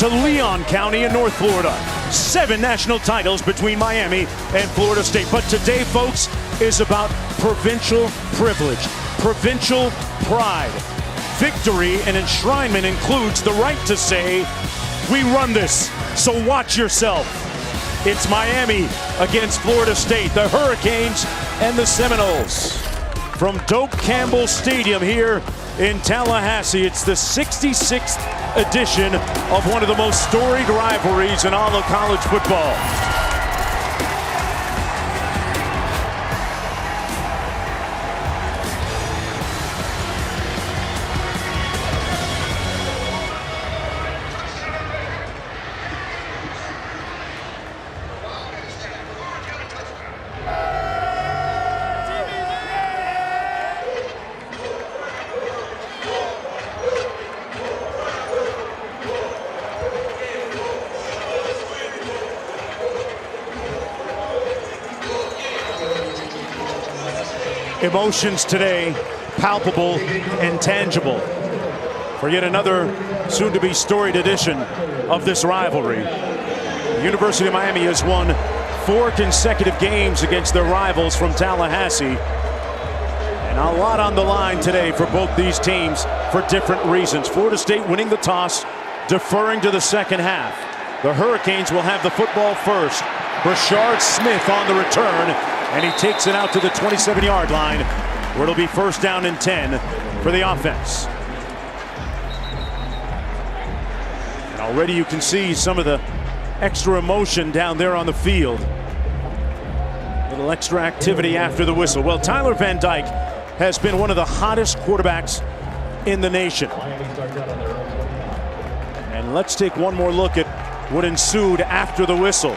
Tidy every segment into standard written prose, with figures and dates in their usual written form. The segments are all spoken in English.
to Leon County in North Florida. 7 national titles between Miami and Florida State. But today, folks, is about provincial privilege, provincial pride. Victory and enshrinement includes the right to say, we run this, so watch yourself. It's Miami against Florida State, the Hurricanes and the Seminoles. From Doak Campbell Stadium here in Tallahassee, it's the 66th edition of one of the most storied rivalries in all of college football. Emotions today, palpable and tangible, for yet another soon-to-be storied edition of this rivalry. The University of Miami has won 4 consecutive games against their rivals from Tallahassee. And a lot on the line today for both these teams for different reasons. Florida State winning the toss, deferring to the second half. The Hurricanes will have the football first. Brashard Smith on the return, and he takes it out to the 27-yard line, where it'll be first down and 10 for the offense. And already you can see some of the extra emotion down there on the field. A little extra activity after the whistle. Well, Tyler Van Dyke has been one of the hottest quarterbacks in the nation. And let's take one more look at what ensued after the whistle.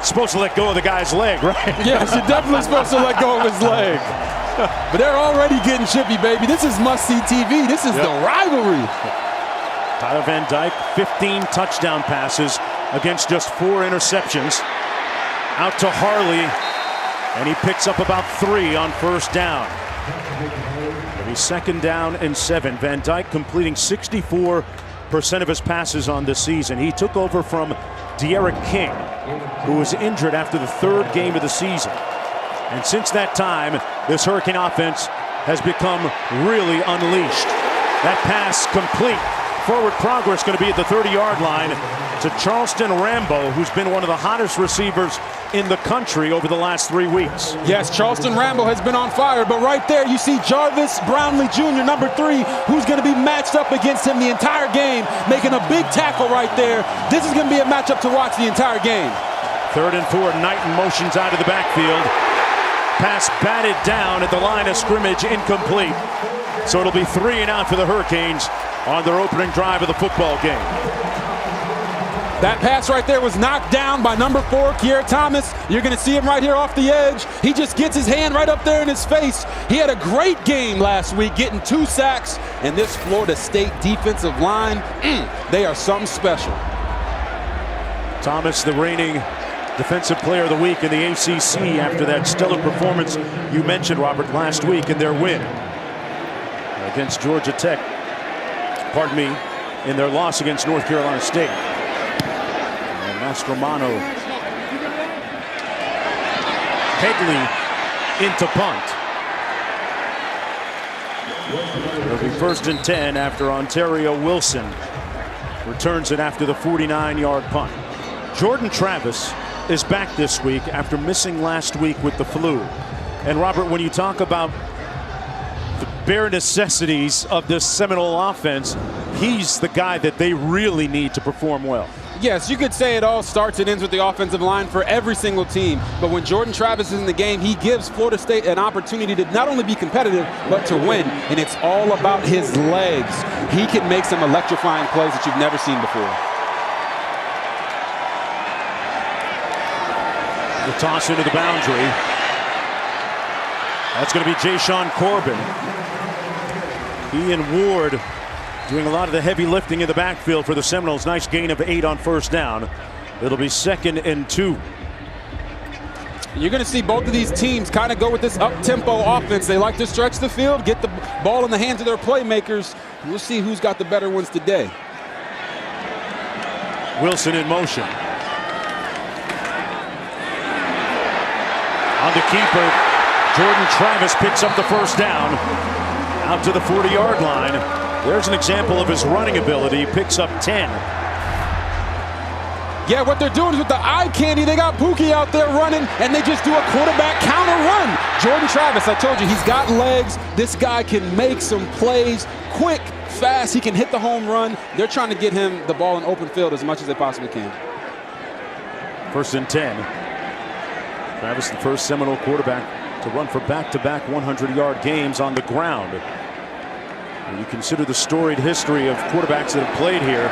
Supposed to let go of the guy's leg, right? Yes, you're definitely supposed to let go of his leg. But they're already getting chippy, baby. This is must-see TV. This is the rivalry. Tyler Van Dyke, 15 touchdown passes against just 4 interceptions. Out to Harley, and he picks up about 3 on first down. It'll be second down and 7. Van Dyke completing 64% of his passes on this season. He took over from De'Aaron King, who was injured after the 3rd game of the season. And since that time, this Hurricane offense has become really unleashed. That pass complete. Forward progress going to be at the 30-yard line to Charleston Rambo, who's been one of the hottest receivers in the country over the last 3 weeks. Yes, Charleston Rambo has been on fire, but right there you see Jarvis Brownlee Jr., number 3, who's going to be matched up against him the entire game, making a big tackle right there. This is going to be a matchup to watch the entire game. 3rd and 4, Knighton motions out of the backfield. Pass batted down at the line of scrimmage, incomplete. So it'll be 3 and out for the Hurricanes on their opening drive of the football game. That pass right there was knocked down by number 4, Kier Thomas. You're going to see him right here off the edge. He just gets his hand right up there in his face. He had a great game last week, getting 2 sacks. And this Florida State defensive line, they are something special. Thomas, the reigning Defensive Player of the Week in the ACC after that stellar performance you mentioned, Robert, last week in their win against Georgia Tech. Pardon me, in their loss against North Carolina State. And Mastromano, Hegley into punt. It'll be first and 10 after Ontario Wilson returns it after the 49-yard punt. Jordan Travis is back this week after missing last week with the flu. And Robert, when you talk about the bare necessities of this Seminole offense, he's the guy that they really need to perform well. Yes, you could say it all starts and ends with the offensive line for every single team. But when Jordan Travis is in the game, he gives Florida State an opportunity to not only be competitive, but to win. And it's all about his legs. He can make some electrifying plays that you've never seen before. The toss into the boundary. That's going to be Jashawn Corbin. He and Ward doing a lot of the heavy lifting in the backfield for the Seminoles. Nice gain of 8 on first down. It'll be 2nd and 2. You're going to see both of these teams kind of go with this up-tempo offense. They like to stretch the field, get the ball in the hands of their playmakers. We'll see who's got the better ones today. Wilson in motion. On the keeper, Jordan Travis picks up the first down. Out to the 40-yard line. There's an example of his running ability. He picks up 10. Yeah, what they're doing is with the eye candy, they got Pookie out there running, and they just do a quarterback counter run. Jordan Travis, I told you, he's got legs. This guy can make some plays quick, fast. He can hit the home run. They're trying to get him the ball in open field as much as they possibly can. 1st and 10. Travis, the first Seminole quarterback to run for back-to-back 100-yard games on the ground. When you consider the storied history of quarterbacks that have played here,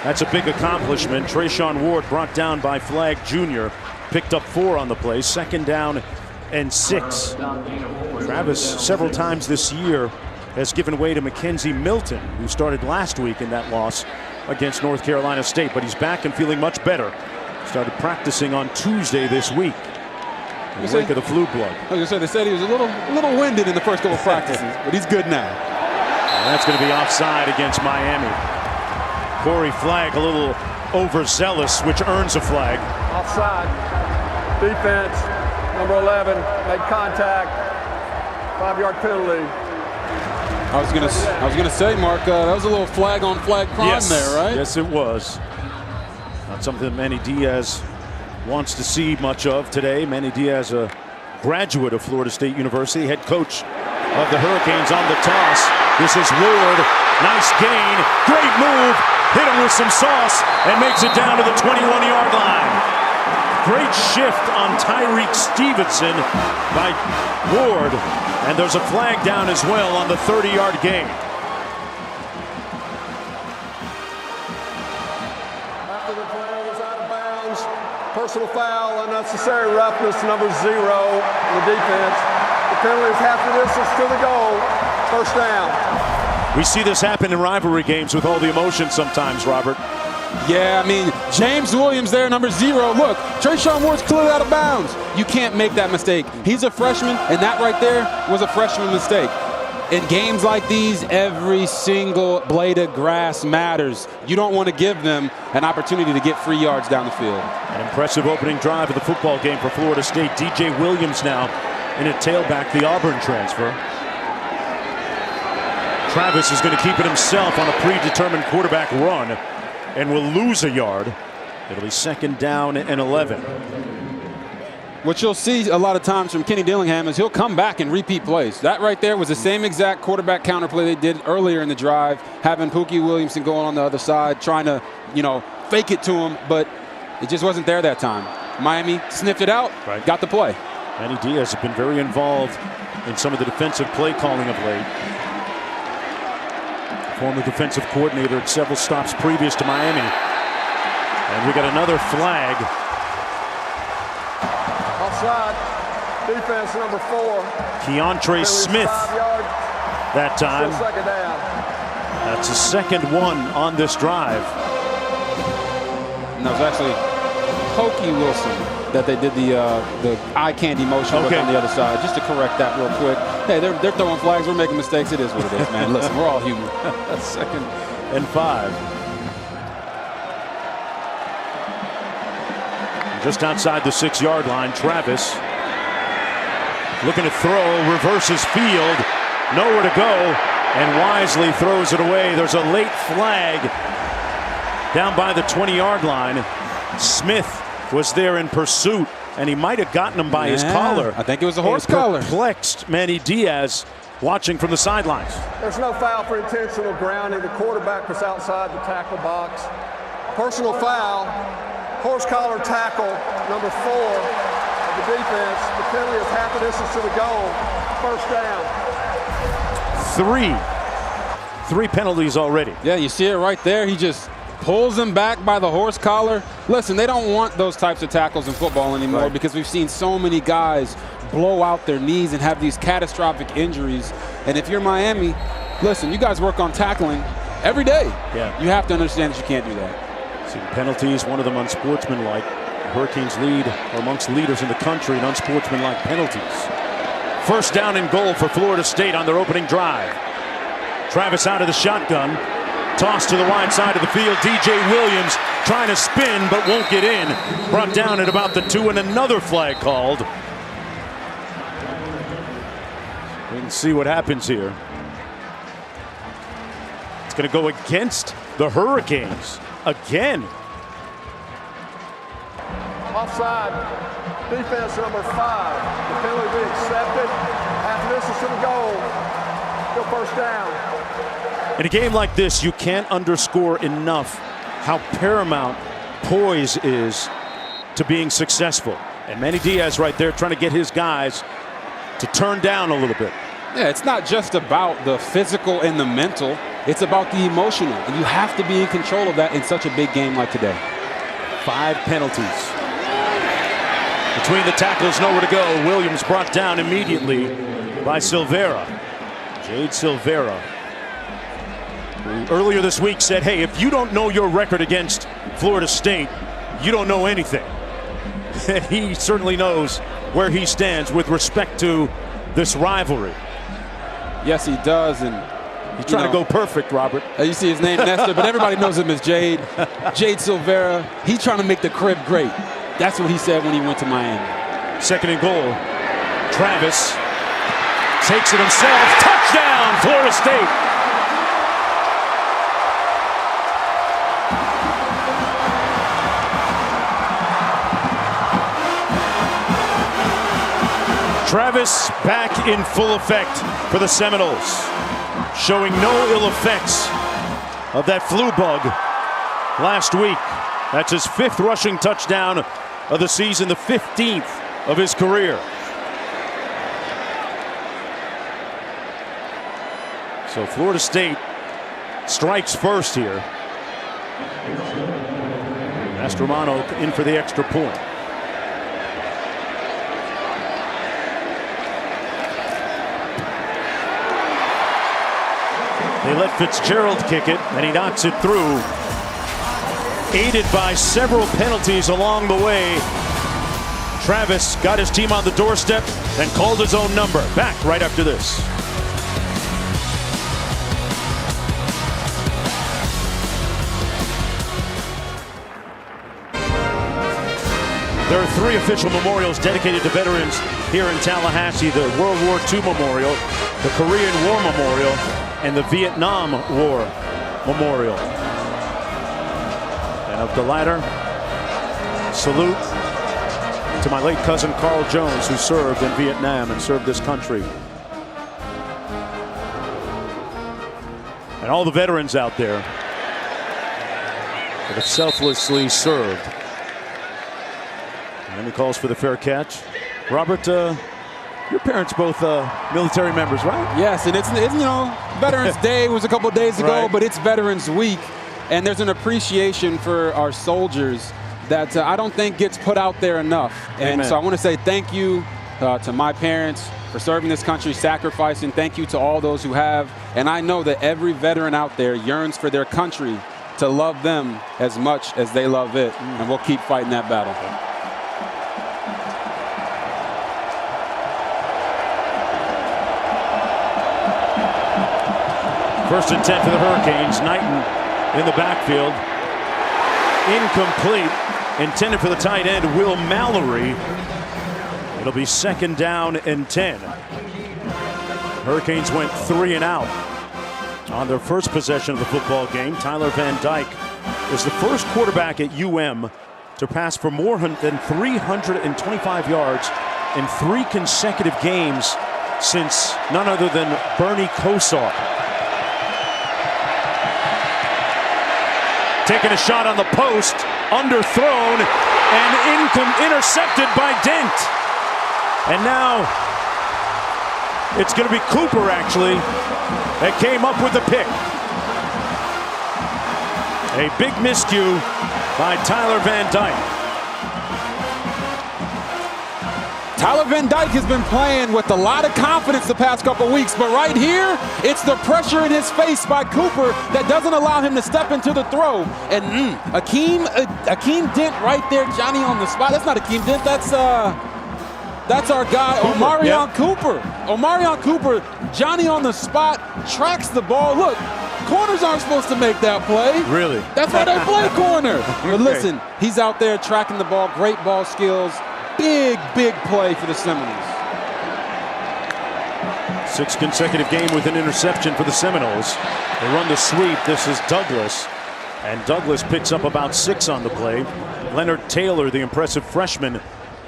that's a big accomplishment. Trayshawn Ward, brought down by Flagg Jr., picked up 4 on the play. 2nd down and 6. Travis, several times this year, has given way to Mackenzie Milton, who started last week in that loss against North Carolina State. But he's back and feeling much better. Started practicing on Tuesday this week in the wake of the flu bug. Like I said, they said he was a little winded in the first couple of practices, but he's good now. And that's going to be offside against Miami. Corey Flagg a little overzealous, which earns a flag. Offside. Defense, number 11, made contact. 5-yard penalty. I was gonna say, Mark, that was a little flag on flag crime there, right? Yes, it was. Not something that Manny Diaz wants to see much of today. Manny Diaz, a graduate of Florida State University, head coach of the Hurricanes, on the toss. This is Ward. Nice gain. Great move. Hit him with some sauce and makes it down to the 21-yard line. Great shift on Tyreek Stevenson by Ward. And there's a flag down as well on the 30-yard gain. After the play was out of bounds, personal foul, unnecessary roughness, number 0 in the defense. The penalty is half the distance to the goal. 1st down. We see this happen in rivalry games with all the emotion sometimes, Robert. Yeah, I mean, James Williams there, number 0. Look, Trayshawn Ward's clearly out of bounds. You can't make that mistake. He's a freshman, and that right there was a freshman mistake. In games like these, every single blade of grass matters. You don't want to give them an opportunity to get free yards down the field. An impressive opening drive of the football game for Florida State. DJ Williams now in at tailback, the Auburn transfer. Travis is going to keep it himself on a predetermined quarterback run and will lose a yard. It'll be 2nd down and 11. What you'll see a lot of times from Kenny Dillingham is he'll come back and repeat plays. That right there was the same exact quarterback counter play they did earlier in the drive, having Pookie Williamson going on the other side, trying to, fake it to him, but it just wasn't there that time. Miami sniffed it out, got the play. Manny Diaz has been very involved in some of the defensive play calling of late. Former defensive coordinator at several stops previous to Miami. And we got another flag. Offside. Defense, number 4. Keontre Smith that time. 2nd down. That's his 2nd one on this drive. And that was actually Pokey Wilson that they did the eye candy motion with on the other side. Just to correct that real quick. Hey, they're throwing flags. We're making mistakes. It is what it is, man. Listen, we're all human. 2nd and 5. Just outside the 6-yard line, Travis looking to throw, reverses field, nowhere to go, and wisely throws it away. There's a late flag down by the 20-yard line. Smith was there in pursuit, and he might have gotten him by his collar. I think it was a horse collar. Perplexed Manny Diaz watching from the sidelines. There's no foul for intentional grounding. The quarterback was outside the tackle box. Personal foul, horse collar tackle, number 4 of the defense. The penalty is half the distance to the goal. 1st down. 3 penalties already. Yeah, you see it right there. He just pulls him back by the horse collar. Listen, they don't want those types of tackles in football anymore because we've seen so many guys blow out their knees and have these catastrophic injuries. And if you're Miami, listen, you guys work on tackling every day. Yeah. You have to understand that you can't do that. See the penalties, one of them unsportsmanlike. Hurricanes lead amongst leaders in the country in unsportsmanlike penalties. First down and goal for Florida State on their opening drive. Travis out of the shotgun. Toss to the wide side of the field. DJ Williams trying to spin but won't get in. Brought down at about the 2 and another flag called. We can see what happens here. It's going to go against the Hurricanes again. Offside. Defense number 5. The penalty be accepted. Half distance to the goal. Still first down. In a game like this, you can't underscore enough how paramount poise is to being successful. And Manny Diaz right there trying to get his guys to turn down a little bit. Yeah, it's not just about the physical and the mental. It's about the emotional. And you have to be in control of that in such a big game like today. 5 penalties. Between the tackles, nowhere to go. Williams brought down immediately by Silvera. Jade Silvera, who earlier this week said, hey, if you don't know your record against Florida State, you don't know anything. He certainly knows where he stands with respect to this rivalry. Yes, he does. And he's trying to go perfect, Robert. You see his name, Nestor, but everybody knows him as Jade. Jade Silvera. He's trying to make the crib great. That's what he said when he went to Miami. Second and goal. Travis takes it himself. Touchdown, Florida State. Travis back in full effect for the Seminoles, showing no ill effects of that flu bug last week. That's his 5th rushing touchdown of the season, the 15th of his career. So Florida State strikes first here. Mastromano in for the extra point. They let Fitzgerald kick it, and he knocks it through. Aided by several penalties along the way. Travis got his team on the doorstep and called his own number. Back right after this. There are 3 official memorials dedicated to veterans here in Tallahassee. The World War II Memorial, the Korean War Memorial, and the Vietnam War Memorial. And of the latter, salute to my late cousin Carl Jones, who served in Vietnam and served this country. And all the veterans out there that have selflessly served. And he calls for the fair catch. Robert, your parents both military members, right? Yes, and it's you know, Veterans Day was a couple of days ago, right. But it's Veterans Week, and there's an appreciation for our soldiers that I don't think gets put out there enough. And Amen. so I want to say thank you to my parents for serving this country, sacrificing. Thank you to all those who have. And I know that every veteran out there yearns for their country to love them as much as they love it. And we'll keep fighting that battle. First and 10 for the Hurricanes. Knighton in the backfield. Incomplete. Intended for the tight end, Will Mallory. It'll be 2nd down and 10. Hurricanes went 3 and out on their first possession of the football game. Tyler Van Dyke is the first quarterback at UM to pass for more than 325 yards in 3 consecutive games since none other than Bernie Kosar. Taking a shot on the post, underthrown, and intercepted by Dent. And now it's going to be Cooper, actually, that came up with the pick. A big miscue by Tyler Van Dyke. Tyler Van Dyke has been playing with a lot of confidence the past couple weeks, but right here, it's the pressure in his face by Cooper that doesn't allow him to step into the throw. And Akeem Dent right there, Johnny on the spot. That's not Akeem Dent, that's our guy, Omarion Cooper. Omarion Cooper, Johnny on the spot, tracks the ball. Look, corners aren't supposed to make that play. Really? That's why they play corner. But listen, he's out there tracking the ball, great ball skills. Big play for the Seminoles. 6th consecutive game with an interception for the Seminoles. They run the sweep. This is Douglas. And Douglas picks up about 6 on the play. Leonard Taylor, the impressive freshman,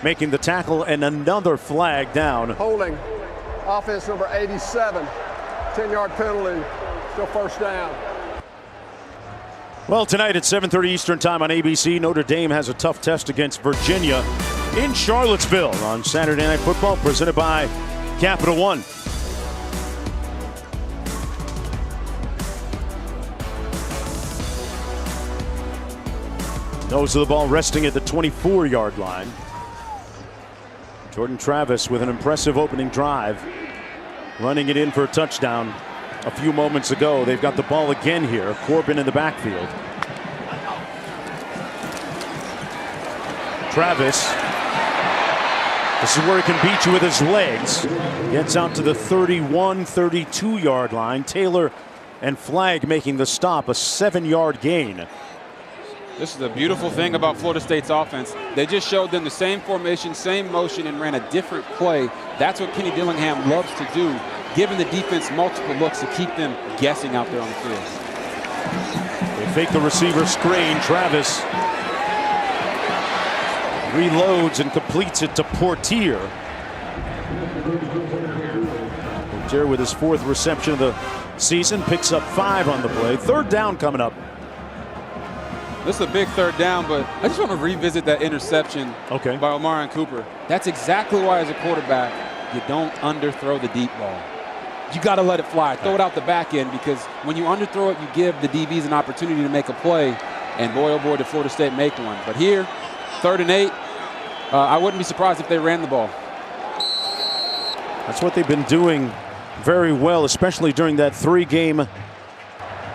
making the tackle, and another flag down. Holding, offense number 87, 10-yard penalty, still first down. Well, tonight at 7:30 Eastern Time on ABC, Notre Dame has a tough test against Virginia in Charlottesville on Saturday Night Football, presented by Capital One. Nose of the ball resting at the 24-yard line. Jordan Travis with an impressive opening drive, running it in for a touchdown a few moments ago. They've got the ball again here. Corbin in the backfield. Travis. This is where he can beat you with his legs. Gets out to the 31, 32-yard line. Taylor and Flagg making the stop, a 7-yard gain. This is the beautiful thing about Florida State's offense. They just showed them the same formation, same motion, and ran a different play. That's what Kenny Dillingham loves to do, giving the defense multiple looks to keep them guessing out there on the field. They fake the receiver screen. Travis reloads and completes it to Portier. Portier with his 4th reception of the season picks up 5 on the play. 3rd down coming up. This is a big 3rd down, but I just want to revisit that interception by Omarion Cooper. That's exactly why, as a quarterback, you don't underthrow the deep ball. You got to let it fly. Throw it out the back end, because when you underthrow it, you give the DBs an opportunity to make a play. And boy, oh boy, did Florida State make one. But here, 3rd and 8, I wouldn't be surprised if they ran the ball. That's what they've been doing very well, especially during that 3-game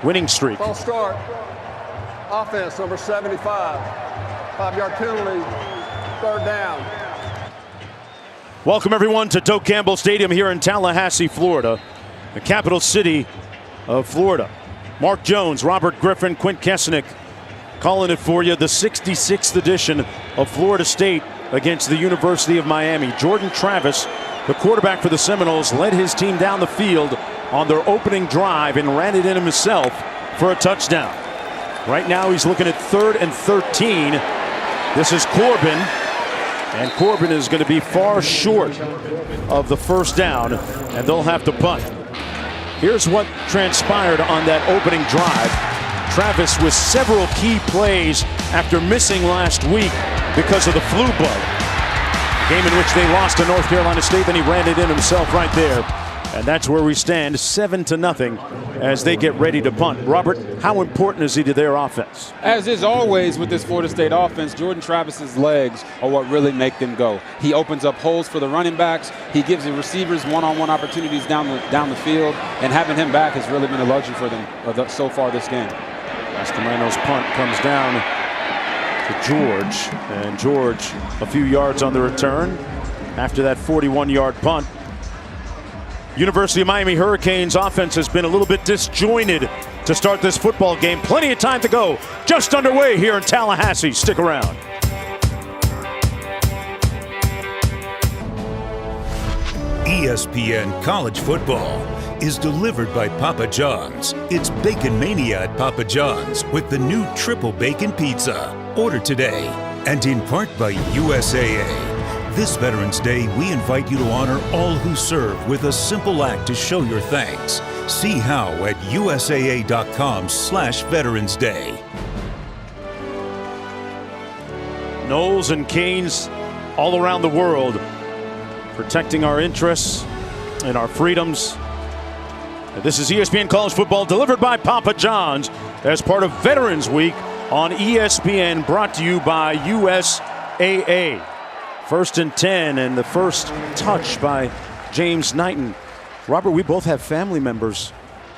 winning streak. False start. Offense number 75. 5-yard penalty. 3rd down. Welcome everyone to Doak Campbell Stadium here in Tallahassee, Florida, the capital city of Florida. Mark Jones, Robert Griffin, Quint Kesnick calling it for you. The 66th edition of Florida State against the University of Miami. Jordan Travis, the quarterback for the Seminoles, led his team down the field on their opening drive and ran it in himself for a touchdown. Right now he's looking at 3rd and 13. This is Corbin, and Corbin is going to be far short of the 1st down, and they'll have to punt. Here's what transpired on that opening drive. Travis with several key plays after missing last week because of the flu bug. A game in which they lost to North Carolina State, then he ran it in himself right there. And that's where we stand, 7-0 as they get ready to punt. Robert, how important is he to their offense? As is always with this Florida State offense, Jordan Travis's legs are what really make them go. He opens up holes for the running backs. He gives the receivers one-on-one opportunities down the field, and having him back has really been a luxury for them so far this game. Mascamino's punt comes down to George, and George a few yards on the return after that 41-yard punt. University of Miami Hurricanes offense has been a little bit disjointed to start this football game. Plenty of time to go. Just underway here in Tallahassee. Stick around. ESPN College Football is delivered by Papa John's. It's Bacon Mania at Papa John's with the new Triple Bacon Pizza. Order today. And in part by USAA. This Veterans Day, we invite you to honor all who serve with a simple act to show your thanks. See how at usaa.com/Veterans Day. Noles and Canes all around the world protecting our interests and our freedoms. This is ESPN College Football delivered by Papa John's as part of Veterans Week on ESPN, brought to you by USAA. First and 10, and the first touch by James Knighton. Robert, we both have family members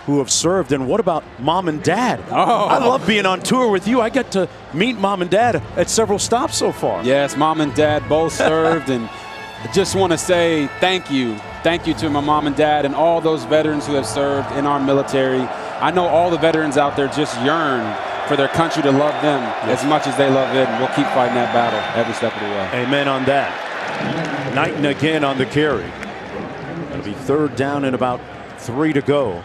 who have served, and what about mom and dad? Oh. I love being on tour with you. I get to meet mom and dad at several stops so far. Yes, mom and dad both served, and I just want to say thank you. Thank you to my mom and dad and all those veterans who have served in our military. I know all the veterans out there just yearn for their country to love them as much as they love it, and we'll keep fighting that battle every step of the way. Amen on that. Knighton again on the carry. It'll be third down and about 3 to go.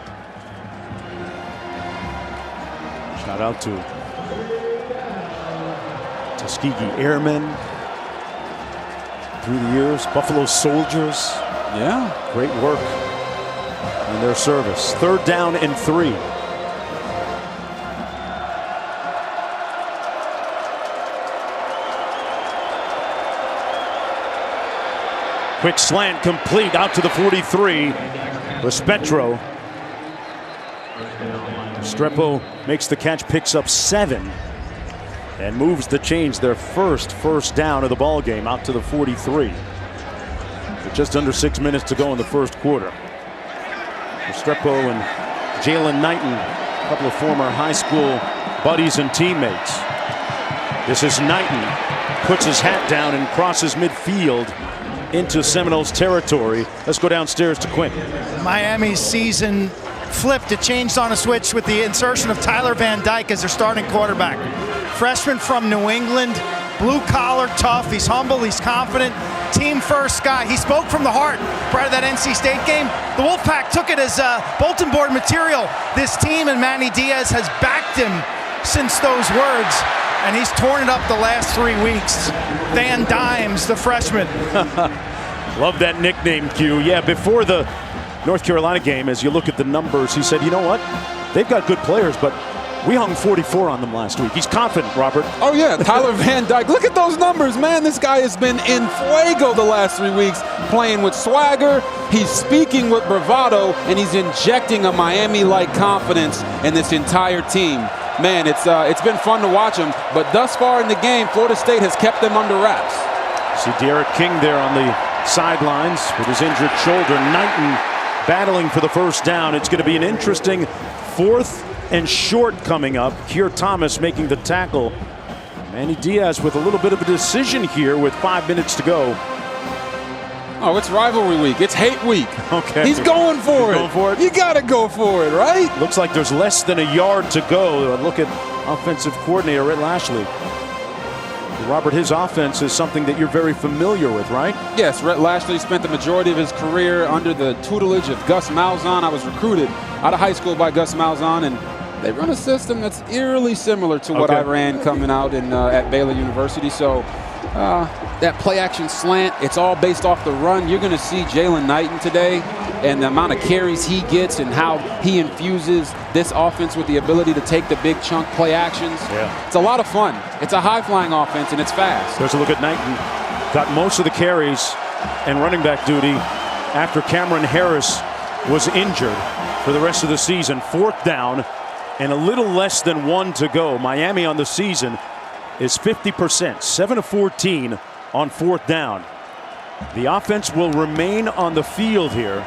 Shout out to Tuskegee Airmen through the years, Buffalo Soldiers. Yeah. Great work in their service. Third down and 3. Quick slant complete out to the 43. Respetro. Strepo makes the catch, picks up 7, and moves the chains. Their first down of the ball game out to the 43. With just under 6 minutes to go in the first quarter. Strepo and Jalen Knighton, a couple of former high school buddies and teammates. This is Knighton, puts his hat down and crosses midfield into Seminoles territory. Let's go downstairs to Quinn. Miami's season flipped. It changed on a switch with the insertion of Tyler Van Dyke as their starting quarterback. Freshman from New England, blue collar, tough. He's humble, he's confident, team first guy. He spoke from the heart prior to that NC State game. The Wolfpack took it as bulletin board material. This team and Manny Diaz has backed him since those words, and he's torn it up the last 3 weeks. Van Dimes, the freshman. Love that nickname, Q. Yeah, before the North Carolina game, as you look at the numbers, he said, you know what? They've got good players, but we hung 44 on them last week. He's confident, Robert. Oh, yeah, Tyler Van Dyke. Look at those numbers, man. This guy has been in fuego the last 3 weeks, playing with swagger. He's speaking with bravado, and he's injecting a Miami-like confidence in this entire team. Man, it's been fun to watch him, but thus far in the game, Florida State has kept them under wraps. See Derek King there on the sidelines with his injured shoulder. Knighton battling for the first down. It's going to be an interesting 4th and short coming up. Keir Thomas making the tackle. Manny Diaz with a little bit of a decision here with 5 minutes to go. Oh, it's rivalry week. It's hate week. Okay. He's going for it. Going for it. You got to go for it, right? Looks like there's less than a yard to go. Look at offensive coordinator Rhett Lashley. Robert, his offense is something that you're very familiar with, right? Yes, Rhett Lashley spent the majority of his career under the tutelage of Gus Malzahn. I was recruited out of high school by Gus Malzahn, and they run a system that's eerily similar to what I ran coming out at Baylor University. So that play-action slant, it's all based off the run. You're going to see Jalen Knighton today and the amount of carries he gets and how he infuses this offense with the ability to take the big chunk play actions. Yeah. It's a lot of fun. It's a high-flying offense, and it's fast. There's a look at Knighton. Got most of the carries and running back duty after Cameron Harris was injured for the rest of the season. 4th down and a little less than 1 to go. Miami on the season is 50%, 7 of 14 on 4th down. The offense will remain on the field here,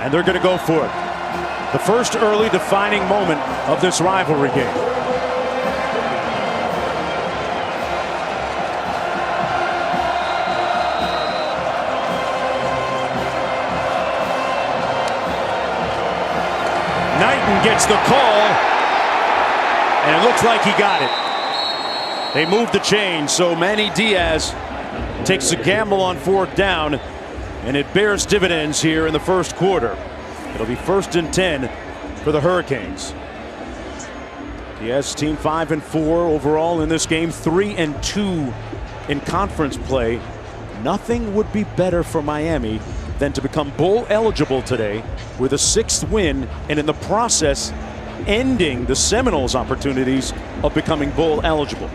and they're going to go for it. The first early defining moment of this rivalry game. Knighton gets the call, and it looks like he got it. They moved the chain, so Manny Diaz takes a gamble on 4th down, and it bears dividends here in the first quarter. It'll be 1st and 10 for the Hurricanes. Diaz team 5-4 overall in this game, 3-2 in conference play. Nothing would be better for Miami than to become bowl eligible today with a 6th win, and in the process ending the Seminoles' opportunities of becoming bowl eligible.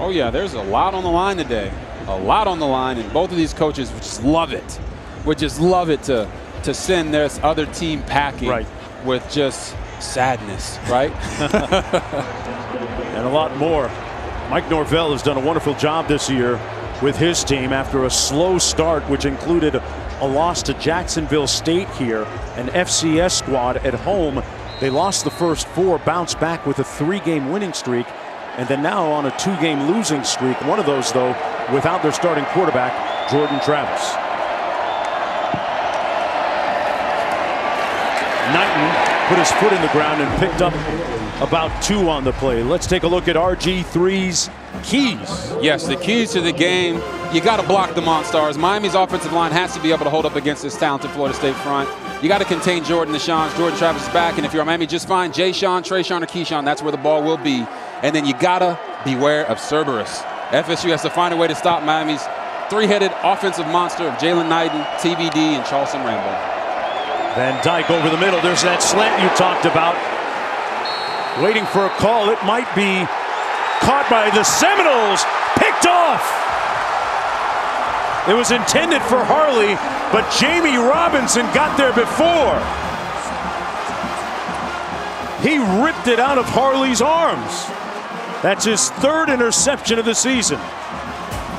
Oh yeah, there's a lot on the line today. A lot on the line, and both of these coaches would just love it. Would just love it to send this other team packing with just sadness, right? And a lot more Mike Norvell has done a wonderful job this year with his team after a slow start, which included a loss to Jacksonville State here, an FCS squad at home. They lost the first 4, bounced back with a 3-game winning streak, and then now on a 2-game losing streak. One of those, though, without their starting quarterback, Jordan Travis. Knighton put his foot in the ground and picked up about 2 on the play. Let's take a look at RG3's keys. Yes, the keys to the game. You got to block the Monstars. Miami's offensive line has to be able to hold up against this talented Florida State front. You got to contain Jordan Deshaun. Jordan Travis is back, and if you're Miami, just find Jay-Sean, Trayshawn, or Keyshawn. That's where the ball will be. And then you got to beware of Cerberus. FSU has to find a way to stop Miami's 3-headed offensive monster of Jalen Knighton, TVD, and Charleston Rambo. Van Dyke over the middle. There's that slant you talked about. Waiting for a call. It might be caught by the Seminoles. Picked off. It was intended for Harley, but Jamie Robinson got there before. He ripped it out of Harley's arms. That's his 3rd interception of the season.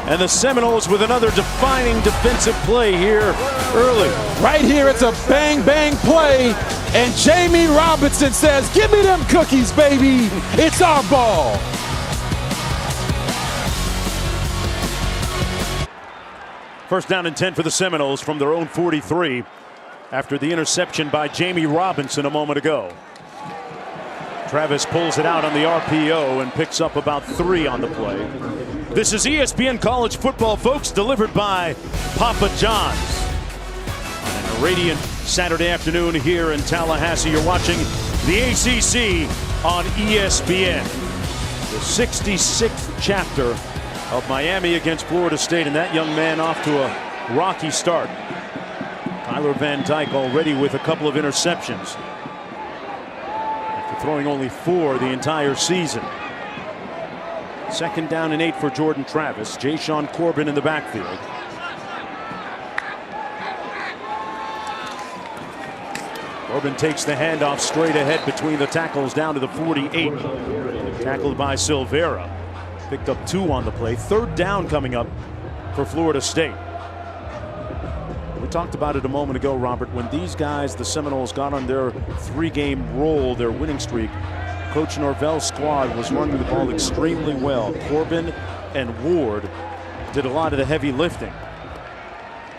And the Seminoles with another defining defensive play here early. Right here, it's a bang-bang play, and Jamie Robinson says, "Give me them cookies, baby. It's our ball." First down and 10 for the Seminoles from their own 43 after the interception by Jamie Robinson a moment ago. Travis pulls it out on the RPO and picks up about 3 on the play. This is ESPN College Football, folks, delivered by Papa John's. And a radiant Saturday afternoon here in Tallahassee. You're watching the ACC on ESPN. The 66th chapter of Miami against Florida State, and that young man off to a rocky start. Tyler Van Dyke already with a couple of interceptions after throwing only 4 the entire season. 2nd down and 8 for Jordan Travis. Jay-Sean Corbin in the backfield. Corbin takes the handoff straight ahead between the tackles down to the 48. Tackled by Silvera. Picked up 2 on the play. 3rd down coming up for Florida State. We talked about it a moment ago, Robert. When these guys, the Seminoles, got on their 3-game roll, their winning streak, Coach Norvell's squad was running the ball extremely well. Corbin and Ward did a lot of the heavy lifting.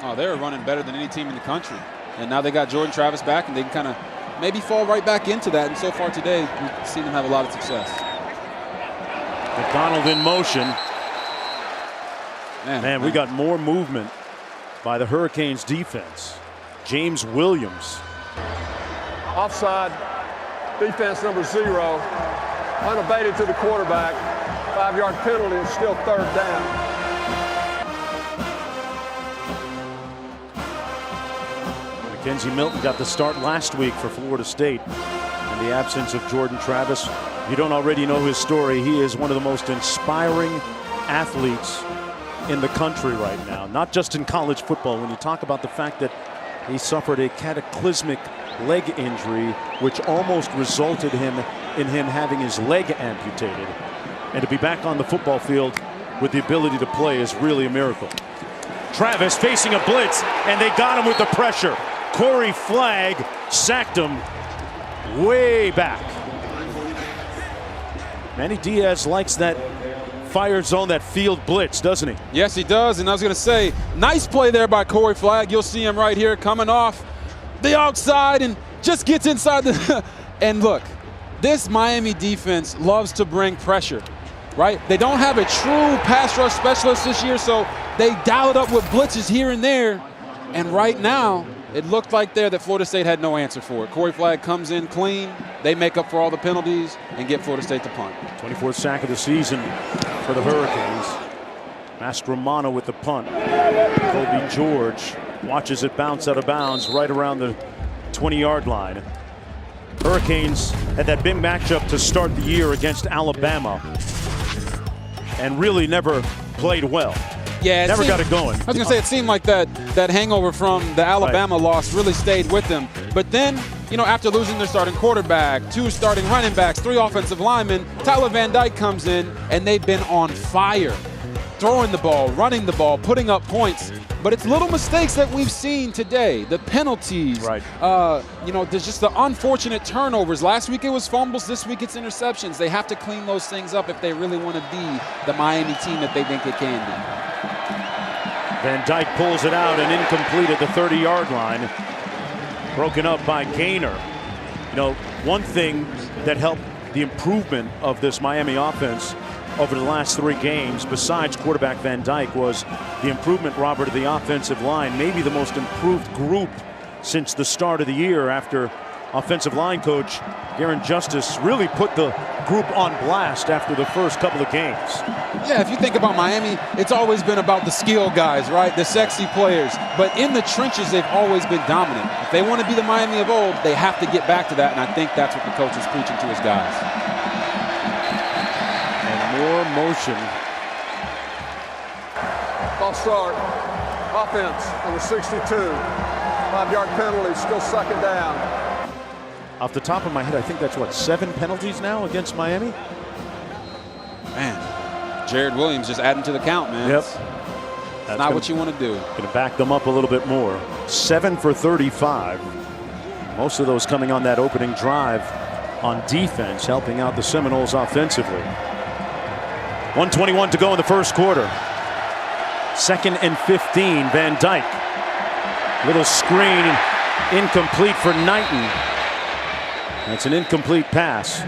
Oh, they were running better than any team in the country. And now they got Jordan Travis back, and they can kind of maybe fall right back into that. And so far today, we've seen them have a lot of success. McDonald in motion. Man, we got more movement by the Hurricanes defense. James Williams. Offside, defense number 0, unabated to the quarterback. 5-yard penalty is still 3rd down. Mackenzie Milton got the start last week for Florida State. In the absence of Jordan Travis, if you don't already know his story, he is one of the most inspiring athletes in the country right now, not just in college football. When you talk about the fact that he suffered a cataclysmic leg injury, which almost resulted in him having his leg amputated, and to be back on the football field with the ability to play is really a miracle. Travis facing a blitz, and they got him with the pressure. Corey Flagg sacked him way back. Manny Diaz likes that fire zone, that field blitz, doesn't he? Yes, he does. And I was going to say, nice play there by Corey Flagg. You'll see him right here coming off the outside and just gets inside the and look, this Miami defense loves to bring pressure, right? They don't have a true pass rush specialist this year, so they dial it up with blitzes here and there. And right now, it looked like there that Florida State had no answer for it. Corey Flagg comes in clean. They make up for all the penalties and get Florida State to punt. 24th sack of the season for the Hurricanes. Mastromano with the punt. Colby George watches it bounce out of bounds right around the 20-yard line. Hurricanes had that big matchup to start the year against Alabama and really never played well. Yeah, never got it going. I was going to say, it seemed like that hangover from the Alabama loss really stayed with them. But then you know, after losing their starting quarterback, 2 starting running backs, 3 offensive linemen, Tyler Van Dyke comes in, and they've been on fire. Throwing the ball, running the ball, putting up points. But it's little mistakes that we've seen today. The penalties, right. You know, there's just the unfortunate turnovers. Last week it was fumbles, this week it's interceptions. They have to clean those things up if they really want to be the Miami team that they think it can be. Van Dyke pulls it out and incomplete at the 30-yard line. Broken up by Gaynor. You know, one thing that helped the improvement of this Miami offense over the last 3 games, besides quarterback Van Dyke, was the improvement, Robert, of the offensive line. Maybe the most improved group since the start of the year, after offensive line coach Garen Justice really put the group on blast after the first couple of games. Yeah, if you think about Miami, it's always been about the skill guys, right? The sexy players. But in the trenches, they've always been dominant. If they want to be the Miami of old, they have to get back to that, and I think that's what the coach is preaching to his guys. More motion. False start. Offense, number 62. 5-yard penalty, still 2nd down. Off the top of my head, I think that's, what, 7 penalties now against Miami? Man, Jared Williams just adding to the count, man. Yep. That's not what you want to do. Going to back them up a little bit more. 7 for 35. Most of those coming on that opening drive on defense, helping out the Seminoles offensively. 1:21 to go in the first quarter. 2nd and 15, Van Dyke. Little screen, incomplete for Knighton. That's an incomplete pass.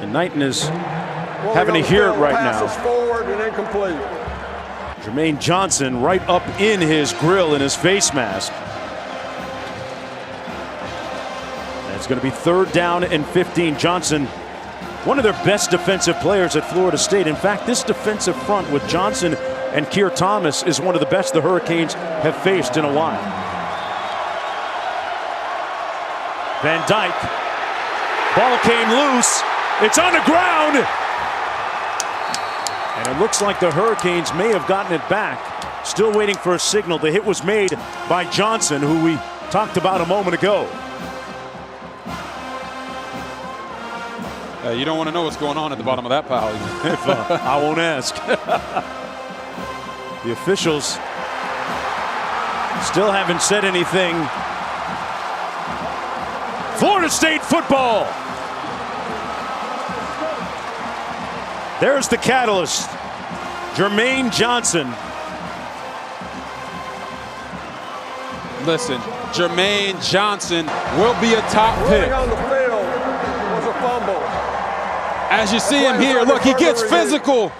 And Knighton is having to hear it right now. Passes forward and incomplete. Jermaine Johnson right up in his grill, in his face mask. And it's going to be 3rd down and 15. Johnson, one of their best defensive players at Florida State. In fact, this defensive front with Johnson and Keir Thomas is one of the best the Hurricanes have faced in a while. Van Dyke, ball came loose. It's on the ground. And it looks like the Hurricanes may have gotten it back. Still waiting for a signal. The hit was made by Johnson, who we talked about a moment ago. You don't want to know what's going on at the bottom of that pile. I won't ask. The officials still haven't said anything. Florida State football. There's the catalyst, Jermaine Johnson. Listen, Jermaine Johnson will be a top pick. Running on the field was a fumble. As you see him here, look, he gets physical.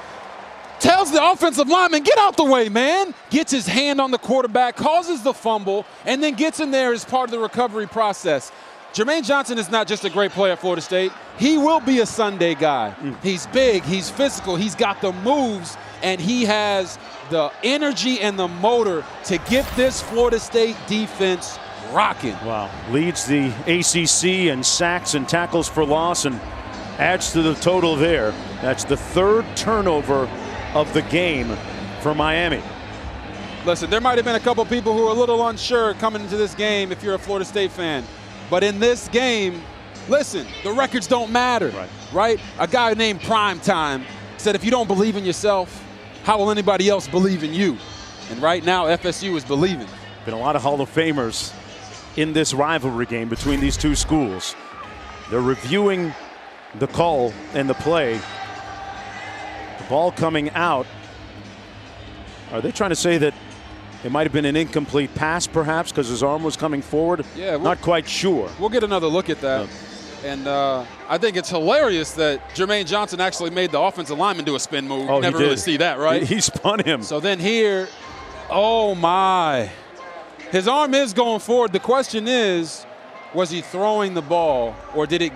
Tells the offensive lineman, get out the way, man. Gets his hand on the quarterback, causes the fumble, and then gets in there as part of the recovery process. Jermaine Johnson is not just a great player at Florida State. He will be a Sunday guy. He's big, he's physical, he's got the moves, and he has the energy and the motor to get this Florida State defense rocking. Wow. Leads the ACC in sacks and tackles for loss and adds to the total there. That's the 3rd turnover of the game for Miami. Listen, there might have been a couple people who were a little unsure coming into this game if you're a Florida State fan. But in this game, listen, the records don't matter, right? A guy named Primetime said, if you don't believe in yourself, how will anybody else believe in you? And right now, FSU is believing. Been a lot of Hall of Famers in this rivalry game between these two schools. They're reviewing the call and the play. The ball coming out. Are they trying to say that it might have been an incomplete pass, perhaps, because his arm was coming forward? Yeah, not quite sure. We'll get another look at that. And I think it's hilarious that Jermaine Johnson actually made the offensive lineman do a spin move. Oh, never really see that, right? He spun him. So then here, oh my. His arm is going forward. The question is, was he throwing the ball, or did it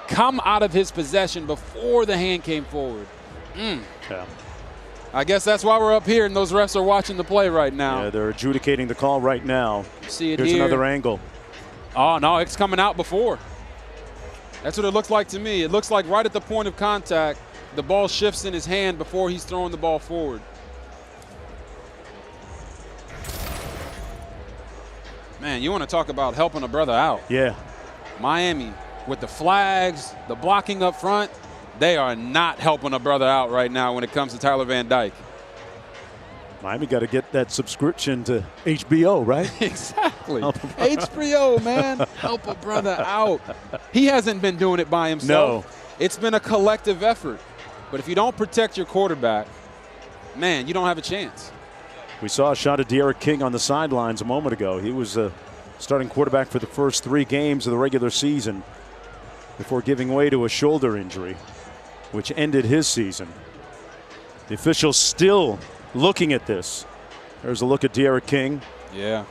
come out of his possession before the hand came forward? Yeah. I guess that's why we're up here and those refs are watching the play right now. Yeah, they're adjudicating the call right now. See it Here's here. another angle. Oh, no, it's coming out before. That's what it looks like to me. It looks like right at the point of contact, the ball shifts in his hand before he's throwing the ball forward. Man, you want to talk about helping a brother out. Yeah. Miami, with the flags, the blocking up front, they are not helping a brother out right now when it comes to Tyler Van Dyke. Miami got to get that subscription to HBO, right? Exactly. HBO, man. Help a brother out. He hasn't been doing it by himself. No. It's been a collective effort. But if you don't protect your quarterback, man, you don't have a chance. We saw a shot of De'Aaron King on the sidelines a moment ago. He was a starting quarterback for the first 3 games of the regular season before giving way to a shoulder injury, which ended his season. The officials still looking at this. There's a look at De'Aaron King. Yeah.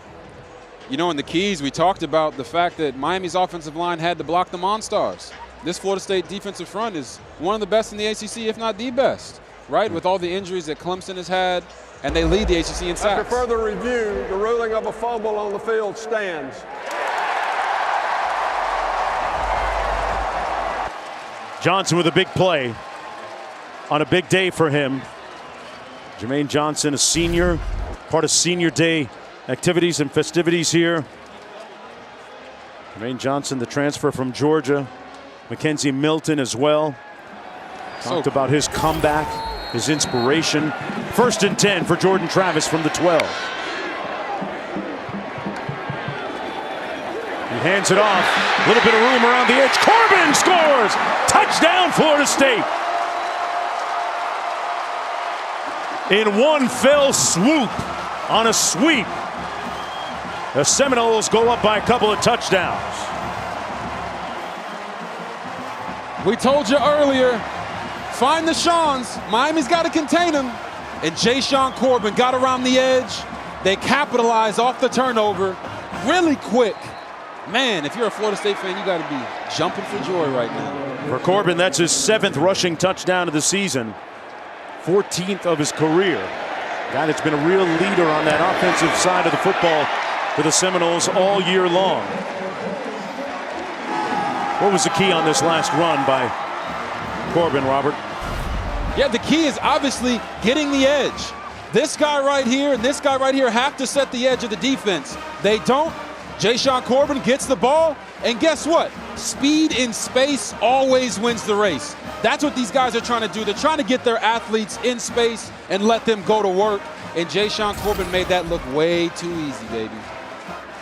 You know, in the keys, we talked about the fact that Miami's offensive line had to block the Monstars. This Florida State defensive front is one of the best in the ACC, if not the best, right? With all the injuries that Clemson has had, and they lead the ACC in sacks. After further review, the ruling of a fumble on the field stands. Johnson with a big play on a big day for him. Jermaine Johnson, a senior, part of senior day activities and festivities here. Jermaine Johnson, the transfer from Georgia. Mackenzie Milton as well. Talked about his comeback, his inspiration. 1st and 10 for Jordan Travis from the 12. He hands it off. A little bit of room around the edge. Corbin scores! Touchdown, Florida State. In one fell swoop, on a sweep, the Seminoles go up by a couple of touchdowns. We told you earlier, find the Shawns. Miami's got to contain him. And Jay-Sean Corbin got around the edge. They capitalized off the turnover really quick. Man, if you're a Florida State fan, you got to be jumping for joy right now. For Corbin, that's his 7th rushing touchdown of the season. 14th of his career. Guy that's been a real leader on that offensive side of the football for the Seminoles all year long. What was the key on this last run by Corbin, Robert? Yeah, the key is obviously getting the edge. This guy right here and this guy right here have to set the edge of the defense. They don't. Jay-Sean Corbin gets the ball, and guess what? Speed in space always wins the race. That's what these guys are trying to do. They're trying to get their athletes in space and let them go to work. And Jay-Sean Corbin made that look way too easy, baby.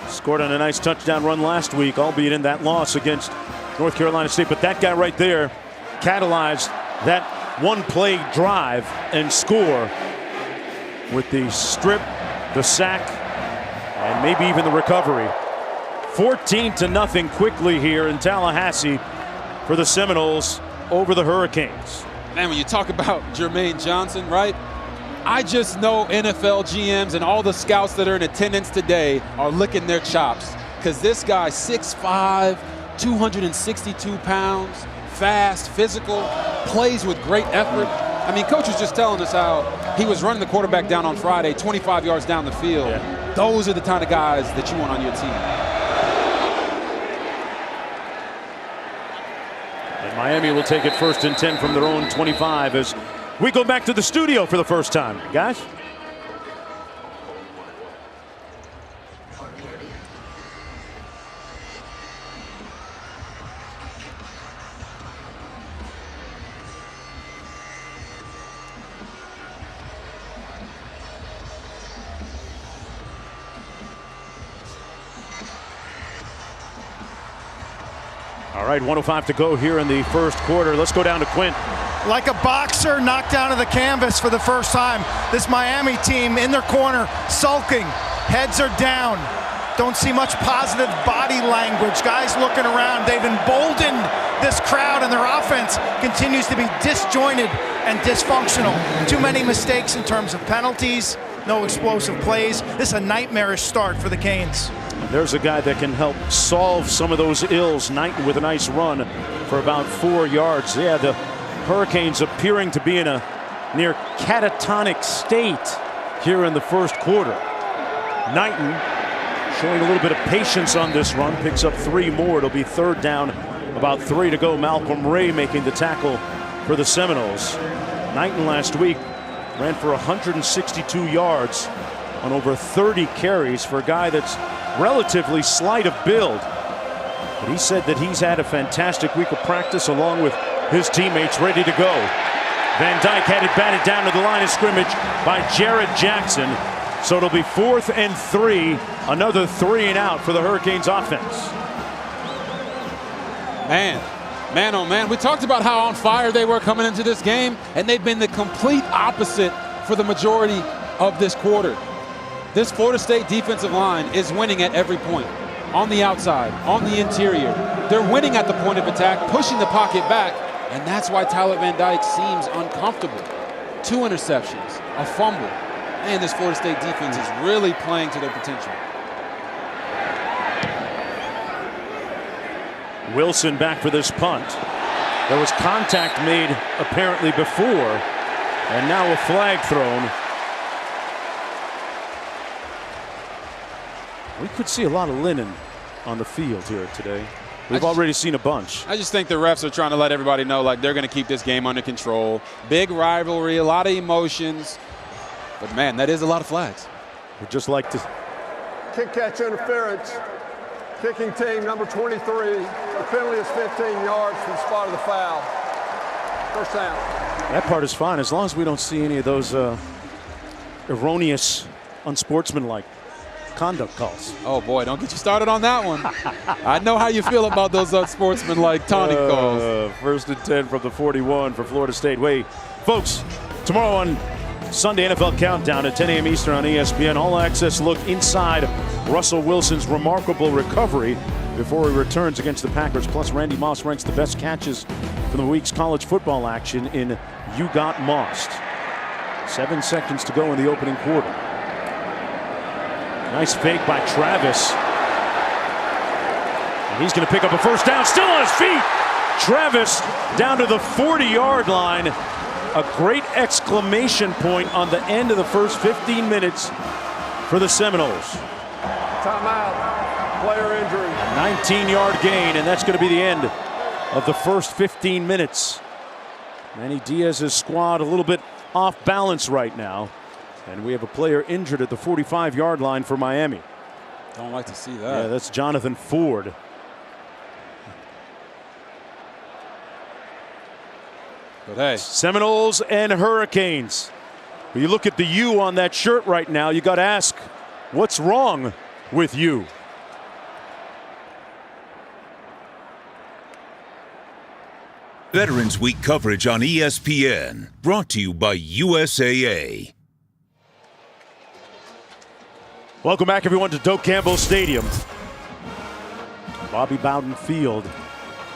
Scored on a nice touchdown run last week, albeit in that loss against North Carolina State. But that guy right there catalyzed that one-play drive and score with the strip, the sack, and maybe even the recovery. 14-0 quickly here in Tallahassee for the Seminoles over the Hurricanes. Man, when you talk about Jermaine Johnson, right? I just know NFL GMs and all the scouts that are in attendance today are licking their chops, because this guy, 6'5", 262 pounds, fast, physical, plays with great effort. I mean, Coach was just telling us how he was running the quarterback down on Friday, 25 yards down the field. Yeah. Those are the kind of guys that you want on your team. Miami will take it 1st and 10 from their own 25 as we go back to the studio for the first time. Guys? All right, 1:05 to go here in the first quarter. Let's go down to Quint. Like a boxer knocked down to the canvas for the first time. This Miami team in their corner, sulking. Heads are down. Don't see much positive body language. Guys looking around. They've emboldened this crowd, and their offense continues to be disjointed and dysfunctional. Too many mistakes in terms of penalties, no explosive plays. This is a nightmarish start for the Canes. There's a guy that can help solve some of those ills. Knighton with a nice run for about 4 yards. Yeah, the Hurricanes appearing to be in a near catatonic state here in the first quarter. Knighton showing a little bit of patience on this run, picks up 3 more. It'll be 3rd down, about 3 to go. Malcolm Ray making the tackle for the Seminoles. Knighton last week ran for 162 yards on over 30 carries for a guy that's relatively slight of build. But he said that he's had a fantastic week of practice along with his teammates ready to go. Van Dyke had it batted down to the line of scrimmage by Jared Jackson. So it'll be 4th and 3, another 3 and out for the Hurricanes offense. Man, oh man, we talked about how on fire they were coming into this game, and they've been the complete opposite for the majority of this quarter. This Florida State defensive line is winning at every point. On the outside, on the interior. They're winning at the point of attack, pushing the pocket back, and that's why Tyler Van Dyke seems uncomfortable. 2 interceptions, a fumble. Man, this Florida State defense is really playing to their potential. Wilson back for this punt. There was contact made apparently before, and now a flag thrown. We could see a lot of linen on the field here today. We've already seen a bunch. I just think the refs are trying to let everybody know, like, they're going to keep this game under control. Big rivalry, a lot of emotions. But, man, that is a lot of flags. We'd just like to... Kick catch interference. Kicking team number 23. The penalty is 15 yards from the spot of the foul. First down. That part is fine as long as we don't see any of those erroneous, unsportsmanlike conduct calls. Oh boy, don't get you started on that one. I know how you feel about those unsportsmanlike taunting calls. 1st and 10 from the 41 for Florida State. Wait, folks, tomorrow on Sunday NFL Countdown at 10 a.m. Eastern on ESPN, all access look inside Russell Wilson's remarkable recovery before he returns against the Packers. Plus, Randy Moss ranks the best catches from the week's college football action in You Got Mossed. 7 seconds to go in the opening quarter. Nice fake by Travis. And he's going to pick up a first down, still on his feet. Travis down to the 40-yard line. A great exclamation point on the end of the first 15 minutes for the Seminoles. Timeout. Player injury. 19-yard gain, and that's going to be the end of the first 15 minutes. Manny Diaz's squad a little bit off balance right now. And we have a player injured at the 45-yard line for Miami. Don't like to see that. Yeah, that's Jonathan Ford. But hey, Seminoles and Hurricanes. When you look at the U on that shirt right now, you got to ask, what's wrong with you? Veterans Week coverage on ESPN, brought to you by USAA. Welcome back, everyone, to Doak Campbell Stadium. Bobby Bowden Field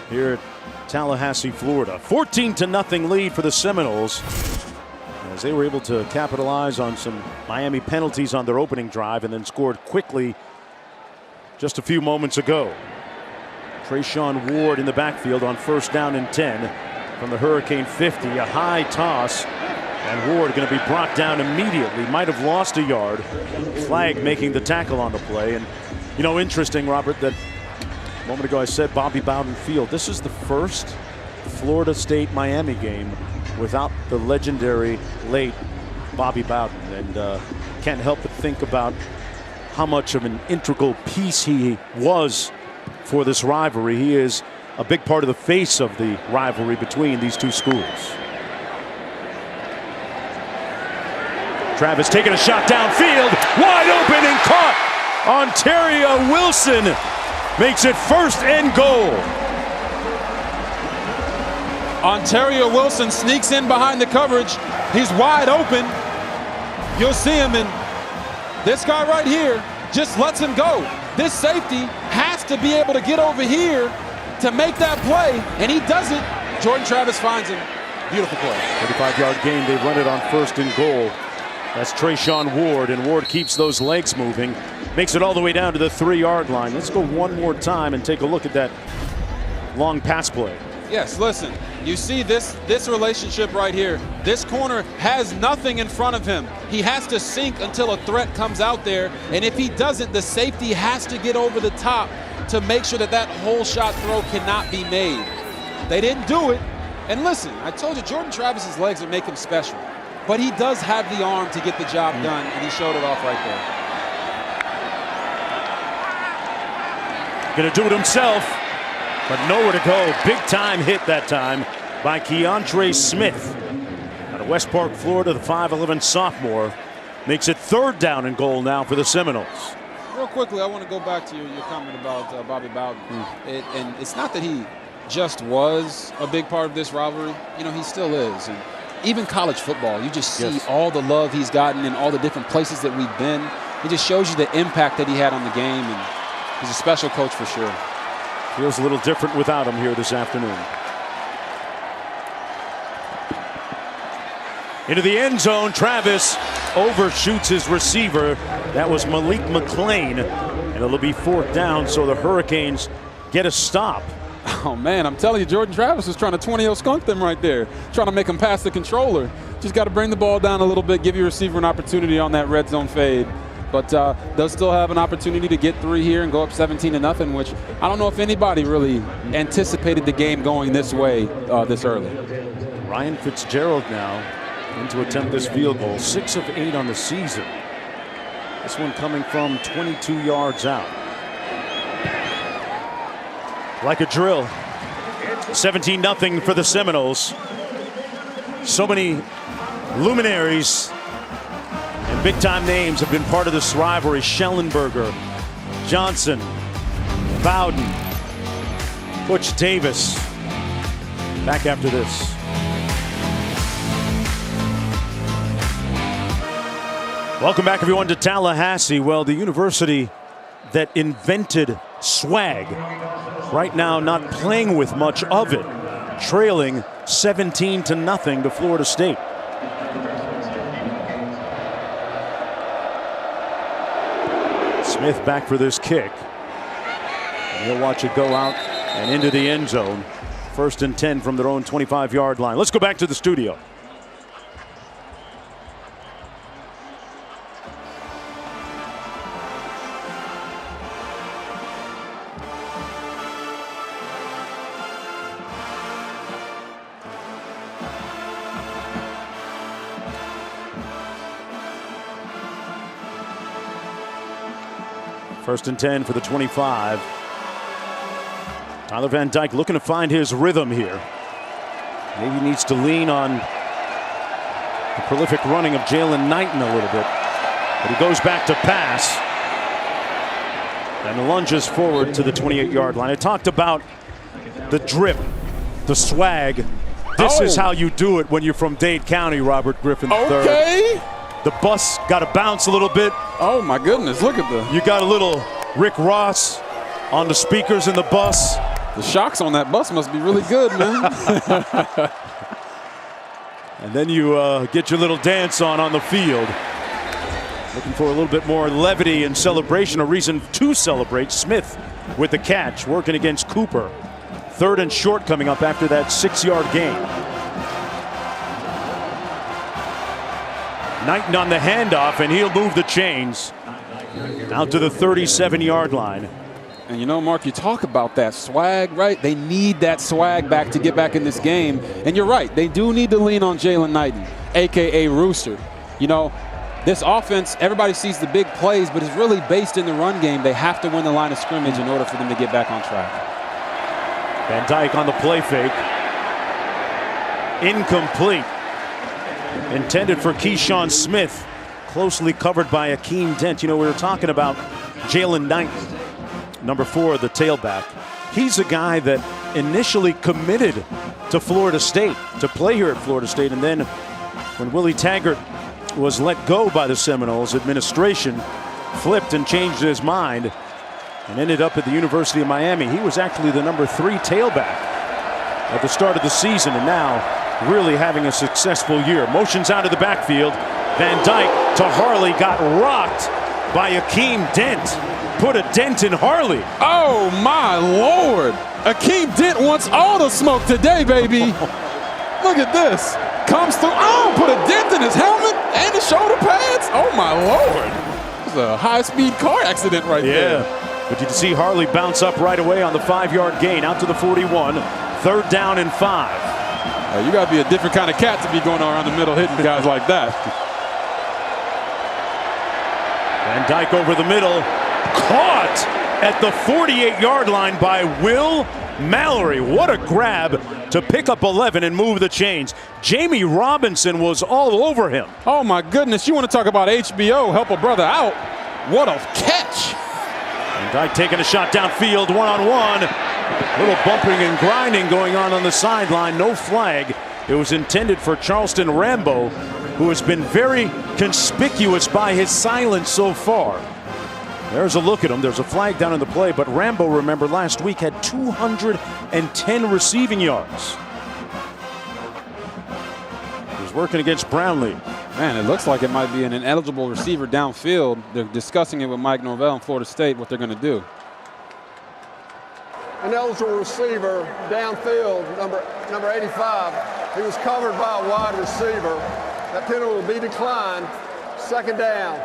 here at Tallahassee, Florida. 14-0 lead for the Seminoles as they were able to capitalize on some Miami penalties on their opening drive and then scored quickly just a few moments ago. Trayshawn Ward in the backfield on 1st down and 10 from the Hurricane 50. A high toss, and Ward going to be brought down immediately. Might have lost a yard. Flag making the tackle on the play. And, you know, interesting, Robert, that a moment ago I said Bobby Bowden Field. This is the first Florida State-Miami game without the legendary late Bobby Bowden. And can't help but think about how much of an integral piece he was for this rivalry. He is a big part of the face of the rivalry between these two schools. Travis taking a shot downfield, wide open and caught. Ontario Wilson makes it 1st and goal. Ontario Wilson sneaks in behind the coverage. He's wide open. You'll see him, and this guy right here just lets him go. This safety has to be able to get over here to make that play, and he doesn't. Jordan Travis finds him. Beautiful play. 35-yard gain. They run it on 1st and goal. That's Trayshawn Ward, and Ward keeps those legs moving. Makes it all the way down to the 3-yard line. Let's go one more time and take a look at that long pass play. Yes, listen, you see this relationship right here. This corner has nothing in front of him. He has to sink until a threat comes out there, and if he doesn't, the safety has to get over the top to make sure that that whole shot throw cannot be made. They didn't do it, and listen, I told you Jordan Travis's legs would make him special, but he does have the arm to get the job done, and he showed it off right there. Gonna do it himself. But nowhere to go. Big time hit that time by Keontre Smith. Out of West Park, Florida, the 5'11 sophomore makes it 3rd down and goal now for the Seminoles. Real quickly, I want to go back to your comment about Bobby Bowden. And it's not that he just was a big part of this rivalry. You know, he still is. And even college football, you just see all the love he's gotten in all the different places that we've been. It just shows you the impact that he had on the game. And he's a special coach for sure. Feels a little different without him here this afternoon. Into the end zone, Travis overshoots his receiver. That was Malik McClain, and it'll be 4th down, so the Hurricanes get a stop. Oh, man, I'm telling you, Jordan Travis was trying to 20-0 skunk them right there, trying to make him pass the controller. Just got to bring the ball down a little bit, give your receiver an opportunity on that red zone fade. But they'll still have an opportunity to get 3 here and go up 17-0, which I don't know if anybody really anticipated the game going this way this early. Ryan Fitzgerald now in to attempt this field goal. 6 of 8 on the season. This one coming from 22 yards out. Like a drill. 17-0 for the Seminoles. So many luminaries and big-time names have been part of this rivalry. Schellenberger, Johnson, Bowden, Butch Davis. Back after this. Welcome back, everyone, to Tallahassee. Well, the university that invented swag right now not playing with much of it, trailing 17-0 to Florida State. Smith back for this kick. And he'll watch it go out and into the end zone. 1st and 10 from their own 25-yard line. Let's go back to the studio. First and 10 for the 25. Tyler Van Dyke looking to find his rhythm here. Maybe needs to lean on the prolific running of Jalen Knighton a little bit. But he goes back to pass and lunges forward to the 28-yard line. I talked about the drip, the swag. This is how you do it when you're from Dade County, Robert Griffin III. Okay. The bus got to bounce a little bit. Oh, my goodness. Look at the... You got a little Rick Ross on the speakers in the bus. The shocks on that bus must be really good, man. And then you get your little dance on the field. Looking for a little bit more levity and celebration, a reason to celebrate. Smith with the catch, working against Cooper. 3rd and short coming up after that 6-yard gain. Knighton on the handoff, and he'll move the chains out to the 37-yard line. And you know, Mark, you talk about that swag, right? They need that swag back to get back in this game. And you're right, they do need to lean on Jalen Knighton, a.k.a. Rooster. You know, this offense, everybody sees the big plays, but it's really based in the run game. They have to win the line of scrimmage in order for them to get back on track. Van Dyke on the play fake. Incomplete. Intended for Keyshawn Smith. Closely covered by Akeem Dent. You know, we were talking about Jalen Knighton, number 4, the tailback. He's a guy that initially committed to Florida State, to play here at Florida State. And then when Willie Taggart was let go by the Seminoles, administration flipped and changed his mind and ended up at the University of Miami. He was actually the number 3 tailback at the start of the season, and now really having a successful year. Motions out of the backfield. Van Dyke to Harley, got rocked by Akeem Dent. Put a dent in Harley. Oh, my Lord. Akeem Dent wants all the smoke today, baby. Look at this. Comes through. Oh, put a dent in his helmet and his shoulder pads. Oh, my Lord. It was a high-speed car accident right there. But you can see Harley bounce up right away on the 5-yard gain out to the 41. 3rd down and 5. You got to be a different kind of cat to be going around the middle hitting guys like that. Van Dyke over the middle. Caught at the 48-yard line by Will Mallory, what a grab to pick up 11 and move the chains. Jamie Robinson was all over him. Oh my goodness, you want to talk about HBO, help a brother out. What a catch. Van Dyke taking a shot downfield, one-on-one. Little bumping and grinding going on the sideline, no flag. It was intended for Charleston Rambo, who has been very conspicuous by his silence so far. There's a look at him. There's a flag down in the play, but Rambo, remember, last week had 210 receiving yards. He's working against Brownlee. Man, it looks like it might be an ineligible receiver downfield. They're discussing it with Mike Norvell in Florida State, what they're going to do. Ineligible receiver downfield, number 85. He was covered by a wide receiver. That penalty will be declined. Second down.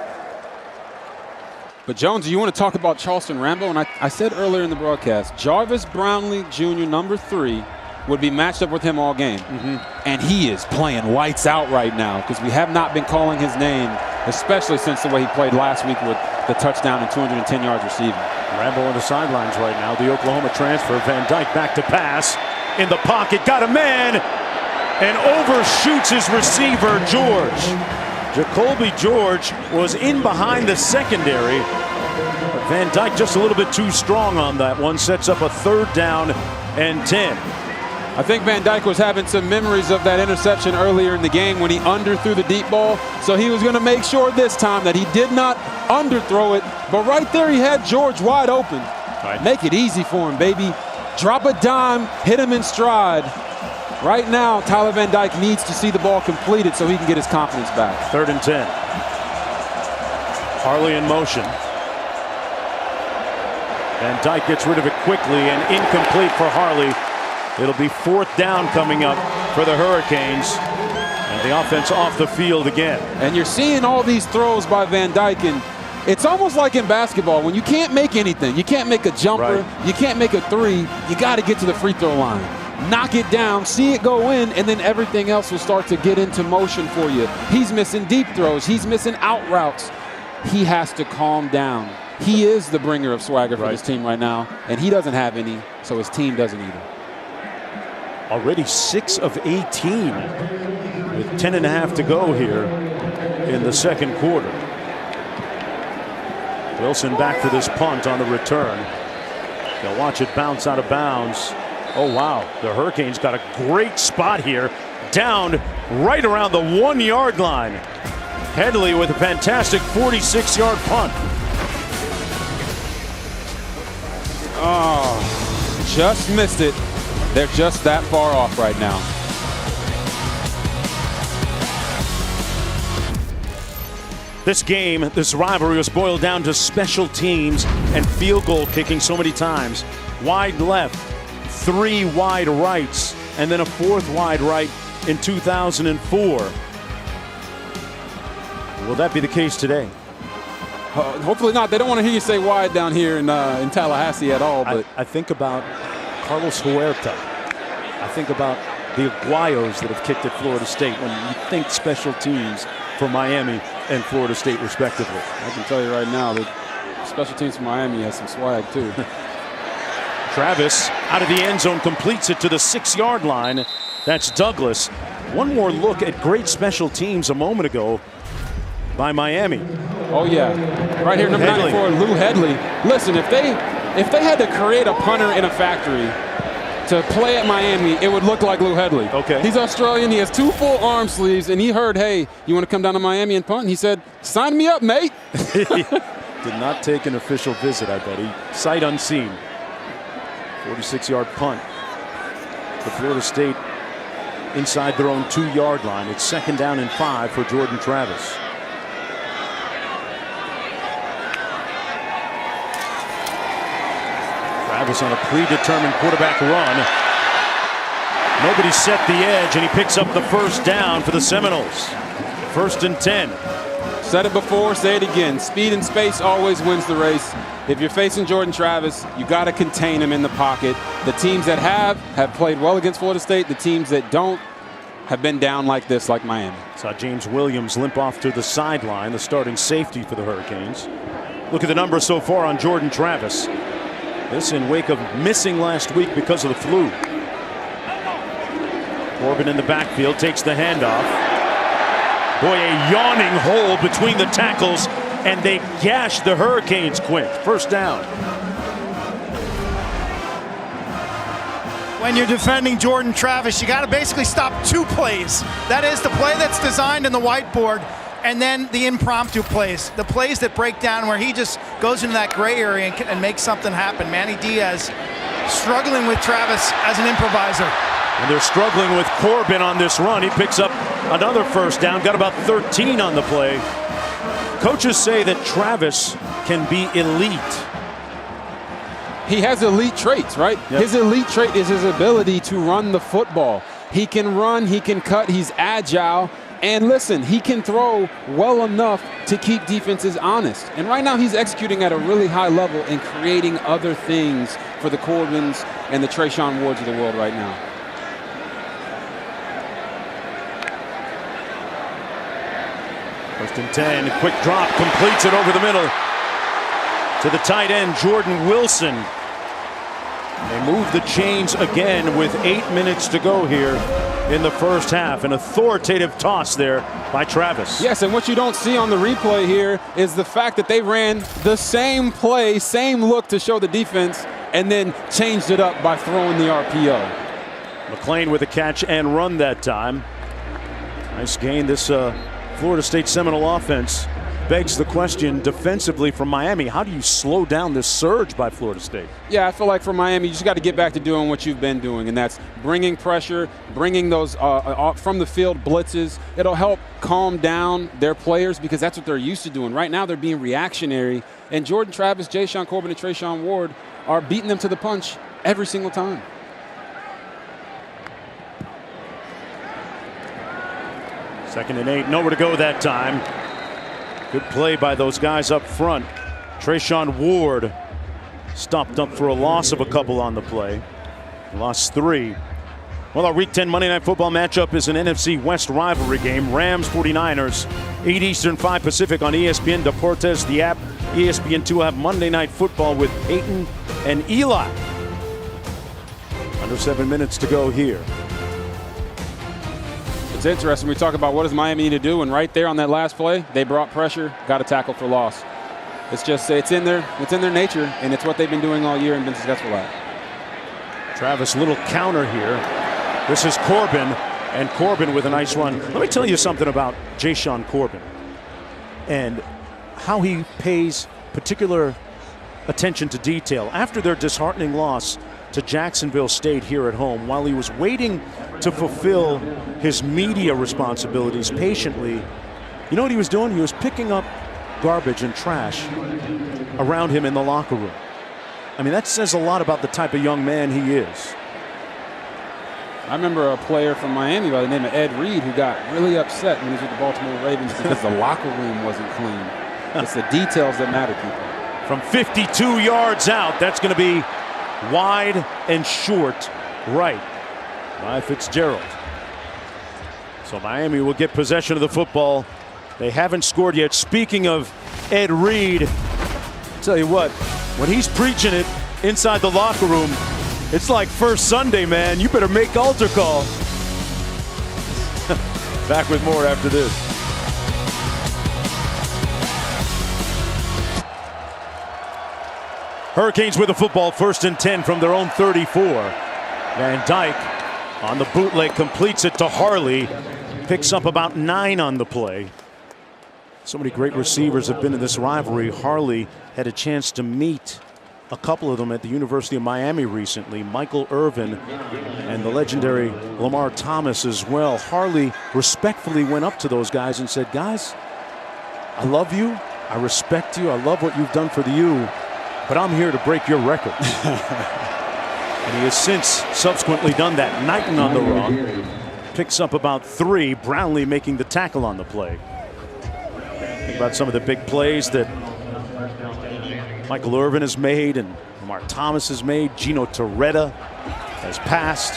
But Jones, you want to talk about Charleston Rambo? And I said earlier in the broadcast, Jarvis Brownlee Jr., number 3, would be matched up with him all game. And he is playing lights out right now because we have not been calling his name, especially since the way he played last week with the touchdown and 210 yards receiving. Rambo on the sidelines right now. The Oklahoma transfer. Van Dyke back to pass. In the pocket, got a man, and overshoots his receiver, George. Jacoby George was in behind the secondary, but Van Dyke just a little bit too strong on that one. Sets up a 3rd down and 10. I think Van Dyke was having some memories of that interception earlier in the game when he underthrew the deep ball. So he was going to make sure this time that he did not underthrow it. But right there he had George wide open. Right. Make it easy for him, baby. Drop a dime, hit him in stride. Right now, Tyler Van Dyke needs to see the ball completed so he can get his confidence back. 3rd and 10. Harley in motion. Van Dyke gets rid of it quickly and incomplete for Harley. It'll be 4th down coming up for the Hurricanes. And the offense off the field again. And you're seeing all these throws by Van Dyke, and it's almost like in basketball when you can't make anything. You can't make a jumper. Right. You can't make a 3. You got to get to the free throw line. Knock it down, see it go in, and then everything else will start to get into motion for you. He's missing deep throws. He's missing out routes. He has to calm down. He is the bringer of swagger for this team right now, and he doesn't have any, so his team doesn't either. Already 6 of 18 with 10.5 to go here in the 2nd quarter. Wilson back for this punt on the return. They'll watch it bounce out of bounds. Oh, wow. The Hurricanes got a great spot here, down right around the 1-yard line. Headley with a fantastic 46-yard punt. Oh, just missed it. They're just that far off right now. This game, this rivalry was boiled down to special teams and field goal kicking so many times. Wide left, 3 wide rights, and then a 4th wide right in 2004. Will that be the case today? Hopefully not. They don't want to hear you say wide down here in Tallahassee at all. But I think about Carlos Huerta. I think about the Aguayos that have kicked at Florida State when you think special teams for Miami and Florida State respectively. I can tell you right now that special teams for Miami has some swag too. Travis out of the end zone completes it to the 6-yard line. That's Douglas. One more look at great special teams a moment ago by Miami. Oh yeah, right here, number 94, Lou Headley. Listen, if they had to create a punter in a factory to play at Miami, it would look like Lou Headley. Okay. He's Australian. He has 2 full arm sleeves, and he heard, "Hey, you want to come down to Miami and punt?" And he said, "Sign me up, mate." Did not take an official visit, I bet. He sight unseen. 46-yard punt. The Florida State inside their own 2-yard line. It's 2nd down and 5 for Jordan Travis. Travis on a predetermined quarterback run. Nobody set the edge, and he picks up the 1st down for the Seminoles. 1st and 10. Said it before, say it again. Speed and space always wins the race. If you're facing Jordan Travis, you got to contain him in the pocket. The teams that have played well against Florida State. The teams that don't have been down like this, like Miami. Saw James Williams limp off to the sideline, the starting safety for the Hurricanes. Look at the numbers so far on Jordan Travis. This in wake of missing last week because of the flu. Corbin in the backfield takes the handoff. Boy, a yawning hole between the tackles, and they gash the Hurricanes, Quint. First down. When you're defending Jordan Travis, you got to basically stop two plays. That is the play that's designed in the whiteboard, and then the impromptu plays. The plays that break down where he just goes into that gray area and makes something happen. Manny Diaz struggling with Travis as an improviser. And they're struggling with Corbin on this run. He picks up another first down, got about 13 on the play. Coaches say that Travis can be elite. He has elite traits, right? Yep. His elite trait is his ability to run the football. He can run, he can cut, he's agile. And listen, he can throw well enough to keep defenses honest. And right now he's executing at a really high level and creating other things for the Corbins and the Trayshawn Wards of the world right now. First and 10, quick drop, completes it over the middle to the tight end, Jordan Wilson. They move the chains again with 8 minutes to go here in the first half. An authoritative toss there by Travis. Yes, and what you don't see on the replay here is the fact that they ran the same play, same look to show the defense, and then changed it up by throwing the RPO. McClain with a catch and run that time. Nice gain. This Florida State Seminole offense begs the question defensively from Miami. How do you slow down this surge by Florida State? Yeah, I feel like for Miami, you just got to get back to doing what you've been doing, and that's bringing pressure, bringing those from the field blitzes. It'll help calm down their players because that's what they're used to doing. Right now, they're being reactionary, and Jordan Travis, Jayshawn Corbin, and Trayshawn Ward are beating them to the punch every single time. Second and 8, nowhere to go that time. Good play by those guys up front. Trayshawn Ward stopped up for a loss of a couple on the play. Lost 3. Well, our Week 10 Monday Night Football matchup is an NFC West rivalry game. Rams 49ers, 8 Eastern, 5 Pacific on ESPN Deportes, the app. ESPN2 will have Monday Night Football with Peyton and Eli. Under 7 minutes to go here. It's interesting. We talk about what does Miami need to do, and right there on that last play, they brought pressure, got a tackle for loss. It's just it's in their nature, and it's what they've been doing all year and been successful at. Travis, little counter here. This is Corbin, and Corbin with a nice run. Let me tell you something about Jayshawn Corbin and how he pays particular attention to detail. After their disheartening loss to Jacksonville State here at home, while he was waiting to fulfill his media responsibilities patiently, you know what he was doing? He was picking up garbage and trash around him in the locker room. I mean, that says a lot about the type of young man he is. I remember a player from Miami by the name of Ed Reed who got really upset when he was with the Baltimore Ravens because the locker room wasn't clean. It's the details that matter, people. From 52 yards out, that's going to be wide and short right by Fitzgerald. So Miami will get possession of the football. They haven't scored yet. Speaking of Ed Reed, I'll tell you what, when he's preaching it inside the locker room, it's like first Sunday, man. You better make altar call. Back with more after this. Hurricanes with the football, first and 10 from their own 34. Van Dyke on the bootleg completes it to Harley. Picks up about 9 on the play. So many great receivers have been in this rivalry. Harley had a chance to meet a couple of them at the University of Miami recently. Michael Irvin and the legendary Lamar Thomas as well. Harley respectfully went up to those guys and said, guys, I love you. I respect you. I love what you've done for the U. But I'm here to break your record. And he has since subsequently done that. Knighton on the run. Picks up about 3. Brownlee making the tackle on the play. Think about some of the big plays that Michael Irvin has made and Lamar Thomas has made. Gino Torretta has passed.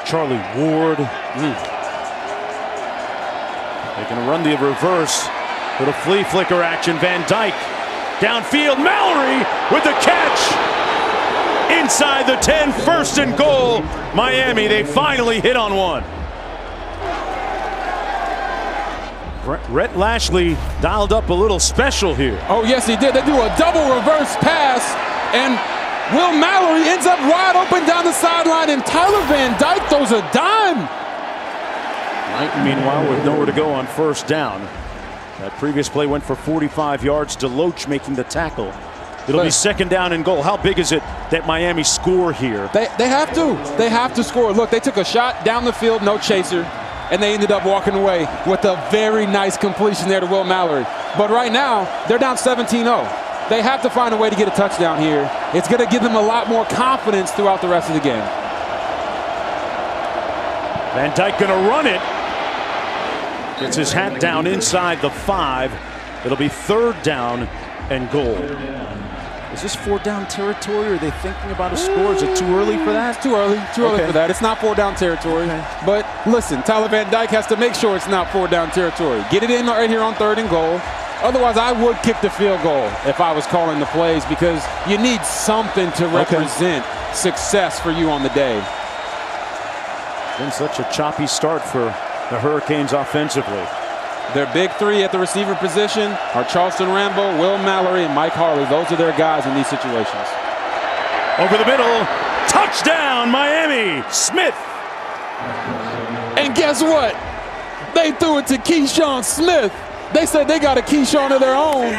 Charlie Ward. They're going to run the reverse. Little flea flicker action. Van Dyke downfield. Mallory with the catch. inside the 10, first and goal. Miami, they finally hit on one. Rhett Lashley dialed up a little special here. Oh, yes, he did. They do a double reverse pass, and Will Mallory ends up wide open down the sideline, and Tyler Van Dyke throws a dime. Knight, meanwhile, with nowhere to go on first down. That previous play went for 45 yards. DeLoach making the tackle. It'll be second down and goal. How big is it that Miami score here? They have to. They have to score. Look, they took a shot down the field, no chaser, and they ended up walking away with a very nice completion there to Will Mallory. But right now, they're down 17-0. They have to find a way to get a touchdown here. It's going to give them a lot more confidence throughout the rest of the game. Van Dyke going to run it. Gets his hat down inside the 5. It'll be third down and goal. Is this 4-down territory? Are they thinking about a score? Is it too early for that? It's too early. Too early for that. It's not 4-down territory. Okay. But listen, Tyler Van Dyke has to make sure it's not 4-down territory. Get it in right here on third and goal. Otherwise, I would kick the field goal if I was calling the plays, because you need something to represent success for you on the day. Been such a choppy start for the Hurricanes offensively. Their big three at the receiver position are Charleston Rambo, Will Mallory, and Mike Harley. Those are their guys in these situations. Over the middle, touchdown, Miami, Smith. And guess what? They threw it to Keyshawn Smith. They said they got a Keyshawn of their own,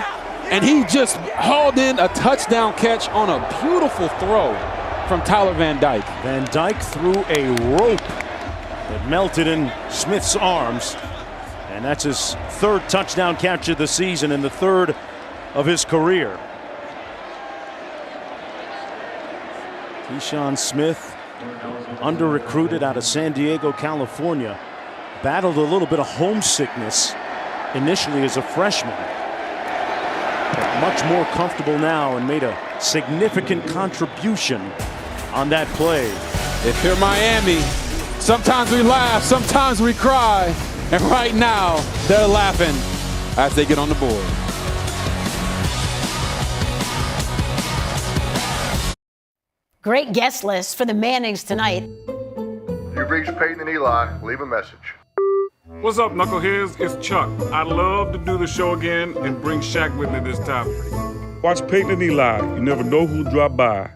and he just hauled in a touchdown catch on a beautiful throw from Tyler Van Dyke. Van Dyke threw a rope that melted in Smith's arms. And that's his third touchdown catch of the season and the third of his career. Keyshawn Smith, under-recruited out of San Diego, California, battled a little bit of homesickness initially as a freshman. But much more comfortable now and made a significant contribution on that play. If you're Miami, sometimes we laugh, sometimes we cry. And right now, they're laughing as they get on the board. Great guest list for the Mannings tonight. You've reached Peyton and Eli. Leave a message. What's up, knuckleheads? It's Chuck. I'd love to do the show again and bring Shaq with me this time. Watch Peyton and Eli. You never know who'll drop by.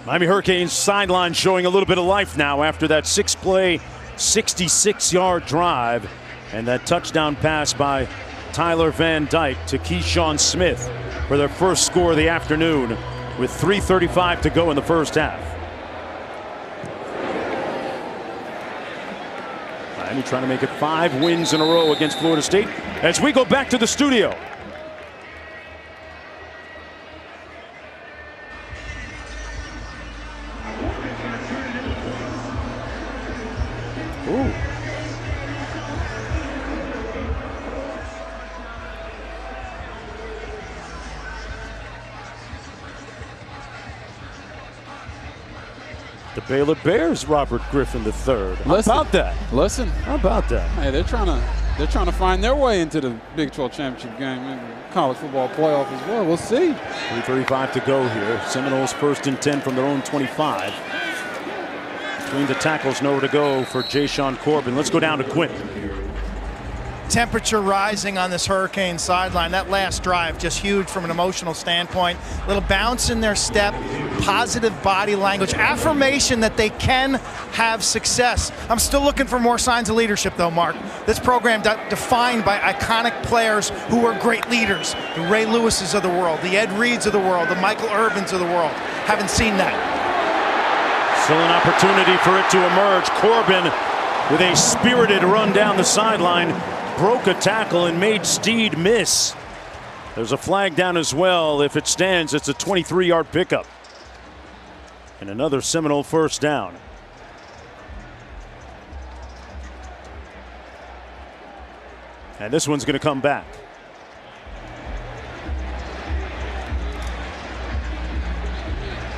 Miami Hurricanes sideline showing a little bit of life now after that 6-play, 66-yard drive and that touchdown pass by Tyler Van Dyke to Keyshawn Smith for their first score of the afternoon with 3:35 to go in the first half. Miami trying to make it 5 wins in a row against Florida State as we go back to the studio. Ooh. The Baylor Bears, Robert Griffin III. How about that? Listen. How about that? Hey, they're trying to find their way into the Big 12 championship game, maybe college football playoff as well. We'll see. 3:35 to go here. Seminoles first and 10 from their own 25. Between the tackles, nowhere to go for Jayshon Corbin. Let's go down to Quint. Temperature rising on this Hurricane sideline. That last drive just huge from an emotional standpoint. Little bounce in their step, positive body language, affirmation that they can have success. I'm still looking for more signs of leadership though, Mark. This program defined by iconic players who are great leaders. The Ray Lewises of the world, the Ed Reeds of the world, the Michael Irvins of the world. Haven't seen that. Still an opportunity for it to emerge. Corbin with a spirited run down the sideline. Broke a tackle and made Steed miss. There's a flag down as well. If it stands, it's a 23-yard pickup. And another Seminole first down. And this one's going to come back.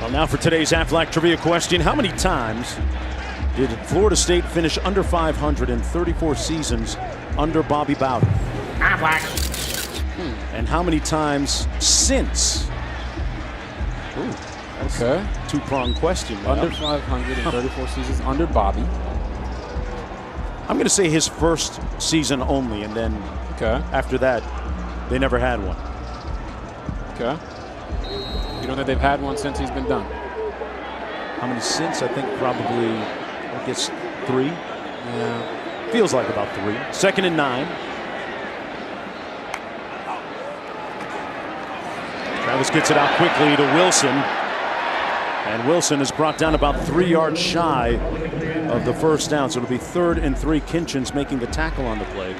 Well, now for today's Aflac trivia question. How many times did Florida State finish under 500 in 34 seasons under Bobby Bowden? And how many times since? Ooh, Okay. two-pronged question. Under 500 in 34 seasons under Bobby. I'm going to say his first season only, and then after that, they never had one. Okay. You don't think they've had one since he's been done? How many since? I think probably, I guess, 3. Yeah. Feels like about 3. 2nd and 9. Travis gets it out quickly to Wilson. And Wilson is brought down about 3 yards shy of the first down. So it'll be 3rd and 3. Kinchins making the tackle on the play.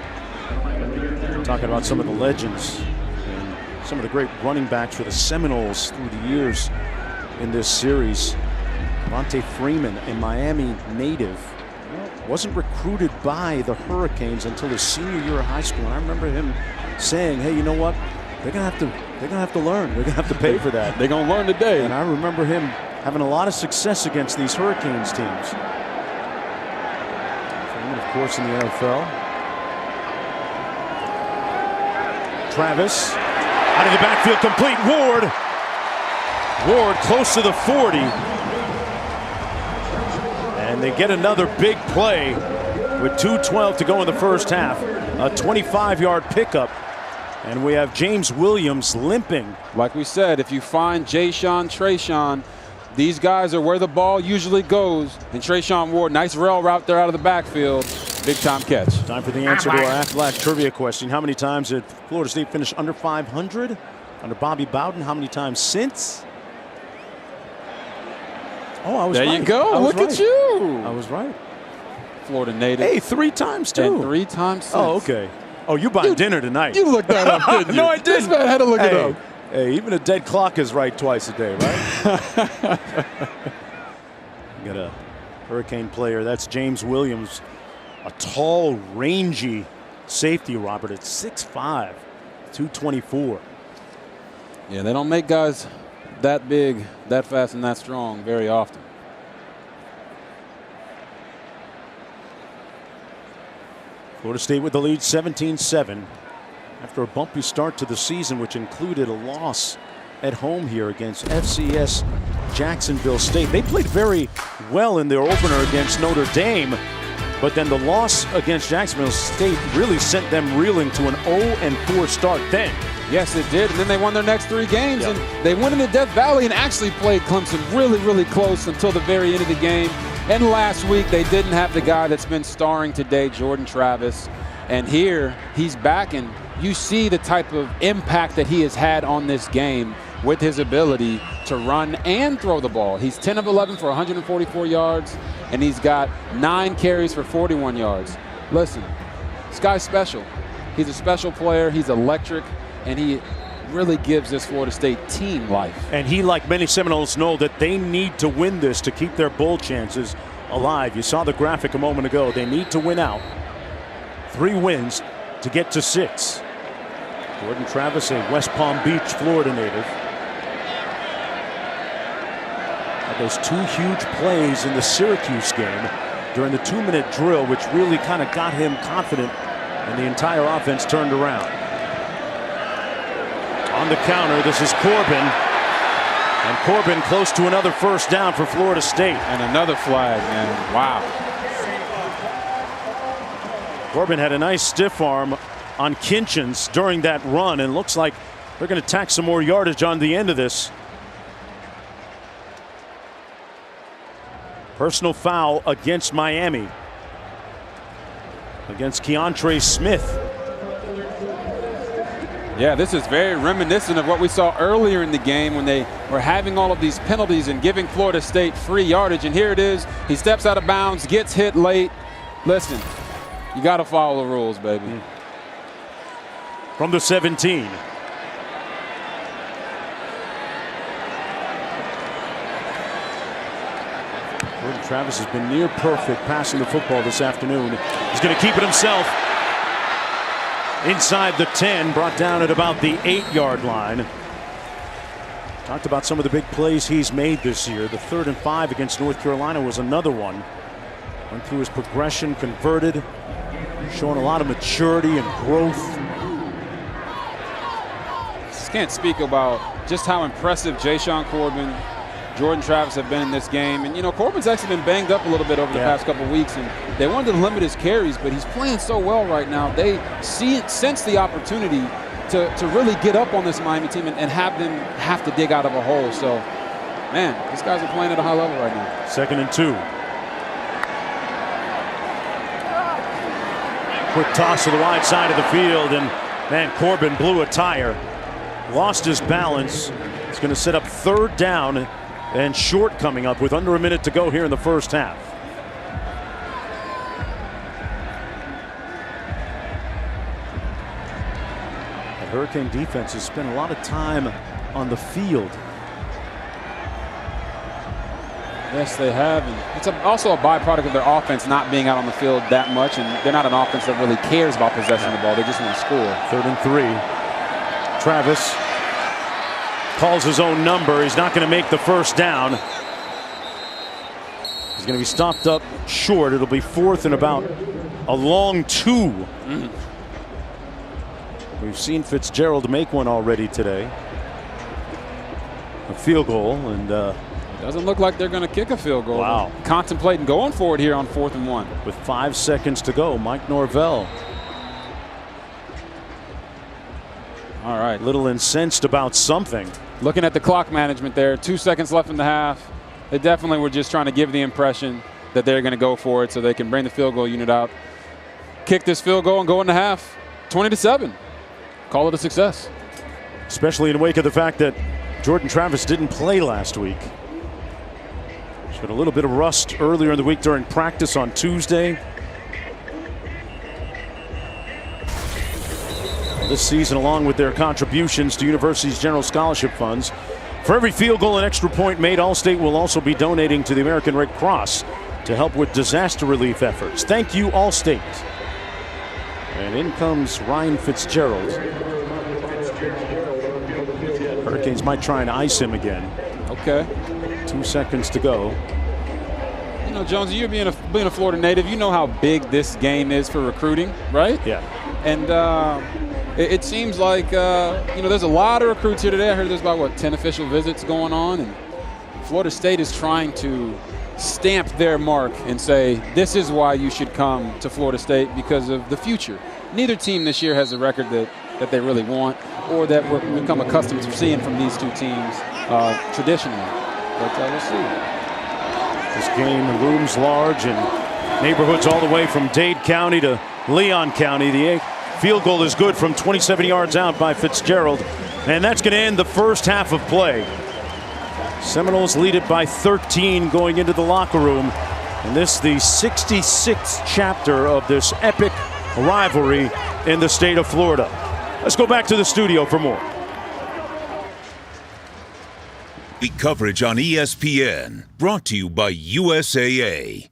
We're talking about some of the legends and some of the great running backs for the Seminoles through the years in this series. Monte Freeman, a Miami native, wasn't recruited by the Hurricanes until his senior year of high school. And I remember him saying, "Hey, you know what? They're gonna have to learn. They're gonna have to pay for that. They're gonna learn today." And I remember him having a lot of success against these Hurricanes teams. Freeman, of course, in the NFL. Travis out of the backfield, complete. Ward close to the 40. And they get another big play with 2:12 to go in the first half. A 25-yard pickup. And we have James Williams limping. Like we said, if you find Jay-Sean, Trayshawn, these guys are where the ball usually goes. And Trayshawn Ward, nice rail route there out of the backfield. Big time catch. Time for the answer to our Afterlife trivia question. How many times did Florida State finish under 500 under Bobby Bowden? How many times since? Oh, I was right. There you go. Look at you. I was right. Florida native. Hey, 3 times too. And 3 times since. Oh, okay. Oh, you buying dinner tonight. You looked that up, didn't you? No, I didn't. This man had to look it up. Hey, even a dead clock is right twice a day, right? Got a Hurricane player. That's James Williams. A tall, rangy safety, Robert, at 6'5", 224. Yeah, they don't make guys that big, that fast, and that strong very often. Florida State with the lead 17-7 after a bumpy start to the season, which included a loss at home here against FCS Jacksonville State. They played very well in their opener against Notre Dame, but then the loss against Jacksonville State really sent them reeling to an 0-4 start then. Yes, it did. And then they won their next 3 games, and they went into Death Valley and actually played Clemson really, really close until the very end of the game. And last week, they didn't have the guy that's been starring today, Jordan Travis. And here, he's back, and you see the type of impact that he has had on this game with his ability to run and throw the ball. He's 10 of 11 for 144 yards, and he's got 9 carries for 41 yards. Listen, this guy's special. He's a special player. He's electric, and he really gives this Florida State team life. And he, like many Seminoles, know that they need to win this to keep their bowl chances alive. You saw the graphic a moment ago. They need to win out. 3 wins to get to 6. Jordan Travis, a West Palm Beach, Florida native. Had those 2 huge plays in the Syracuse game during the 2-minute drill, which really kind of got him confident, and the entire offense turned around. On the counter, this is Corbin. And Corbin close to another first down for Florida State. And another flag, man. Wow. Corbin had a nice stiff arm on Kinchins during that run, and looks like they're going to tack some more yardage on the end of this. Personal foul against Miami. Against Keontre Smith. Yeah, this is very reminiscent of what we saw earlier in the game when they were having all of these penalties and giving Florida State free yardage. And here it is. He steps out of bounds, gets hit late. Listen, you got to follow the rules, baby. From the 17. Jordan Travis has been near perfect passing the football this afternoon. He's going to keep it himself. Inside the 10, brought down at about the 8-yard line. Talked about some of the big plays he's made this year. The 3rd and 5 against North Carolina was another one. Went through his progression, converted, showing a lot of maturity and growth. can't speak about just how impressive Ja'Shawn Corbin, Jordan Travis have been in this game. And, you know, Corbin's actually been banged up a little bit over the past couple of weeks, and they wanted to limit his carries, but he's playing so well right now. They sense the opportunity to really get up on this Miami team and have them have to dig out of a hole. So, man, these guys are playing at a high level right now. 2nd and 2. Quick toss to the wide side of the field, and, man, Corbin blew a tire. Lost his balance. It's going to set up 3rd down and short coming up with under a minute to go here in the first half. The Hurricane defense has spent a lot of time on the field. Yes, they have. And it's also a byproduct of their offense not being out on the field that much, and they're not an offense that really cares about possessing the ball. They just want to score. 3rd and 3. Travis calls his own number. He's not going to make the first down. He's going to be stopped up short. It'll be 4th and about a long 2. We've seen Fitzgerald make one already today. A field goal, and doesn't look like they're going to kick a field goal. Wow. They're contemplating going for it here on 4th and 1. With 5 seconds to go, Mike Norvell. All right. A little incensed about something. Looking at the clock management there, 2 seconds left in the half. They definitely were just trying to give the impression that they're going to go for it so they can bring the field goal unit out, kick this field goal, and go into half 20-7. Call it a success. Especially in wake of the fact that Jordan Travis didn't play last week. Showed a little bit of rust earlier in the week during practice on Tuesday. This season, along with their contributions to universities' general scholarship funds, for every field goal and extra point made, Allstate will also be donating to the American Red Cross to help with disaster relief efforts. Thank you, Allstate. And in comes Ryan Fitzgerald. Hurricanes might try and ice him again. Okay. 2 seconds to go. You know, Jonesy, you being a Florida native, you know how big this game is for recruiting, right? Yeah. And it seems like, you know, there's a lot of recruits here today. I heard there's about, 10 official visits going on. And Florida State is trying to stamp their mark and say, this is why you should come to Florida State because of the future. Neither team this year has a record that they really want or that we've become accustomed to seeing from these two teams traditionally. But we'll see. This game looms large in neighborhoods all the way from Dade County to Leon County. The field goal is good from 27 yards out by Fitzgerald, and that's going to end the first half of play. Seminoles lead it by 13 going into the locker room, and this the 66th chapter of this epic rivalry in the state of Florida. Let's go back to the studio for more. Week coverage on ESPN, brought to you by USAA.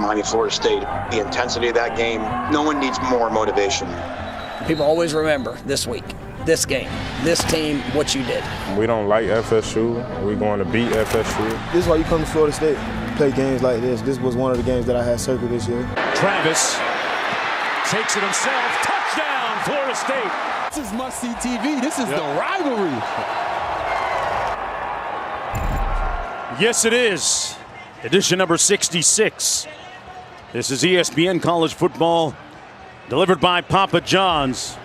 Miami, Florida State, the intensity of that game, no one needs more motivation. People always remember this week, this game, this team, what you did. We don't like FSU. We're going to beat FSU. This is why you come to Florida State, play games like this. This was one of the games that I had circled this year. Travis takes it himself. Touchdown, Florida State. This is must-see TV. This is the rivalry. Yes, it is. Edition number 66. This is ESPN College Football, delivered by Papa John's.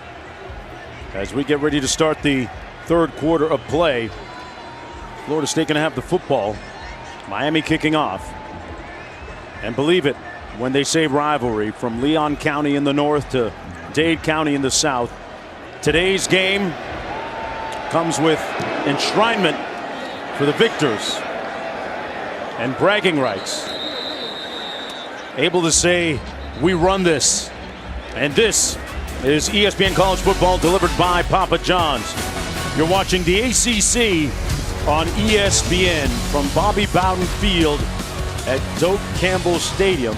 As we get ready to start the third quarter of play, Florida State going to have the football. Miami kicking off. And believe it, when they say rivalry, from Leon County in the north to Dade County in the south, today's game comes with enshrinement for the victors and bragging rights. Able to say, we run this. And this is ESPN College Football, delivered by Papa John's. You're watching the ACC on ESPN from Bobby Bowden Field at Doak Campbell Stadium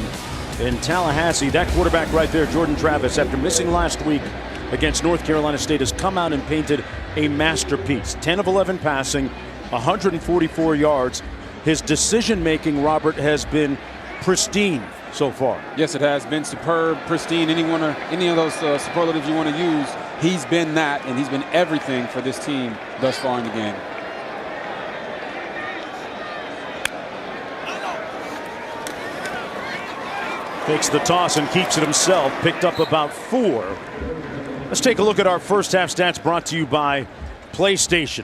in Tallahassee. That quarterback right there, Jordan Travis, after missing last week against North Carolina State, has come out and painted a masterpiece. 10 of 11 passing, 144 yards. His decision-making, Robert, has been pristine. so far. Yes, it has been superb, pristine, any of those superlatives you want to use. He's been that, and he's been everything for this team thus far in the game. Takes the toss and keeps it himself. Picked up about 4. Let's take a look at our first half stats brought to you by PlayStation.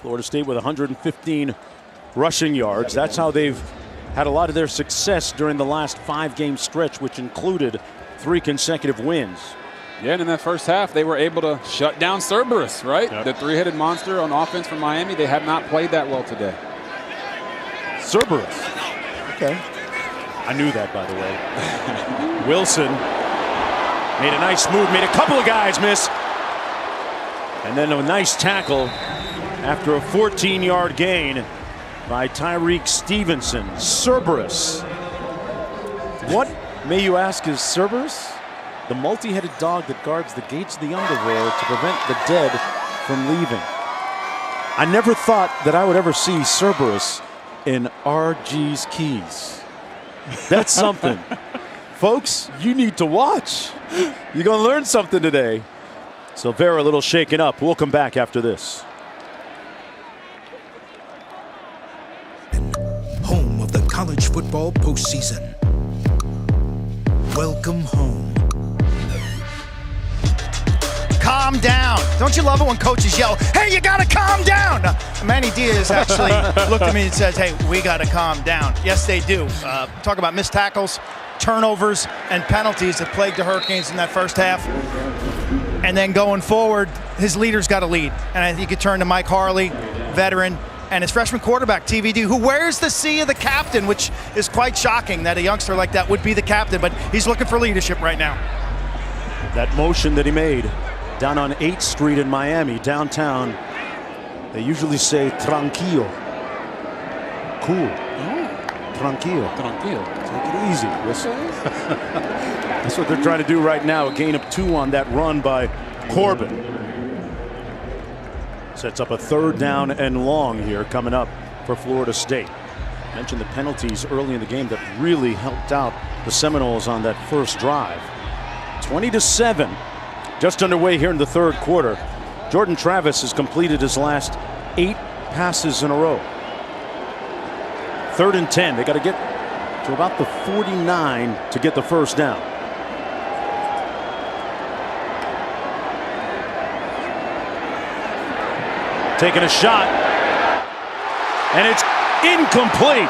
Florida State with 115 rushing yards. That's how they've had a lot of their success during the last 5-game stretch, which included 3 consecutive wins. Yeah, and in that first half, they were able to shut down Cerberus, right? Yep. The 3-headed monster on offense from Miami. They have not played that well today. Cerberus. Okay. I knew that, by the way. Wilson made a nice move, made a couple of guys miss. And then a nice tackle after a 14-yard gain by Tyreek Stevenson. Cerberus. What, may you ask, is Cerberus? The multi-headed dog that guards the gates of the underworld to prevent the dead from leaving. I never thought that I would ever see Cerberus in RG's Keys. That's something. Folks, you need to watch. You're going to learn something today. Silvera a little shaken up. We'll come back after this. Home of the college football postseason. Welcome home. Calm down. Don't you love it when coaches yell, hey, you got to calm down? Manny Diaz actually looked at me and says, hey, we got to calm down. Yes, they do. Talk about missed tackles, turnovers, and penalties that plagued the Hurricanes in that first half. And then going forward, his leader's got to lead. And I think you turn to Mike Harley, veteran, and his freshman quarterback, TVD, who wears the C of the captain, which is quite shocking that a youngster like that would be the captain, but he's looking for leadership right now. That motion that he made down on 8th Street in Miami, downtown, they usually say tranquilo. Cool. Tranquilo. Tranquilo. Take it easy. Listen. That's what they're trying to do right now. A gain of 2 on that run by Corbin. Sets up a 3rd down and long here coming up for Florida State. Mentioned the penalties early in the game that really helped out the Seminoles on that first drive. 20-7. Just underway here in the 3rd quarter. Jordan Travis has completed his last 8 passes in a row. 3rd and 10. They got to get to about the 49 to get the first down. Taking a shot. And it's incomplete.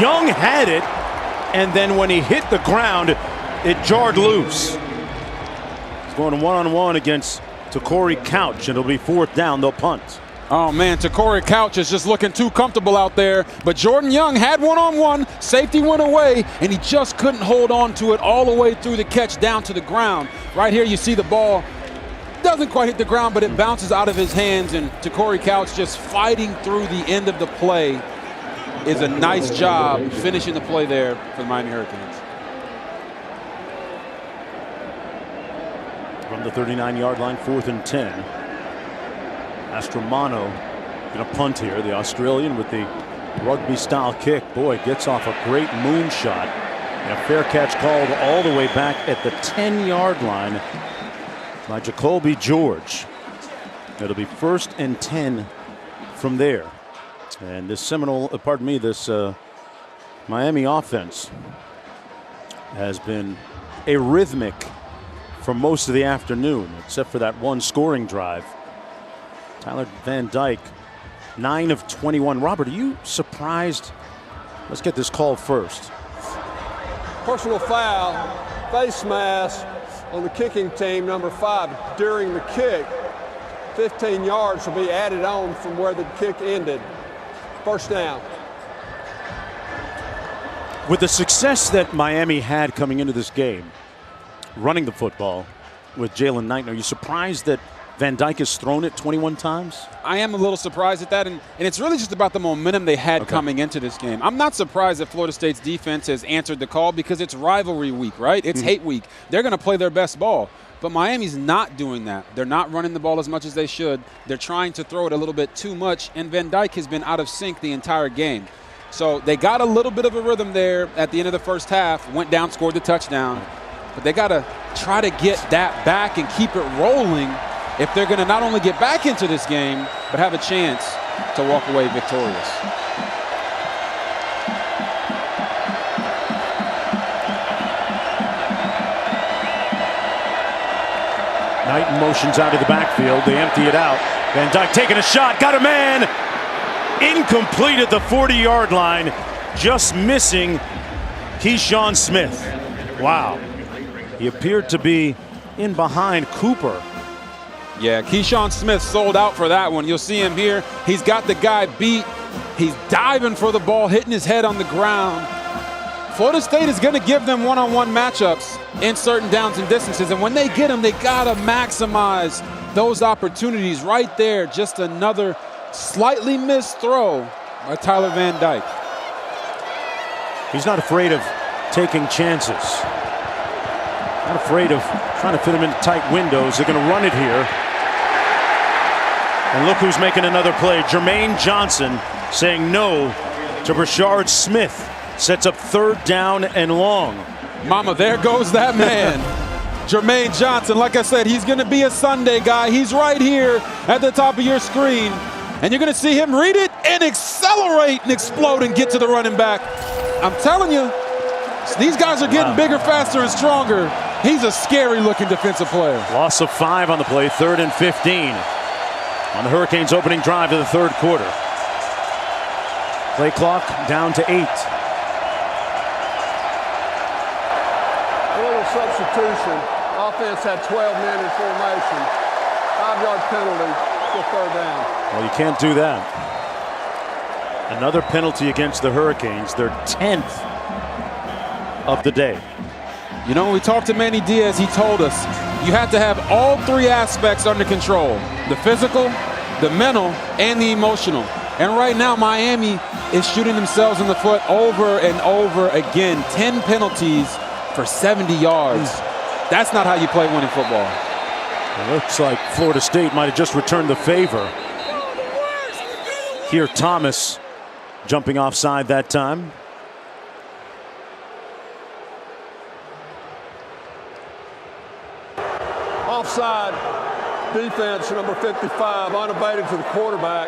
Young had it. And then when he hit the ground, it jarred loose. Going one-on-one against Takori Couch, and it'll be 4th down. They'll punt. Oh, man, Takori Couch is just looking too comfortable out there. But Jordan Young had one-on-one. Safety went away, and he just couldn't hold on to it all the way through the catch down to the ground. Right here you see the ball doesn't quite hit the ground, but it bounces out of his hands, and Takori Couch just fighting through the end of the play is a nice job finishing the play there for the Miami Hurricanes. From the 39-yard line, 4th and 10. Astromano going to punt here. The Australian with the rugby-style kick. Boy, gets off a great moonshot. And a fair catch called all the way back at the 10-yard line by Jacoby George. It'll be 1st and 10 from there. And this this Miami offense has been a rhythmic for most of the afternoon, except for that one scoring drive. Tyler Van Dyke, 9 of 21. Robert, are you surprised? Let's get this call first. Personal foul, face mask on the kicking team, number 5. During the kick, 15 yards will be added on from where the kick ended. First down. With the success that Miami had coming into this game, running the football with Jalen Knight, are you surprised that Van Dyke has thrown it 21 times? I am a little surprised at that, and it's really just about the momentum they had coming into this game. I'm not surprised that Florida State's defense has answered the call because it's rivalry week, right? It's hate week. They're going to play their best ball. But Miami's not doing that. They're not running the ball as much as they should. They're trying to throw it a little bit too much, and Van Dyke has been out of sync the entire game. So they got a little bit of a rhythm there at the end of the first half, went down, scored the touchdown. But they got to try to get that back and keep it rolling if they're going to not only get back into this game, but have a chance to walk away victorious. Knighton motions out of the backfield. They empty it out. Van Dyke taking a shot. Got a man. Incomplete at the 40-yard line. Just missing Keyshawn Smith. Wow. He appeared to be in behind Cooper. Yeah, Keyshawn Smith sold out for that one. You'll see him here. He's got the guy beat. He's diving for the ball, hitting his head on the ground. Florida State is going to give them one-on-one matchups in certain downs and distances. And when they get them, they got to maximize those opportunities right there. Just another slightly missed throw by Tyler Van Dyke. He's not afraid of taking chances. Not afraid of trying to fit him into tight windows. They're going to run it here. And look who's making another play. Jermaine Johnson saying no to Rashard Smith. Sets up 3rd down and long. Mama, there goes that man. Jermaine Johnson, like I said, he's going to be a Sunday guy. He's right here at the top of your screen. And you're going to see him read it and accelerate and explode and get to the running back. I'm telling you, these guys are getting bigger, faster, and stronger. He's a scary-looking defensive player. Loss of 5 on the play, 3rd and 15. On the Hurricanes' opening drive of the 3rd quarter. Play clock down to 8. Substitution. Offense had 12 men in formation. 5-yard penalty for 3rd down. Well, you can't do that. Another penalty against the Hurricanes, their 10th of the day. You know, when we talked to Manny Diaz, he told us you have to have all 3 aspects under control. The physical, the mental, and the emotional. And right now, Miami is shooting themselves in the foot over and over again. 10 penalties for 70 yards. That's not how you play winning football. It looks like Florida State might have just returned the favor. Here, Thomas jumping offside that time. Offside defense, number 55, unabated to the quarterback.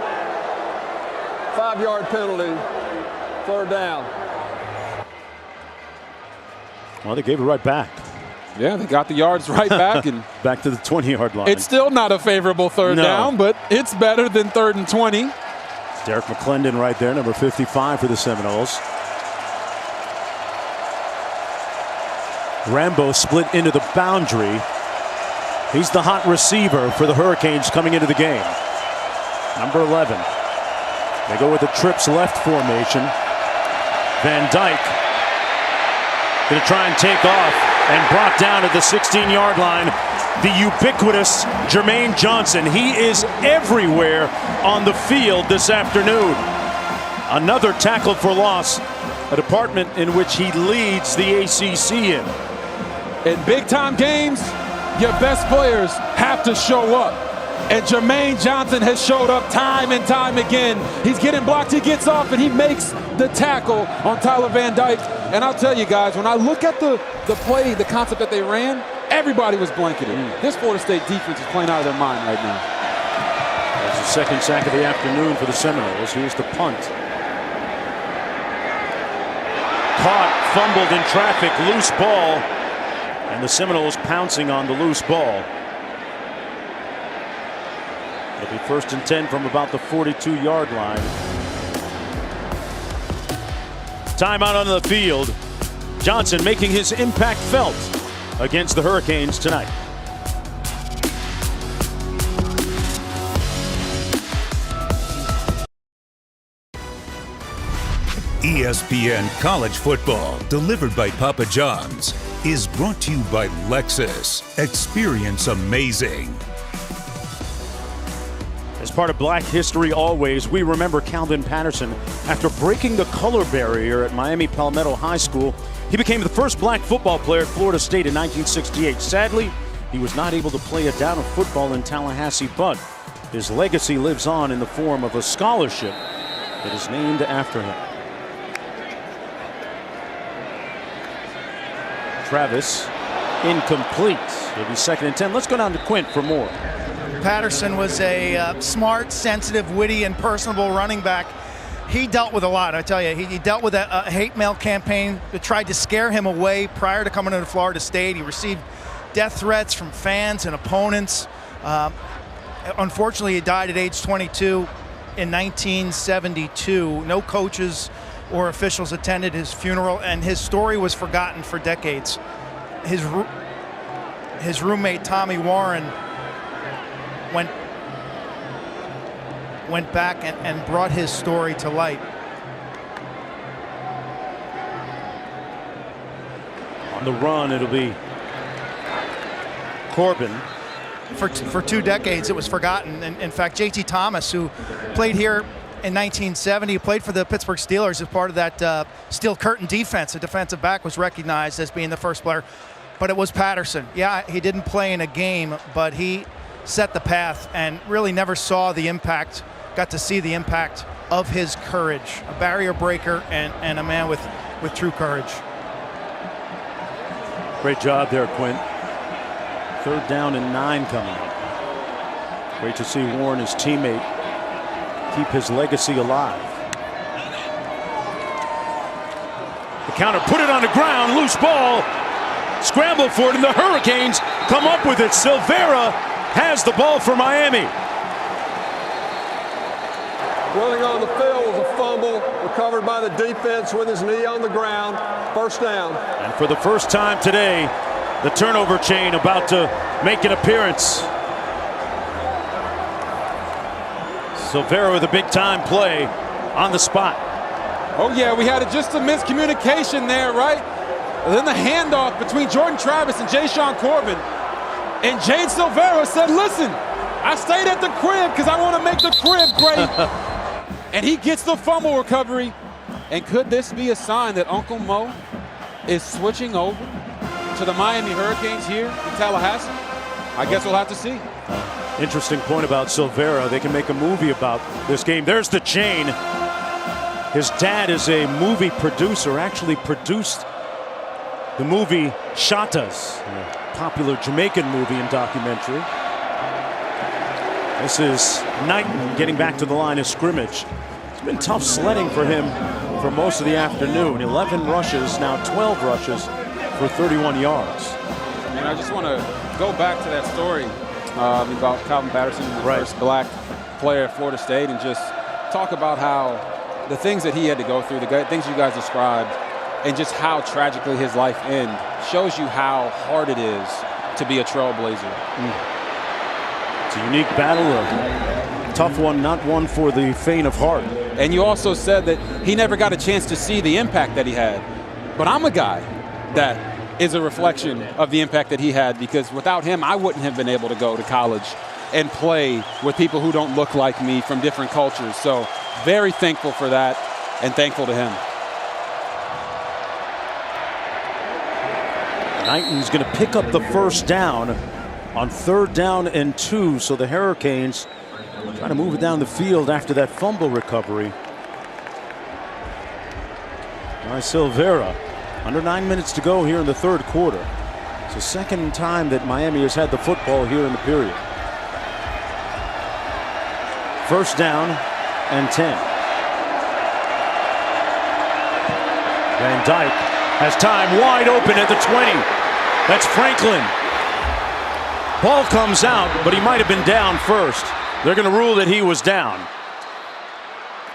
5-yard penalty, 3rd down. Well, they gave it right back. Yeah, they got the yards right back. And back to the 20-yard line. It's still not a favorable 3rd down, but it's better than 3rd and 20. Derek McClendon right there, number 55 for the Seminoles. Rambo split into the boundary. He's the hot receiver for the Hurricanes coming into the game. Number 11. They go with the trips left formation. Van Dyke going to try and take off, and brought down at the 16-yard line. The ubiquitous Jermaine Johnson. He is everywhere on the field this afternoon. Another tackle for loss, a department in which he leads the ACC in. In big-time games, your best players have to show up. And Jermaine Johnson has showed up time and time again. He's getting blocked, he gets off, and he makes the tackle on Tyler Van Dyke. And I'll tell you guys, when I look at the play, the concept that they ran, everybody was blanketed. This Florida State defense is playing out of their mind right now. That's the 2nd sack of the afternoon for the Seminoles. Here's the punt. Caught, fumbled in traffic, loose ball. And the Seminoles pouncing on the loose ball. It'll be 1st and 10 from about the 42-yard line. Timeout on the field. Johnson making his impact felt against the Hurricanes tonight. ESPN College Football, delivered by Papa John's, is brought to you by Lexus. Experience amazing. As part of Black History Always, we remember Calvin Patterson. After breaking the color barrier at Miami Palmetto High School, he became the first black football player at Florida State in 1968. Sadly, he was not able to play a down of football in Tallahassee, but his legacy lives on in the form of a scholarship that is named after him. Travis, incomplete. It'll be 2nd and 10. Let's go down to Quint for more. Patterson was a smart, sensitive, witty, and personable running back. He dealt with a lot, I tell you. He dealt with a hate mail campaign that tried to scare him away prior to coming to Florida State. He received death threats from fans and opponents. Unfortunately, he died at age 22 in 1972. No coaches or officials attended his funeral, and his story was forgotten for decades. His roommate, Tommy Warren, went back and brought his story to light. On the run, it'll be Corbin. For 2 decades, it was forgotten. And in fact, J.T. Thomas, who played here in 1970, played for the Pittsburgh Steelers as part of that steel curtain defense. A defensive back was recognized as being the first player, but it was Patterson. Yeah, he didn't play in a game, but he set the path and really never saw the impact, got to see the impact of his courage. A barrier breaker and a man with true courage. Great job there, Quint. 3rd down and 9 coming up. Great to see Warren, his teammate, keep his legacy alive. The counter, put it on the ground, loose ball, scramble for it, and the Hurricanes come up with it. Silvera has the ball for Miami. Running on the field was a fumble, recovered by the defense with his knee on the ground. 1st down. And for the first time today, the turnover chain about to make an appearance. Silvera with a big-time play on the spot. Oh, yeah, we had just a miscommunication there, right? And then the handoff between Jordan Travis and Jayshawn Corbin. And Jade Silvera said, listen, I stayed at the crib because I want to make the crib great. And he gets the fumble recovery. And could this be a sign that Uncle Mo is switching over to the Miami Hurricanes here in Tallahassee? I guess we'll have to see. Interesting point about Silvera. They can make a movie about this game. There's the chain. His dad is a movie producer, actually produced the movie Shatas, a popular Jamaican movie and documentary. This is Knighton getting back to the line of scrimmage. It's been tough sledding for him for most of the afternoon. 11 rushes, now 12 rushes for 31 yards. And I just want to go back to that story about Calvin Patterson, the first black player at Florida State, and just talk about how the things that he had to go through, the things you guys described, and just how tragically his life ended, shows you how hard it is to be a trailblazer. It's a unique battle, a tough one, not one for the faint of heart. And you also said that he never got a chance to see the impact that he had. But I'm a guy that is a reflection of the impact that he had, because without him, I wouldn't have been able to go to college and play with people who don't look like me from different cultures. So very thankful for that and thankful to him. Knighton's going to pick up the 1st down on 3rd down and 2. So the Hurricanes trying to move it down the field after that fumble recovery by Silvera. Under 9 minutes to go here in the 3rd quarter. It's the 2nd time that Miami has had the football here in the period. 1st down and 10. Van Dyke has time, wide open at the 20. That's Franklin. Ball comes out, but he might have been down first. They're going to rule that he was down.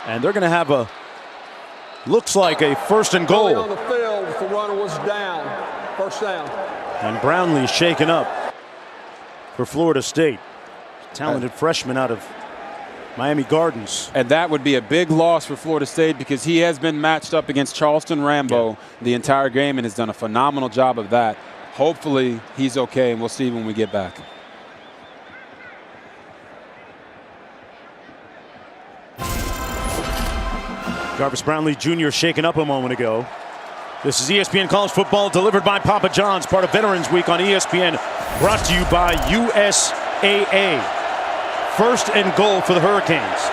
And they're going to have a, looks like a 1st and goal. On the field, the runner was down. 1st down. And Brownlee shaken up for Florida State. Talented freshman out of Miami Gardens. And that would be a big loss for Florida State, because he has been matched up against Charleston Rambo the entire game and has done a phenomenal job of that. Hopefully he's okay, and we'll see when we get back. Jarvis Brownlee Jr. shaken up a moment ago. This is ESPN College Football, delivered by Papa John's, part of Veterans Week on ESPN, brought to you by USAA. 1st and goal for the Hurricanes.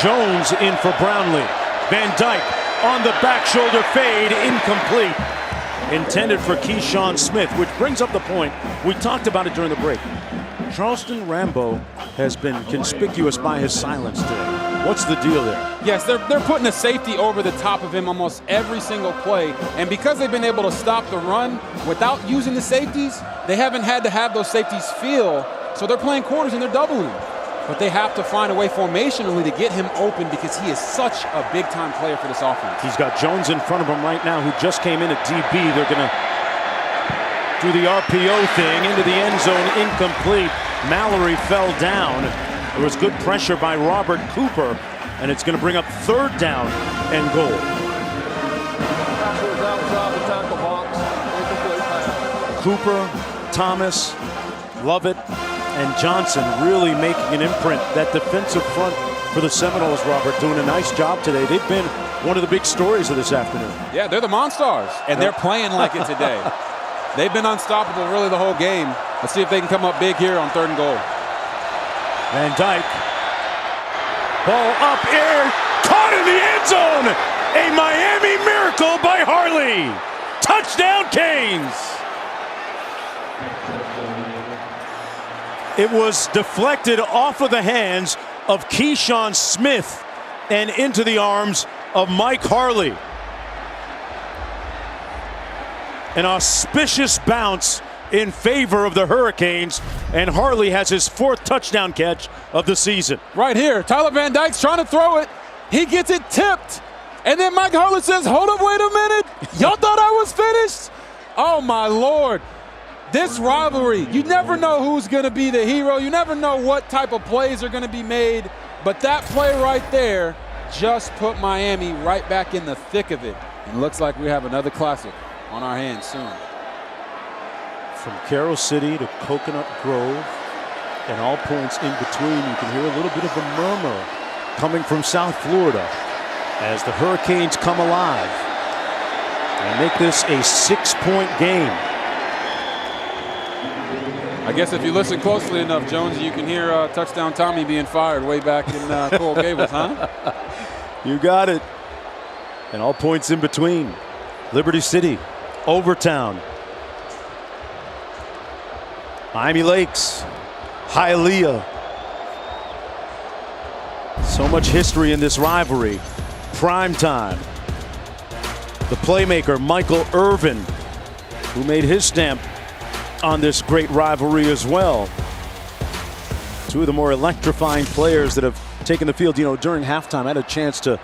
Jones in for Brownlee. Van Dyke on the back shoulder fade, incomplete. intended for Keyshawn Smith, which brings up the point. We talked about it during the break. Charleston Rambo has been conspicuous by his silence today. What's the deal there? Yes, they're putting a safety over the top of him almost every single play. And because they've been able to stop the run without using the safeties, they haven't had to have those safeties feel. So they're playing corners and they're doubling. But they have to find a way formationally to get him open because he is such a big-time player for this offense. He's got Jones in front of him right now, who just came in at DB. They're going to do the RPO thing into the end zone, incomplete. Mallory fell down. There was good pressure by Robert Cooper, and it's going to bring up 3rd down and goal. Outside the tackle box. Incomplete pass. Cooper, Thomas, Lovett, and Johnson really making an imprint. That defensive front for the Seminoles, Robert, doing a nice job today. They've been one of the big stories of this afternoon. Yeah, they're the Monstars, and they're playing like it today. They've been unstoppable really the whole game. Let's see if they can come up big here on 3rd and goal. Van Dyke. Ball up, air, caught in the end zone. A Miami miracle by Harley. Touchdown, Canes. It was deflected off of the hands of Keyshawn Smith and into the arms of Mike Harley. An auspicious bounce in favor of the Hurricanes, and Harley has his 4th touchdown catch of the season. Right here, Tyler Van Dyke's trying to throw it. He gets it tipped, and then Mike Harley says, hold up, wait a minute. Y'all thought I was finished? Oh, my Lord. This rivalry, you never know who's going to be the hero. You never know what type of plays are going to be made. But that play right there just put Miami right back in the thick of it. And looks like we have another classic on our hands soon. From Carroll City to Coconut Grove and all points in between, you can hear a little bit of a murmur coming from South Florida as the Hurricanes come alive and make this a 6-point game. I guess if you listen closely enough, Jones, you can hear Touchdown Tommy being fired way back in Coral Gables, huh? You got it. And all points in between. Liberty City, Overtown, Miami Lakes, Hialeah. So much history in this rivalry. Prime time. The playmaker, Michael Irvin, who made his stamp on this great rivalry as well. Two of the more electrifying players that have taken the field. You know, during halftime, I had a chance to,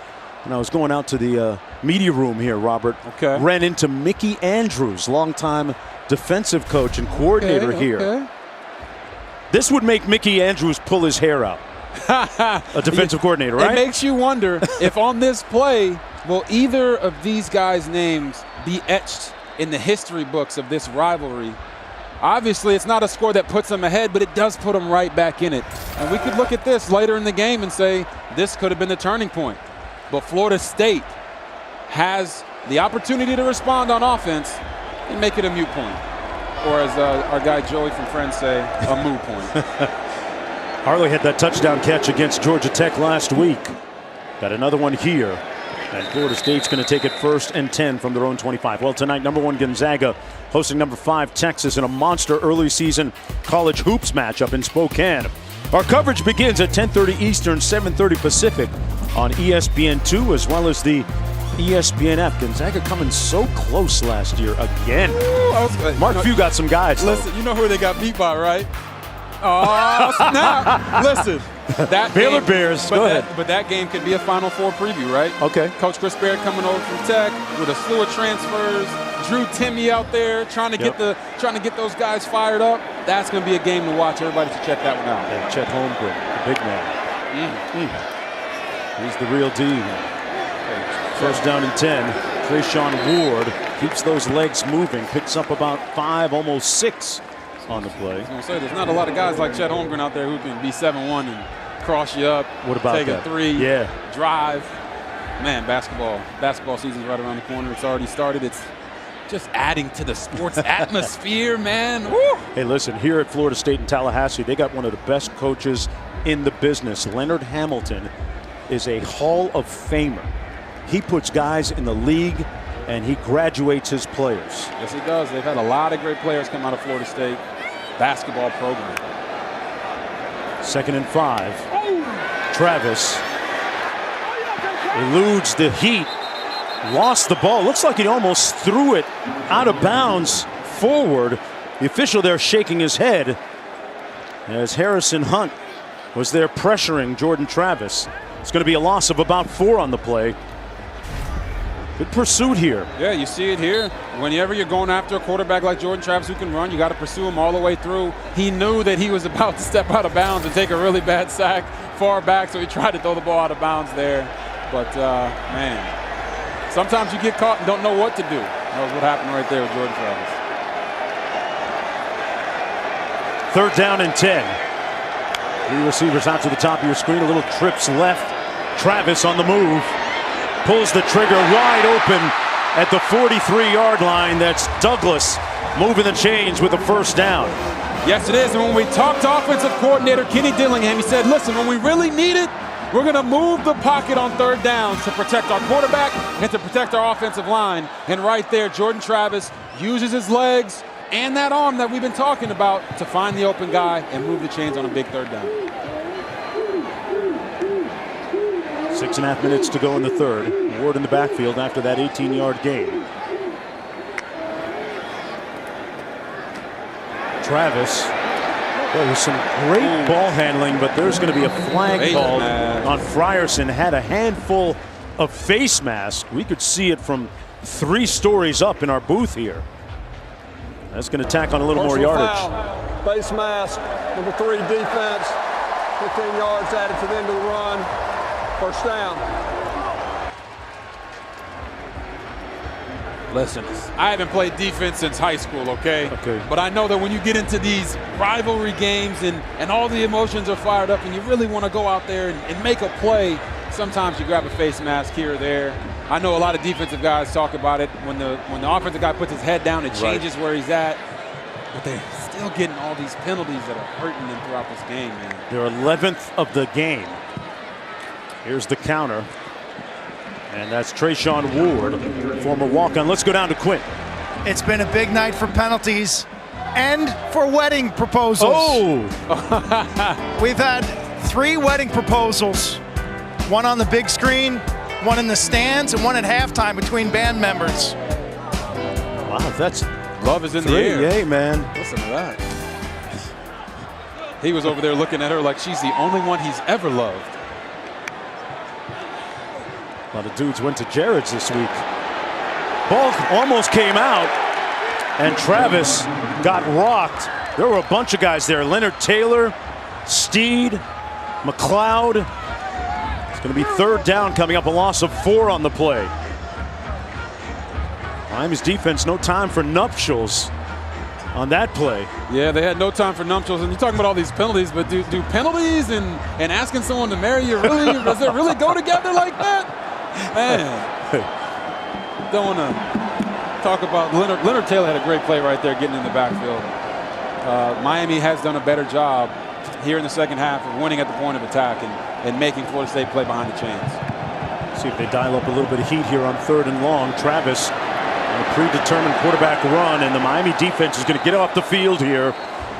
when I was going out to the media room here, Robert, ran into Mickey Andrews, longtime defensive coach and coordinator here. This would make Mickey Andrews pull his hair out. A defensive coordinator, right? It makes you wonder if on this play, will either of these guys' names be etched in the history books of this rivalry? Obviously, it's not a score that puts them ahead, but it does put them right back in it. And we could look at this later in the game and say this could have been the turning point. But Florida State has the opportunity to respond on offense and make it a moot point. Or as our guy Joey from Friends say, a moo point. Harley had that touchdown catch against Georgia Tech last week. Got another one here. And Florida State's going to take it 1st and 10 from their own 25. Well, tonight, #1 Gonzaga hosting #5 Texas in a monster early season college hoops matchup in Spokane. Our coverage begins at 10:30 Eastern, 7:30 Pacific on ESPN2 as well as the ESPNF. Gonzaga coming so close last year again. Mark Few got some guys. Listen, you know who they got beat by, right? Oh, snap. Listen. That Baylor game, Bears, go ahead. But that game could be a Final Four preview, right? Okay. Coach Chris Barrett coming over from Tech with a slew of transfers. Drew Timme out there trying to get those guys fired up. That's going to be a game to watch. Everybody should check that one out. And Chet Holmgren, the big man. He's the real deal. 1st down and 10. Trayshawn Ward keeps those legs moving. Picks up about 5, almost 6 on the play. I was going to say, there's not a lot of guys like Chet Holmgren out there who can be 7-1 and cross you up. What about take that? a 3, yeah. drive. Man, basketball season's right around the corner. It's already started. It's just adding to the sports atmosphere, man. Woo! Hey, listen, here at Florida State and Tallahassee, they got one of the best coaches in the business. Leonard Hamilton is a Hall of Famer. He puts guys in the league and he graduates his players. Yes, he does. They've had a lot of great players come out of Florida State basketball program. 2nd and 5. Travis eludes the heat. Lost the ball. Looks like he almost threw it out of bounds forward. The official there shaking his head as Harrison Hunt was there pressuring Jordan Travis. It's going to be a loss of about 4 on the play. Good pursuit here. Yeah, you see it here. Whenever you're going after a quarterback like Jordan Travis who can run, you got to pursue him all the way through. He knew that he was about to step out of bounds and take a really bad sack far back, so he tried to throw the ball out of bounds there. But, man, sometimes you get caught and don't know what to do. That was what happened right there with Jordan Travis. 3rd down and 10. 3 receivers out to the top of your screen. A little trips left. Travis on the move. Pulls the trigger wide open at the 43-yard line. That's Douglas moving the chains with the 1st down. Yes, it is. And when we talked to offensive coordinator Kenny Dillingham, he said, listen, when we really need it, we're going to move the pocket on 3rd down to protect our quarterback and to protect our offensive line. And right there, Jordan Travis uses his legs and that arm that we've been talking about to find the open guy and move the chains on a big 3rd down. 6.5 minutes to go in the 3rd. Ward in the backfield after that 18-yard gain. Travis. There was some great ball handling, but there's going to be a flag called on Frierson. Had a handful of face masks. We could see it from 3 stories up in our booth here. That's going to tack on a little more yardage. Foul. Face mask, number 3 defense. 15 yards added to the end of the run. 1st down. Listen, I haven't played defense since high school, okay? But I know that when you get into these rivalry games and all the emotions are fired up and you really want to go out there and make a play, sometimes you grab a face mask here or there. I know a lot of defensive guys talk about it. When the offensive guy puts his head down, it changes where he's at. But they're still getting all these penalties that are hurting them throughout this game, man. Their 11th of the game. Here's the counter. And that's Trayshawn Ward, former walk-on. Let's go down to Quint. It's been a big night for penalties and for wedding proposals. Oh! We've had 3 wedding proposals. One on the big screen, one in the stands, and one at halftime between band members. Wow, that's love is in the air. Yay, man. Listen to that. He was over there looking at her like she's the only one he's ever loved. A lot of dudes went to Jared's this week. Ball almost came out, and Travis got rocked. There were a bunch of guys there. Leonard Taylor, Steed, McLeod. It's going to be 3rd down coming up, a loss of 4 on the play. Miami's defense, no time for nuptials on that play. Yeah, they had no time for nuptials. And you're talking about all these penalties, but do penalties and asking someone to marry you really, does it really go together like that? Man, don't want to talk about Leonard Taylor had a great play right there getting in the backfield. Miami has done a better job here in the 2nd half of winning at the point of attack and making Florida State play behind the chains. See if they dial up a little bit of heat here on 3rd and long. Travis on a predetermined quarterback run, and the Miami defense is going to get off the field here.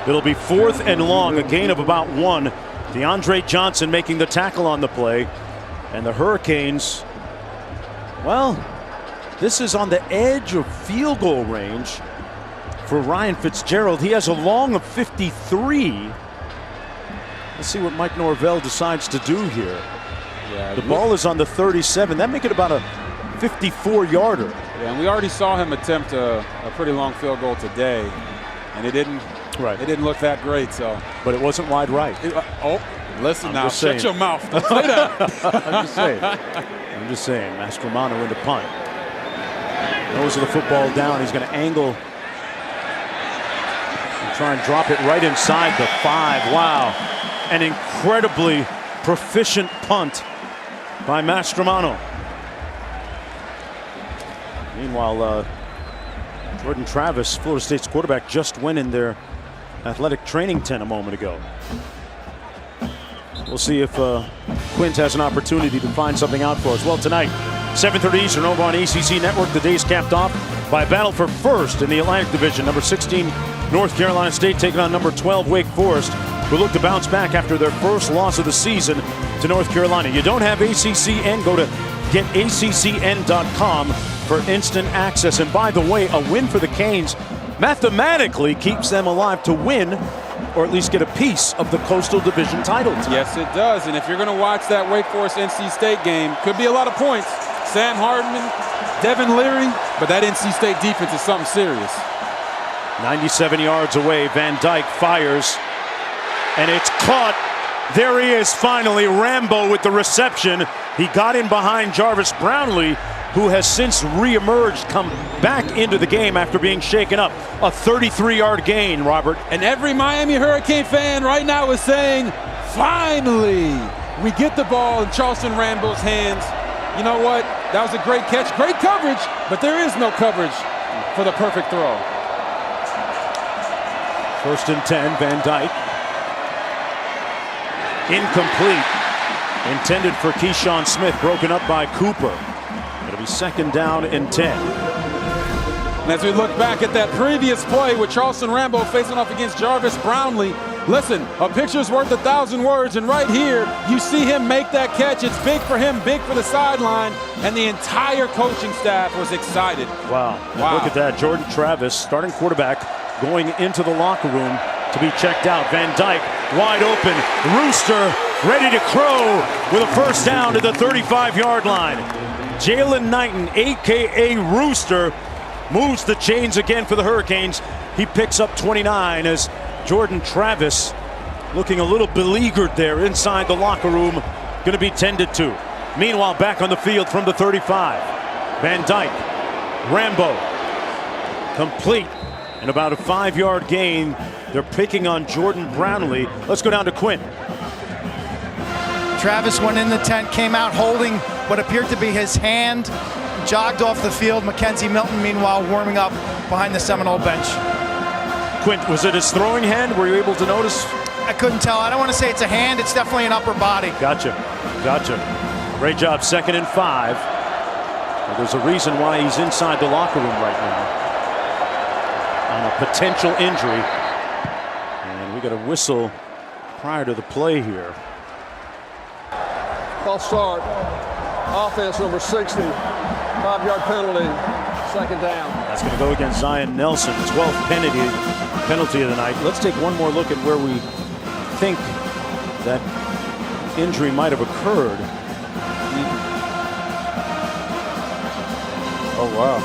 It'll be 4th and long, a gain of about 1. DeAndre Johnson making the tackle on the play. And the Hurricanes, well, this is on the edge of field goal range for Ryan Fitzgerald. He has a long of 53. Let's see what Mike Norvell decides to do here. Yeah, the ball is on the 37. That make it about a 54-yarder. Yeah, and we already saw him attempt a pretty long field goal today, and it didn't look that great. So, but it wasn't wide right. Listen now, shut your mouth. Don't say that. I'm just saying. Mastromano into punt. Nose of the football down. He's going to angle and try and drop it right inside the 5. Wow. An incredibly proficient punt by Mastromano. Meanwhile, Jordan Travis, Florida State's quarterback, just went in their athletic training tent a moment ago. We'll see if Quint has an opportunity to find something out for us. Well, tonight, 7:30 Eastern over on ACC Network. The day's capped off by a battle for first in the Atlantic Division. Number 16 North Carolina State taking on number 12 Wake Forest, who look to bounce back after their first loss of the season to North Carolina. You don't have ACCN? Go to getaccn.com for instant access. And by the way, a win for the Canes mathematically keeps them alive to win, or at least get a piece of the Coastal Division title tonight. Yes, it does. And if you're going to watch that Wake Forest-NC State game, could be a lot of points. Sam Hardman, Devin Leary, but that NC State defense is something serious. 97 yards away, Van Dyke fires, and it's caught. There he is finally, Rambo with the reception. He got in behind Jarvis Brownlee, who has since reemerged, come back into the game after being shaken up. A 33-yard gain, Robert. And every Miami Hurricane fan right now is saying, finally, we get the ball in Charleston Rambo's hands. You know what? That was a great catch, great coverage, but there is no coverage for the perfect throw. 1st and 10, Van Dyke. Incomplete. Intended for Keyshawn Smith, broken up by Cooper. It'll be 2nd down and 10. And as we look back at that previous play with Charleston Rambo facing off against Jarvis Brownlee, listen, a picture's worth 1,000 words, and right here, you see him make that catch. It's big for him, big for the sideline, and the entire coaching staff was excited. Wow. Look at that. Jordan Travis, starting quarterback, going into the locker room to be checked out. Van Dyke, wide open. Rooster, ready to crow with a 1st down to the 35-yard line. Jalen Knighton, a.k.a. Rooster, moves the chains again for the Hurricanes. He picks up 29 as Jordan Travis, looking a little beleaguered there inside the locker room, going to be tended to. Meanwhile, back on the field from the 35. Van Dyke, Rambo, complete, and about a 5-yard gain. They're picking on Jordan Brownlee. Let's go down to Quinn. Travis went in the tent, came out holding what appeared to be his hand, jogged off the field. Mackenzie Milton, meanwhile, warming up behind the Seminole bench. Quint, was it his throwing hand? Were you able to notice? I couldn't tell. I don't want to say it's a hand. It's definitely an upper body. Gotcha. Great job. 2nd and 5. Well, there's a reason why he's inside the locker room right now on a potential injury. And we got a whistle prior to the play here. False start. Offense number 60. 5-yard penalty. 2nd down. That's going to go against Zion Nelson. 12th penalty of the night. Let's take one more look at where we think that injury might have occurred. Oh, wow.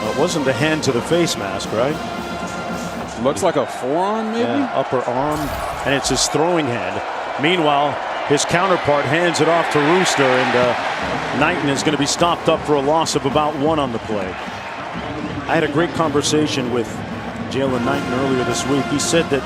Well, it wasn't the hand to the face mask, right? Looks like a forearm, maybe? Yeah, upper arm, and it's his throwing hand. Meanwhile, his counterpart hands it off to Rooster, and Knighton is going to be stopped up for a loss of about 1 on the play. I had a great conversation with Jalen Knighton earlier this week. He said that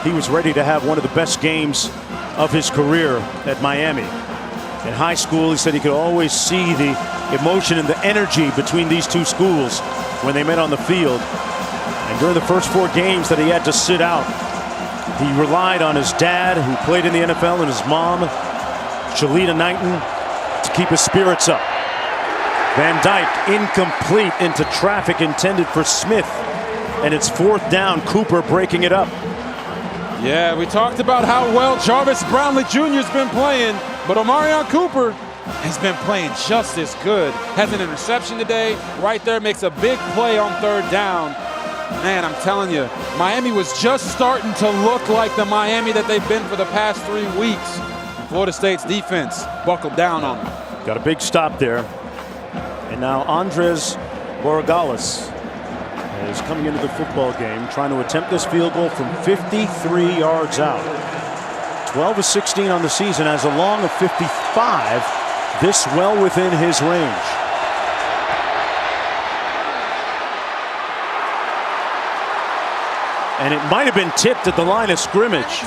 he was ready to have one of the best games of his career at Miami. In high school, he said he could always see the emotion and the energy between these two schools when they met on the field. And during the first 4 games that he had to sit out, he relied on his dad, who played in the NFL, and his mom, Shalita Knighton, to keep his spirits up. Van Dyke incomplete into traffic intended for Smith, and it's 4th down. Cooper breaking it up. Yeah, we talked about how well Jarvis Brownlee Jr. has been playing, but Omarion Cooper has been playing just as good. Has an interception today, right there, makes a big play on 3rd down. Man, I'm telling you, Miami was just starting to look like the Miami that they've been for the past 3 weeks. Florida State's defense buckled down on them. Got a big stop there. And now Andres Borregales is coming into the football game, trying to attempt this field goal from 53 yards out. 12 of 16 on the season, has a long of 55. This well within his range. And it might have been tipped at the line of scrimmage.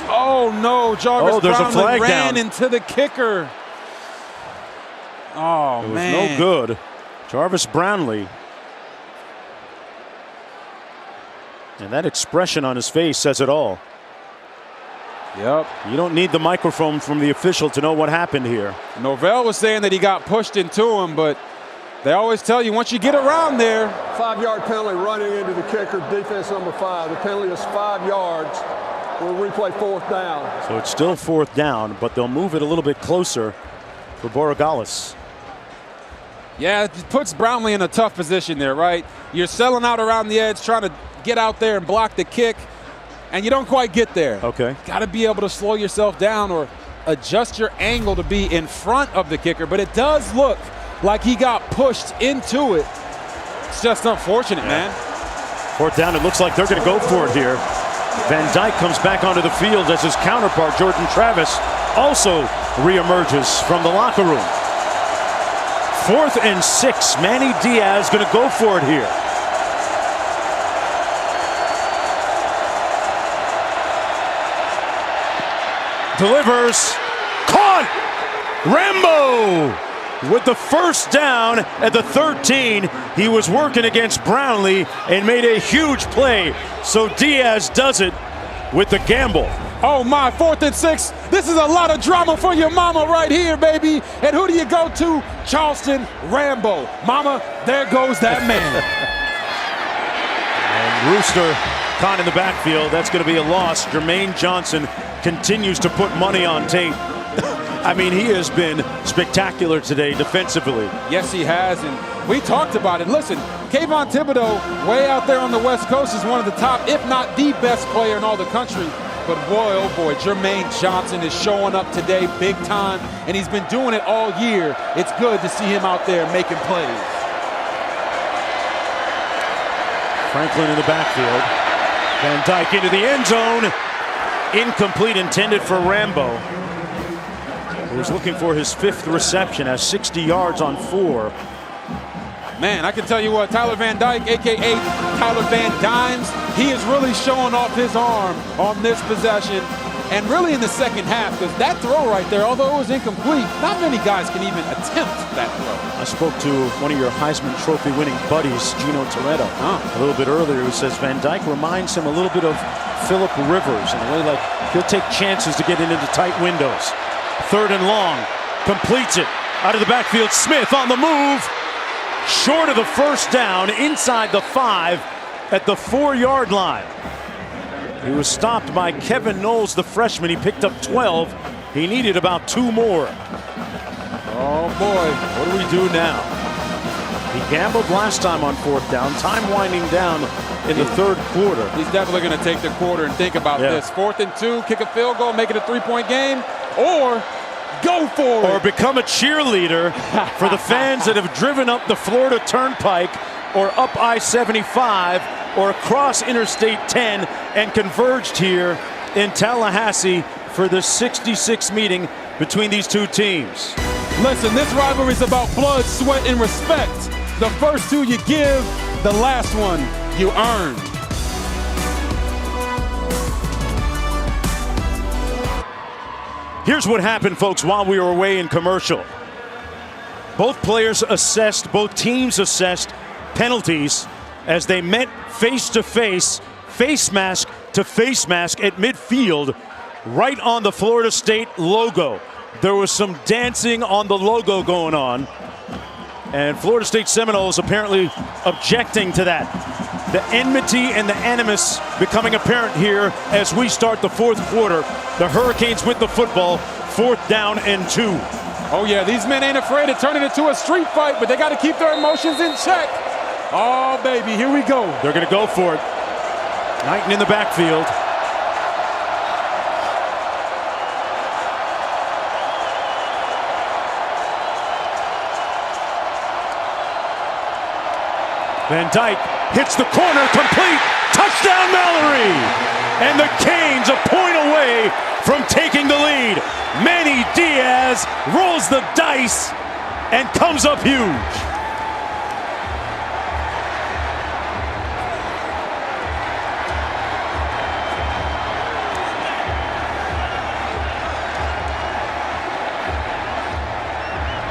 Oh no, Jarvis there's Brownlee a flag ran down into the kicker. Oh, it was man. no good. Jarvis Brownlee. And that expression on his face says it all. Yep. You don't need the microphone from the official to know what happened here. Norvell was saying that he got pushed into him, but they always tell you once you get around there. 5-yard penalty running into the kicker, defense number 5. The penalty is 5 yards. We'll replay 4th down. So it's still 4th down, but they'll move it a little bit closer for Borregales. Yeah, it puts Brownlee in a tough position there, right? You're selling out around the edge, trying to get out there and block the kick, and you don't quite get there. Okay. Got to be able to slow yourself down or adjust your angle to be in front of the kicker, but it does look like he got pushed into it. It's just unfortunate, man. 4th down, it looks like they're going to go for it here. Van Dyke comes back onto the field as his counterpart, Jordan Travis, also reemerges from the locker room. 4th and 6. Manny Diaz going to go for it here. Delivers. Caught! Rambo with the 1st down at the 13. He was working against Brownlee and made a huge play. So Diaz does it with the gamble. Oh my, 4th and 6. This is a lot of drama for your mama right here, baby. And who do you go to? Charleston Rambo. Mama, there goes that man. And Rooster caught in the backfield. That's going to be a loss. Jermaine Johnson continues to put money on tape. I mean, he has been spectacular today defensively. Yes, he has, and we talked about it. Listen, Kayvon Thibodeau, way out there on the West Coast, is one of the top, if not the best player in all the country. But boy, oh boy, Jermaine Johnson is showing up today big time, and he's been doing it all year. It's good to see him out there making plays. Franklin in the backfield. Van Dyke into the end zone. Incomplete, intended for Rambo, who was looking for his 5th reception, has 60 yards on 4. Man, I can tell you what, Tyler Van Dyke, a.k.a. Tyler Van Dimes, he is really showing off his arm on this possession, and really in the second half, because that throw right there, although it was incomplete, not many guys can even attempt that throw. I spoke to one of your Heisman Trophy winning buddies, Gino Toretto, a little bit earlier, who says Van Dyke reminds him a little bit of Phillip Rivers in a way like he'll take chances to get into tight windows. 3rd and long, completes it out of the backfield. Smith on the move, short of the 1st down, inside the 5 at the 4-yard line. He was stopped by Kevin Knowles, the freshman. He picked up 12. He needed about 2 more. Oh boy, what do we do now? He gambled last time on 4th down. Time winding down in the 3rd quarter. He's definitely going to take the quarter and think about this. 4th and 2, kick a field goal, make it a 3-point game, or go for it. Or become a cheerleader for the fans that have driven up the Florida Turnpike or up I-75 or across Interstate 10 and converged here in Tallahassee for the 66th meeting between these two teams. Listen, this rivalry is about blood, sweat, and respect. The first 2 you give, the last one you earn. Here's what happened, folks, while we were away in commercial. Both players assessed, both teams assessed penalties as they met face-to-face, face mask to face mask at midfield, right on the Florida State logo. There was some dancing on the logo going on, and Florida State Seminoles apparently objecting to that. The enmity and the animus becoming apparent here as we start the 4th quarter. The Hurricanes with the football, 4th down and 2. Oh yeah, these men ain't afraid of turning it into a street fight, but they got to keep their emotions in check. Oh baby, here we go. They're going to go for it. Knighton in the backfield. Van Dyke hits the corner, complete, touchdown Mallory! And the Canes a point away from taking the lead. Manny Diaz rolls the dice and comes up huge.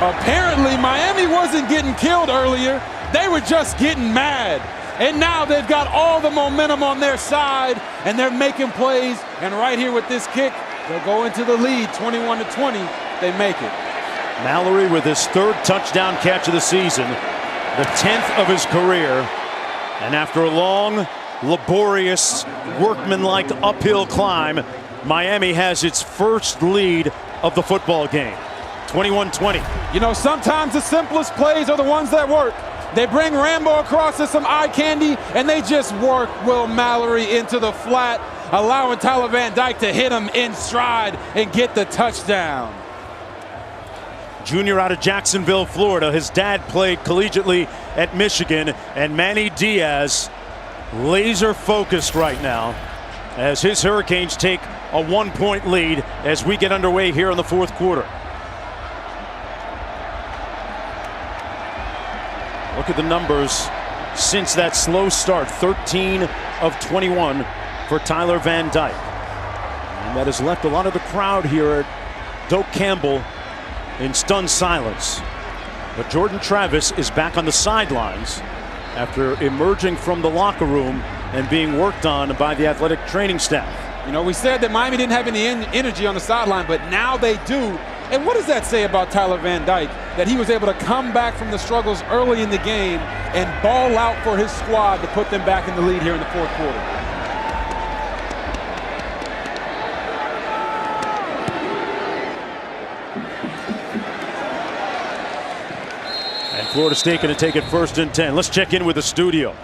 Apparently, Miami wasn't getting killed earlier. They were just getting mad. And now they've got all the momentum on their side, and they're making plays. And right here with this kick, They'll go into the lead 21-20. They make it. Mallory with his 3rd touchdown catch of the season, the 10th of his career. And after a long, laborious, workmanlike uphill climb, Miami has its first lead of the football game, 21-20. You know, sometimes the simplest plays are the ones that work. They bring Rambo across to some eye candy, and they just work Will Mallory into the flat, allowing Tyler Van Dyke to hit him in stride and get the touchdown. Junior out of Jacksonville, Florida. His dad played collegiately at Michigan, and Manny Diaz laser focused right now as his Hurricanes take a 1-point lead as we get underway here in the 4th quarter. Look at the numbers since that slow start. 13 of 21 for Tyler Van Dyke. And that has left a lot of the crowd here at Doak Campbell in stunned silence. But Jordan Travis is back on the sidelines after emerging from the locker room and being worked on by the athletic training staff. You know, we said that Miami didn't have any energy on the sideline, but now they do. And what does that say about Tyler Van Dyke? That he was able to come back from the struggles early in the game and ball out for his squad to put them back in the lead here in the 4th quarter. Florida State going to take it 1st and 10. Let's check in with the studio.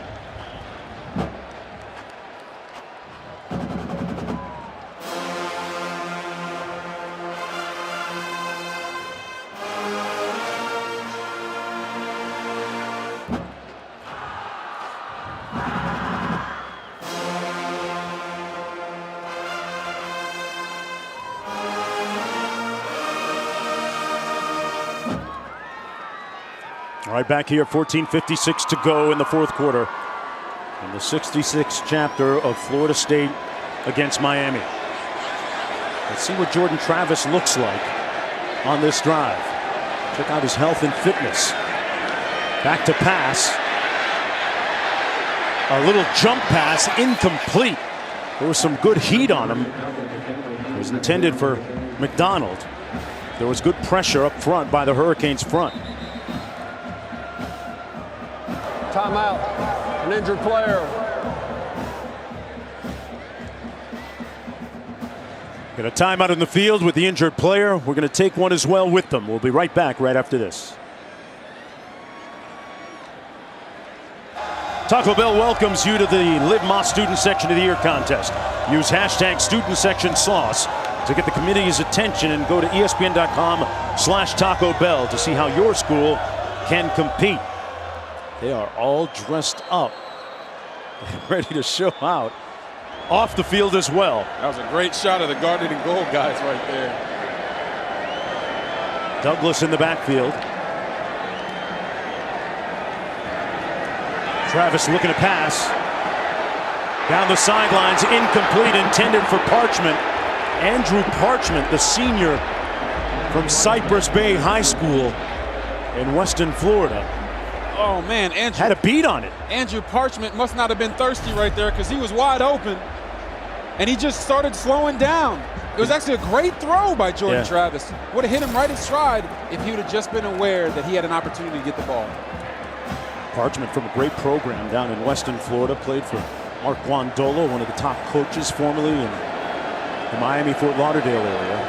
All right, back here, 14:56 to go in the 4th quarter. In the 66th chapter of Florida State against Miami. Let's see what Jordan Travis looks like on this drive. Check out his health and fitness. Back to pass. A little jump pass, incomplete. There was some good heat on him. It was intended for McDonald. There was good pressure up front by the Hurricanes front. Timeout. An injured player. Got a timeout in the field with the injured player. We're going to take one as well with them. We'll be right back right after this. Taco Bell welcomes you to the Live Moss Student Section of the Year contest. Use hashtag Student Section Sauce to get the committee's attention and go to ESPN.com/Taco Bell to see how your school can compete. They are all dressed up, ready to show out off the field as well. That was a great shot of the guarded and goal guys right there. Douglas in the backfield. Travis looking to pass. Down the sidelines, incomplete, intended for Parchment. Andrew Parchment, the senior from Cypress Bay High School in Weston, Florida. Oh man, Andrew had a beat on it. Andrew Parchment must not have been thirsty right there because he was wide open and he just started slowing down. It was actually a great throw by Jordan Travis. Would have hit him right in stride if he would have just been aware that he had an opportunity to get the ball. Parchment from a great program down in Weston, Florida, played for Mark Guandolo, one of the top coaches formerly in the Miami-Fort Lauderdale area.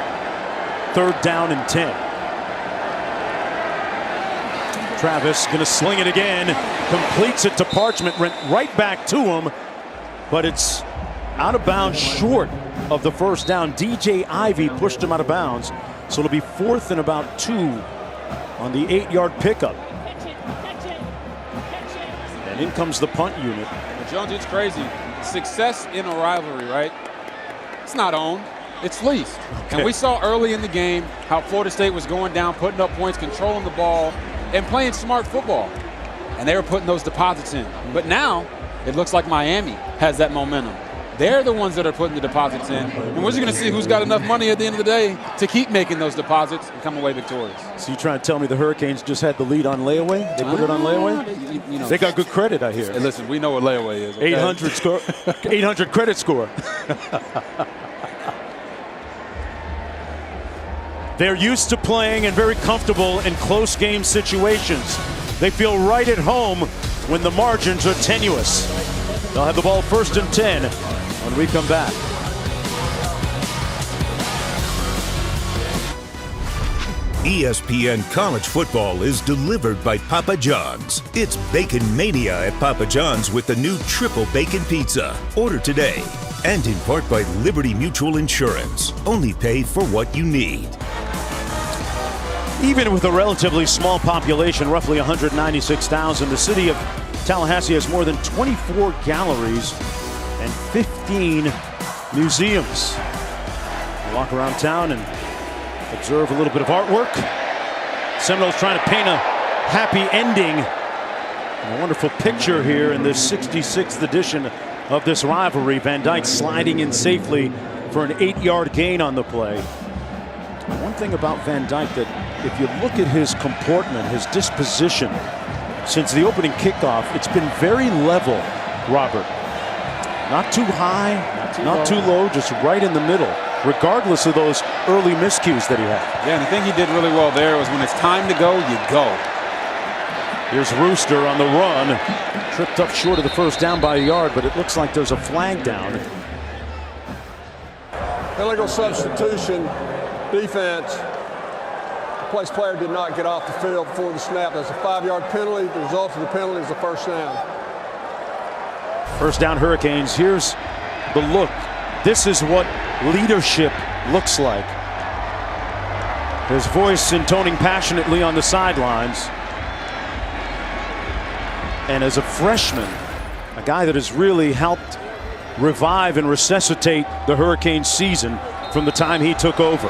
3rd down and 10. Travis going to sling it again, completes it to Parchment, went right back to him, but it's out of bounds short of the 1st down. DJ Ivey pushed him out of bounds, so it'll be 4th and about 2 on the 8-yard pickup. And in comes the punt unit. Well, Jones, it's crazy. Success in a rivalry, right? It's not owned, it's leased. Okay. And we saw early in the game how Florida State was going down, putting up points, controlling the ball, and playing smart football. And they were putting those deposits in. But now, it looks like Miami has that momentum. They're the ones that are putting the deposits in. And we're just going to see who's got enough money at the end of the day to keep making those deposits and come away victorious. So you trying to tell me the Hurricanes just had the lead on layaway? They put it on layaway? You know, they got good credit, I hear. Hey, listen, we know what layaway is. Okay? 800 score, 800 credit score. They're used to playing and very comfortable in close game situations. They feel right at home when the margins are tenuous. They'll have the ball 1st and 10 when we come back. ESPN College Football is delivered by Papa John's. It's Bacon Mania at Papa John's with the new Triple Bacon Pizza. Order today. And in part by Liberty Mutual Insurance. Only pay for what you need. Even with a relatively small population, roughly 196,000, the city of Tallahassee has more than 24 galleries and 15 museums. We'll walk around town and observe a little bit of artwork. Seminoles trying to paint a happy ending. And a wonderful picture here in this 66th edition of this rivalry. Van Dyke sliding in safely for an 8-yard gain on the play. One thing about Van Dyke, that if you look at his comportment, his disposition, since the opening kickoff, it's been very level, Robert. Not too high, not too low, just right in the middle, regardless of those early miscues that he had. Yeah, and the thing he did really well there was when it's time to go, you go. Here's Rooster on the run. Tripped up short of the first down by a yard, but it looks like there's a flag down. Illegal substitution, defense. The place player did not get off the field before the snap. That's a 5-yard penalty. The result of the penalty is a first down. First down, Hurricanes. Here's the look. This is what leadership looks like. His voice intoning passionately on the sidelines. And as a freshman, a guy that has really helped revive and resuscitate the Hurricane season from the time he took over.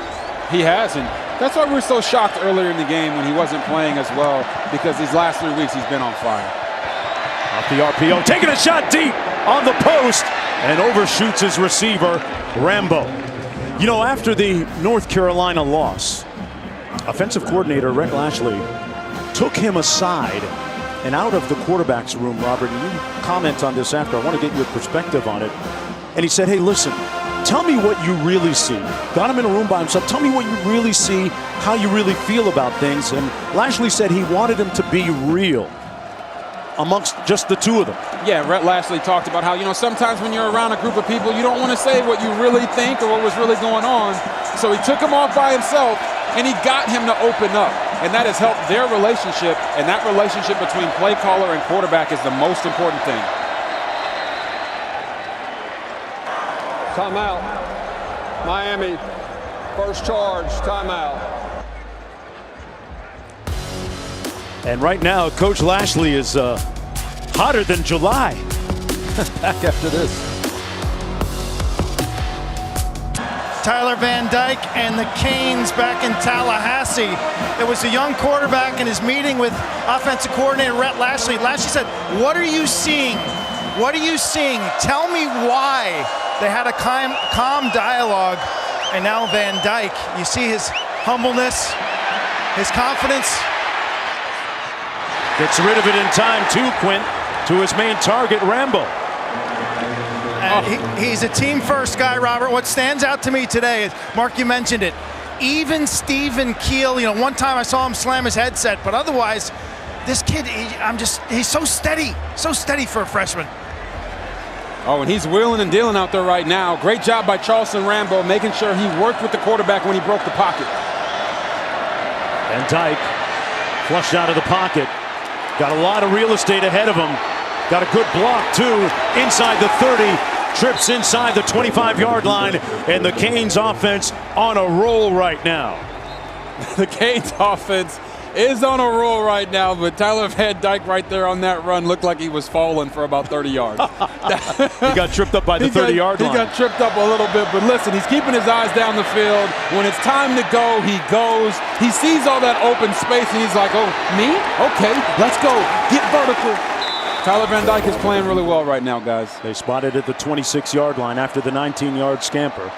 He has, and that's why we were so shocked earlier in the game when he wasn't playing as well, because these last 3 weeks he's been on fire. Off the RPO, taking a shot deep on the post and overshoots his receiver, Rambo. You know, after the North Carolina loss, offensive coordinator Rhett Lashley took him aside and out of the quarterback's room, Robert, and you comment on this after. I want to get your perspective on it. And he said, hey, listen, tell me what you really see. Got him in a room by himself. Tell me what you really see, how you really feel about things. And Lashley said he wanted him to be real amongst just the two of them. Yeah, Rhett Lashley talked about how, you know, sometimes when you're around a group of people, you don't want to say what you really think or what was really going on. So he took him off by himself, and he got him to open up. And that has helped their relationship, and that relationship between play caller and quarterback is the most important thing. Timeout. Miami, first charge, timeout. And right now, Coach Lashley is hotter than July. Back after this. Tyler Van Dyke and the Canes back in Tallahassee. It was a young quarterback in his meeting with offensive coordinator Rhett Lashley. Lashley said, what are you seeing? What are you seeing? Tell me why. They had a calm dialogue. And now Van Dyke, you see his humbleness, his confidence. Gets rid of it in time too, Quint, to his main target, Rambo. He's a team-first guy, Robert. What stands out to me today is, Mark, you mentioned it, even Stephen Keel, you know, one time I saw him slam his headset, but otherwise, this kid, he's so steady for a freshman. Oh, and he's wheeling and dealing out there right now. Great job by Charleston Rambo, making sure he worked with the quarterback when he broke the pocket. Van Dyke flushed out of the pocket. Got a lot of real estate ahead of him. Got a good block, too, inside the 30. Trips inside the 25-yard line, and the Canes offense on a roll right now. The Canes offense is on a roll right now, but Tyler Van Dyke right there on that run looked like he was falling for about 30 yards. He got tripped up by the 30-yard line. He got tripped up a little bit, but listen, he's keeping his eyes down the field. When it's time to go, he goes. He sees all that open space, and he's like, oh, me? Okay, let's go. Get vertical. Tyler Van Dyke is playing really well right now, guys. They spotted at the 26-yard line after the 19-yard scamper.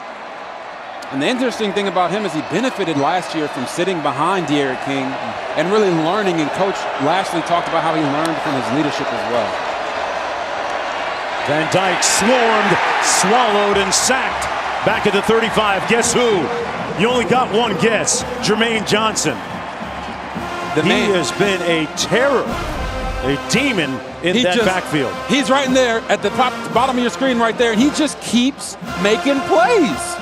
And the interesting thing about him is he benefited last year from sitting behind De'Aaron King and really learning, and Coach Lashley talked about how he learned from his leadership as well. Van Dyke swarmed, swallowed, and sacked back at the 35. Guess who? You only got one guess. Jermaine Johnson. He has been a terror, a demon in that backfield. He's right in there at the bottom of your screen right there, and he just keeps making plays.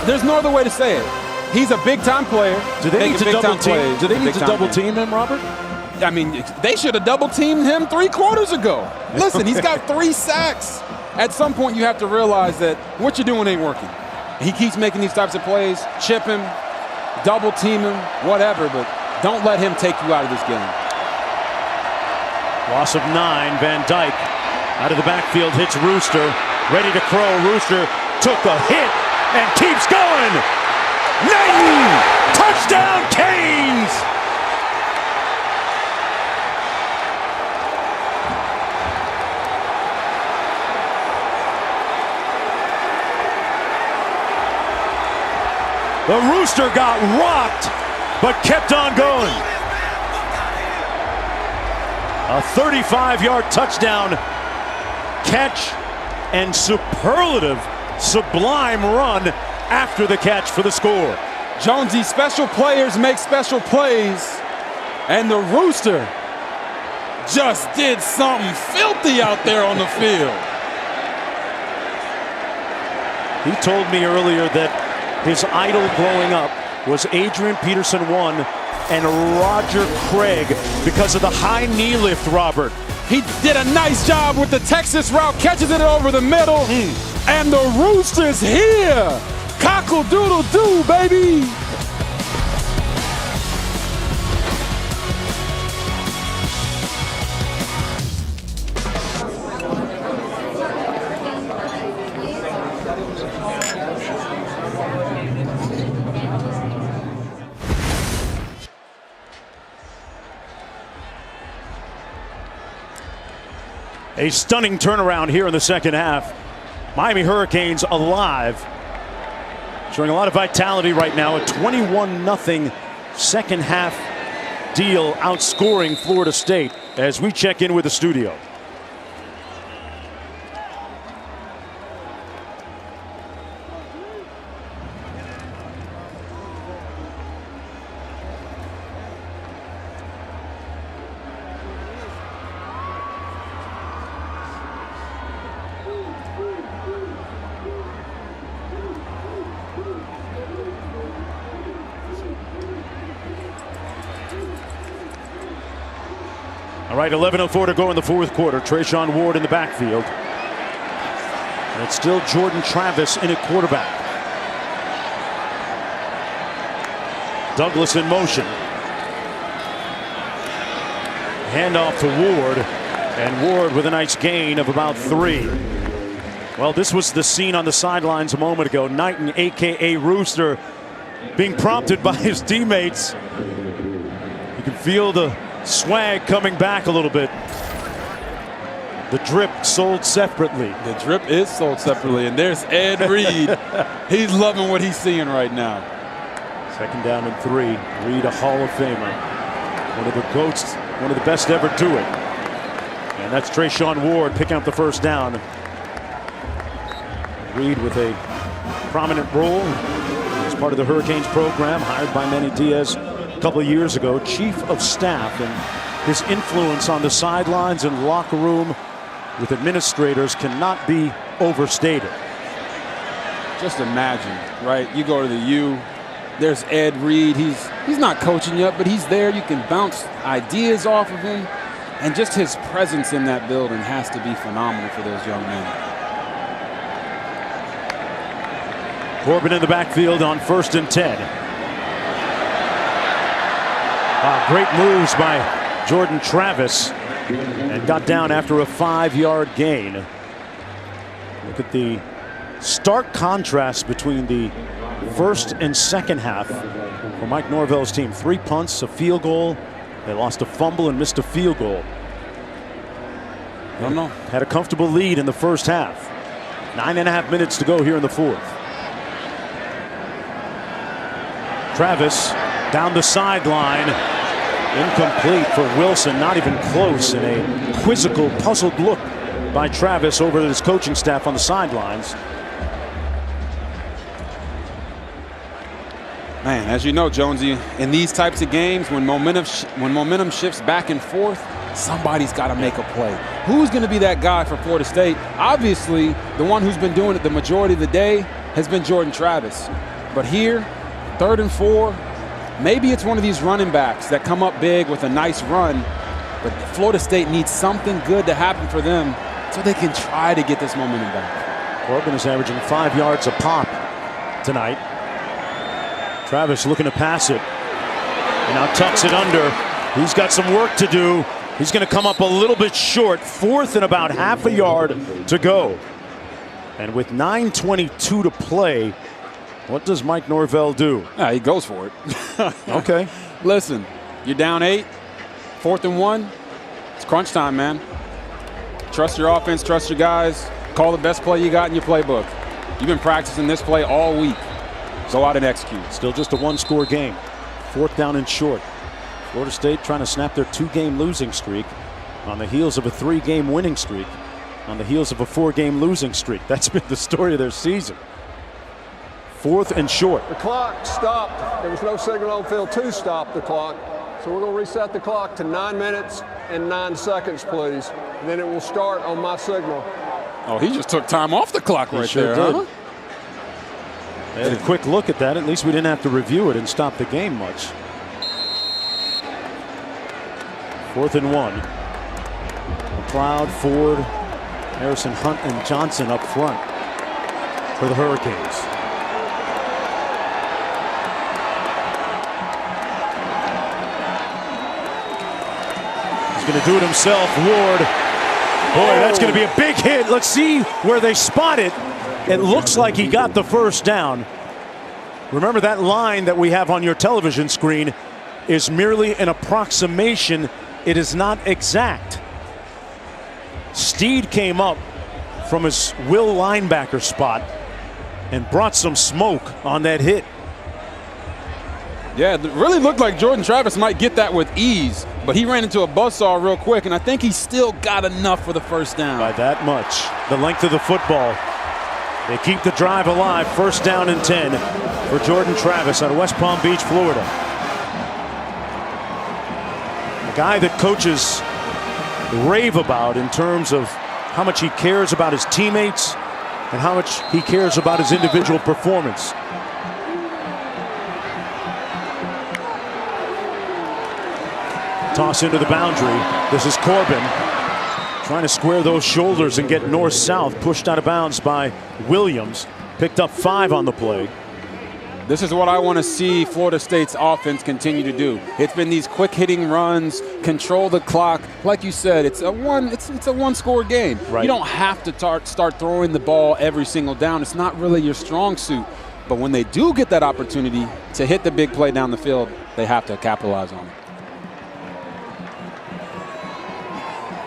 There's no other way to say it. He's a big-time player. Do they need to double team? Do they need to double team him, Robert? I mean, they should have double teamed him 3 quarters ago. Listen, he's got 3 sacks. At some point, you have to realize that what you're doing ain't working. He keeps making these types of plays. Chip him, double team him, whatever, but don't let him take you out of this game. Loss of 9. Van Dyke out of the backfield hits Rooster. Ready to throw. Rooster took a hit and keeps going. Knighton! Touchdown, Canes! The Rooster got rocked, but kept on going. A 35-yard touchdown catch and superlative, sublime run after the catch for the score. Jonesy, special players make special plays, and the Rooster just did something filthy out there on the field. He told me earlier that his idol growing up was Adrian Peterson 1 and Roger Craig because of the high knee lift, Robert. He did a nice job with the Texas route, catches it over the middle, and the Rooster's here. Cockle-doodle-doo, baby. A stunning turnaround here in the second half. Miami Hurricanes alive. Showing a lot of vitality right now. A 21-0 second half deal, outscoring Florida State as we check in with the studio. All right, 11:04 to go in the fourth quarter. Trayshawn Ward in the backfield. And it's still Jordan Travis in at quarterback. Douglas in motion. Handoff to Ward. And Ward with a nice gain of about 3. Well, this was the scene on the sidelines a moment ago. Knighton, a.k.a. Rooster, being prompted by his teammates. You can feel the swag coming back a little bit. The drip sold separately. The drip is sold separately, and there's Ed Reed. He's loving what he's seeing right now. Second down and 3. Reed, a Hall of Famer. One of the GOATs, one of the best ever to it. And that's Trayshawn Ward picking up the first down. Reed with a prominent role as part of the Hurricanes program, hired by Manny Diaz a couple of years ago, chief of staff, and his influence on the sidelines and locker room with administrators cannot be overstated. Just imagine, right? You go to the U, there's Ed Reed. He's not coaching yet, but he's there. You can bounce ideas off of him, and just his presence in that building has to be phenomenal for those young men. Corbin in the backfield on 1st and 10. Great moves by Jordan Travis, and got down after a 5-yard gain. Look at the stark contrast between the first and second half for Mike Norvell's team. 3 punts, a field goal. They lost a fumble and missed a field goal. I don't know. Had a comfortable lead in the first half. 9.5 minutes to go here in the fourth. Travis down the sideline. Incomplete for Wilson, not even close, and a quizzical, puzzled look by Travis over at his coaching staff on the sidelines. Man, as you know, Jonesy, in these types of games, when momentum shifts back and forth, somebody's got to make a play. Who's going to be that guy for Florida State? Obviously, the one who's been doing it the majority of the day has been Jordan Travis. But here, 3rd and 4, maybe it's one of these running backs that come up big with a nice run, but Florida State needs something good to happen for them so they can try to get this momentum back. Corbin is averaging 5 yards a pop tonight. Travis looking to pass it. And now tucks it under. He's got some work to do. He's going to come up a little bit short. 4th and about half a yard to go. And with 9:22 to play, what does Mike Norvell do? Yeah, he goes for it. Okay. Listen, you're down 8, 4th and 1. It's crunch time, man. Trust your offense, trust your guys. Call the best play you got in your playbook. You've been practicing this play all week. Go out and execute. Still just a 1-score game. 4th down and short. Florida State trying to snap their 2-game losing streak on the heels of a 3-game winning streak, on the heels of a 4-game losing streak. That's been the story of their season. 4th and short. The clock stopped. There was no signal on field to stop the clock. So we're going to reset the clock to 9 minutes and 9 seconds, please. And then it will start on my signal. Oh, he just took time off the clock right there, huh? They had a quick look at that. At least we didn't have to review it and stop the game much. 4th and 1. McLeod, Ford, Harrison, Hunt, and Johnson up front for the Hurricanes. He's going to do it himself. Ward. Boy, that's going to be a big hit. Let's see where they spot it. It looks like he got the first down. Remember, that line that we have on your television screen is merely an approximation. It is not exact. Steed came up from his will linebacker spot and brought some smoke on that hit. Yeah, it really looked like Jordan Travis might get that with ease, but he ran into a buzzsaw real quick, and I think he still got enough for the first down. By that much. The length of the football. They keep the drive alive. 1st down and 10 for Jordan Travis out of West Palm Beach, Florida. A guy that coaches rave about in terms of how much he cares about his teammates and how much he cares about his individual performance. Toss into the boundary. This is Corbin trying to square those shoulders and get north-south. Pushed out of bounds by Williams. Picked up 5 on the play. This is what I want to see Florida State's offense continue to do. It's been these quick-hitting runs, control the clock. Like you said, it's a one-score game. Right. You don't have to start throwing the ball every single down. It's not really your strong suit. But when they do get that opportunity to hit the big play down the field, they have to capitalize on it.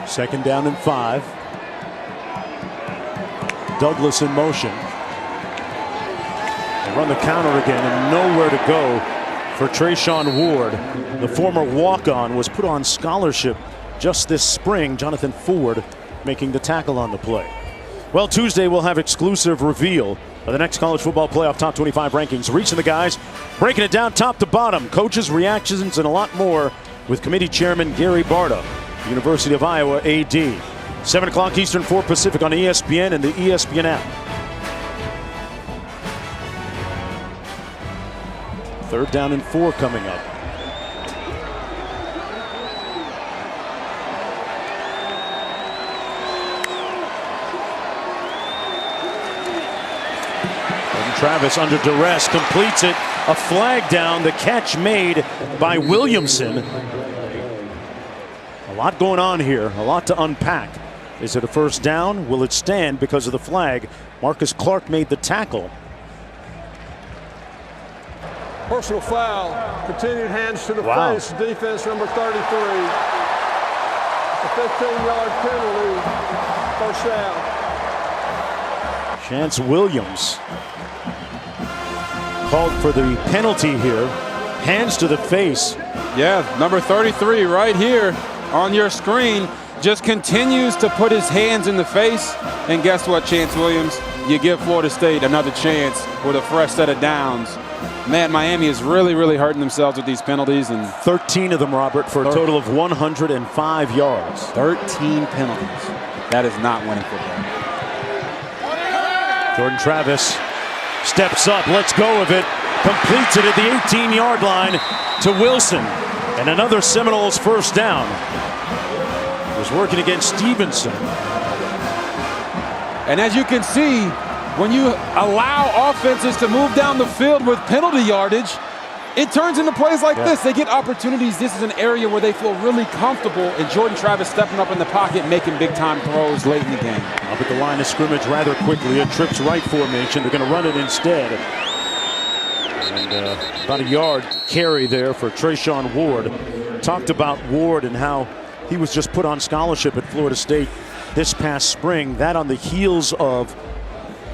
2nd down and 5. Douglas in motion. They run the counter again and nowhere to go for Trayshawn Ward. The former walk-on was put on scholarship just this spring. Jonathan Ford making the tackle on the play. Well, Tuesday we'll have exclusive reveal of the next college football playoff top 25 rankings. Reaching the guys, breaking it down top to bottom. Coaches, reactions, and a lot more with committee chairman Gary Barta, University of Iowa AD. 7 o'clock Eastern, 4 Pacific on ESPN and the ESPN app. 3rd down and 4 coming up. And Travis under duress completes it. A flag down. The catch made by Williamson. A lot going on here, a lot to unpack. Is it a 1st down? Will it stand because of the flag? Marcus Clark made the tackle. Personal foul. Continued hands to the face. Defense number 33. A 15-yard penalty. 1st down. Chance Williams called for the penalty here. Hands to the face. Yeah, number 33 right here on your screen just continues to put his hands in the face. And guess what, Chance Williams? You give Florida State another chance with a fresh set of downs. Man, Miami is really, really hurting themselves with these penalties. And 13 of them, Robert, for a total of 105 yards. 13 penalties. That is not winning football. Jordan Travis steps up, lets go of it, completes it at the 18-yard line to Wilson. And another Seminoles first down. He was working against Stevenson. And as you can see, when you allow offenses to move down the field with penalty yardage, it turns into plays like this. They get opportunities. This is an area where they feel really comfortable, and Jordan Travis stepping up in the pocket, making big-time throws late in the game. Up at the line of scrimmage rather quickly. A trips right formation. They're going to run it instead. And about a yard carry there for Trayshawn Ward. Talked about Ward and how he was just put on scholarship at Florida State this past spring. That on the heels of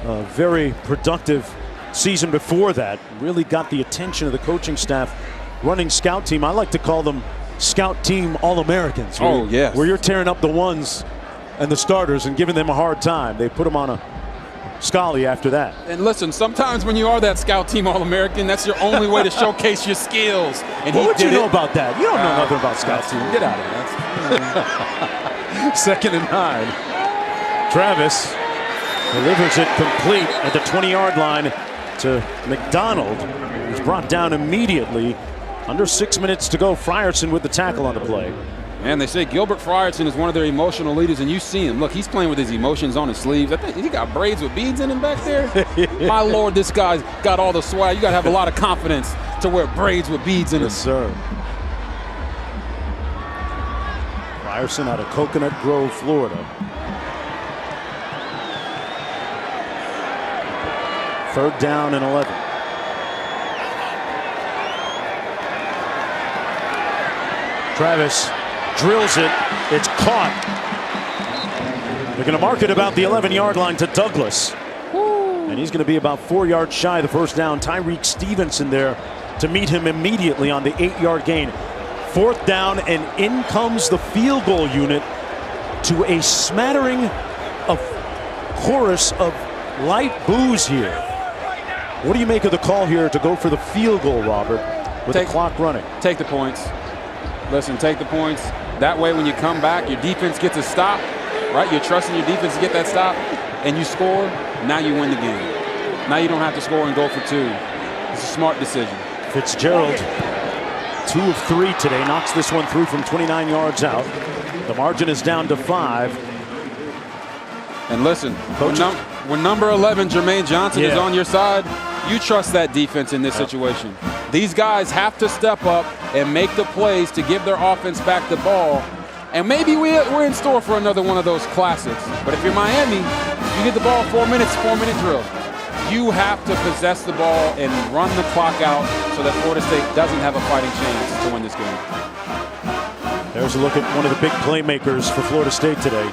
a very productive season before that. Really got the attention of the coaching staff running scout team. I like to call them scout team All-Americans. Oh, yes. Where you're tearing up the ones and the starters and giving them a hard time. They put them on a Scully after that. And listen, sometimes when you are that scout team All-American, that's your only way to showcase your skills. And what would you know about that? You don't know nothing about scout team. Get out of here. 2nd and 9. Travis delivers it complete at the 20-yard line to McDonald, who's brought down immediately. Under 6 minutes to go. Frierson with the tackle on the play. And they say Gilbert Frierson is one of their emotional leaders, and you see him. Look, he's playing with his emotions on his sleeves. I think he got braids with beads in him back there. My Lord, this guy's got all the swag. You got to have a lot of confidence to wear braids with beads in them. Yes, sir. Frierson out of Coconut Grove, Florida. 3rd down and 11. Travis drills it. It's caught. They're going to mark it about the 11-yard line to Douglas. And he's going to be about 4 yards shy of the first down. Tyreek Stevenson there to meet him immediately on the 8-yard gain. 4th down, and in comes the field goal unit to a smattering of chorus of light boos here. What do you make of the call here to go for the field goal, Robert, with the clock running? Take the points. Listen, take the points. That way when you come back, your defense gets a stop, right? You're trusting your defense to get that stop, and you score. Now you win the game. Now you don't have to score and go for 2. It's a smart decision. Fitzgerald, 2 of 3 today, knocks this one through from 29 yards out. The margin is down to 5. And listen, when number 11, Jermaine Johnson, is on your side, you trust that defense in this situation. These guys have to step up and make the plays to give their offense back the ball. And maybe we're in store for another one of those classics. But if you're Miami, you get the ball 4 minutes, 4-minute drill. You have to possess the ball and run the clock out so that Florida State doesn't have a fighting chance to win this game. There's a look at one of the big playmakers for Florida State today.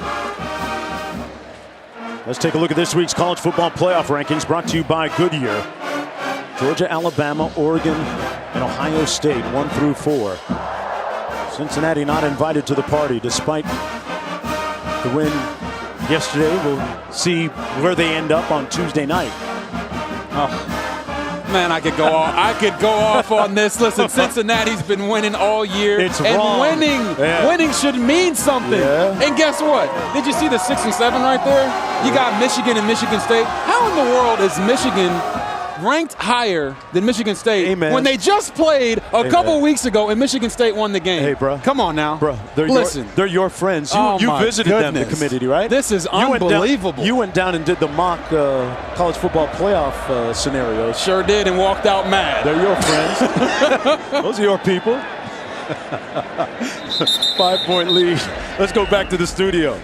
Let's take a look at this week's college football playoff rankings brought to you by Goodyear. Georgia, Alabama, Oregon, and Ohio State, 1 through 4. Cincinnati not invited to the party despite the win yesterday. We'll see where they end up on Tuesday night. Oh, man, I could go off on this. Listen, Cincinnati's been winning all year. It's and wrong. Winning should mean something. Yeah. And guess what? Did you see the 6 and 7 right there? You got Michigan and Michigan State. How in the world is Michigan ranked higher than Michigan State when they just played a couple weeks ago and Michigan State won the game? Hey, bro. Come on now. Bro, they're your friends. You visited them, the committee, right? This is unbelievable. You went down and did the mock college football playoff scenarios. Sure did, and walked out mad. They're your friends. Those are your people. 5-point lead. Let's go back to the studio.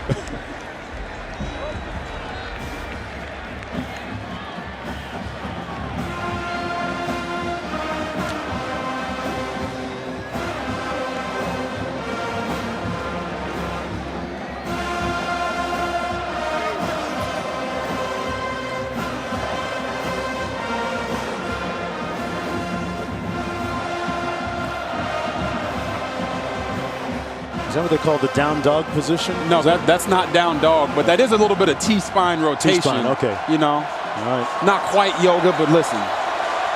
that what they call the down dog position? No, that's not down dog, but that is a little bit of T-spine rotation. T-spine, okay. You know, all right. Not quite yoga, but listen,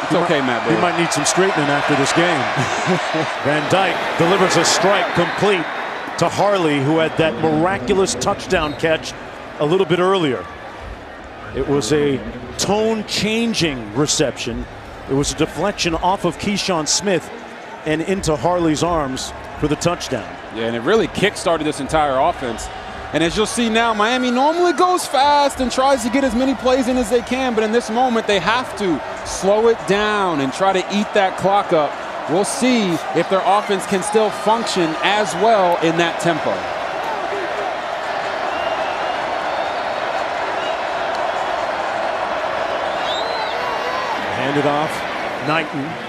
it's okay, Matt. He might need some straightening after this game. Van Dyke delivers a strike complete to Harley, who had that miraculous touchdown catch a little bit earlier. It was a tone-changing reception. It was a deflection off of Keyshawn Smith and into Harley's arms for the touchdown. Yeah, and it really kick-started this entire offense. And as you'll see now, Miami normally goes fast and tries to get as many plays in as they can, but in this moment they have to slow it down and try to eat that clock up. We'll see if their offense can still function as well in that tempo. Handed off, Knighton.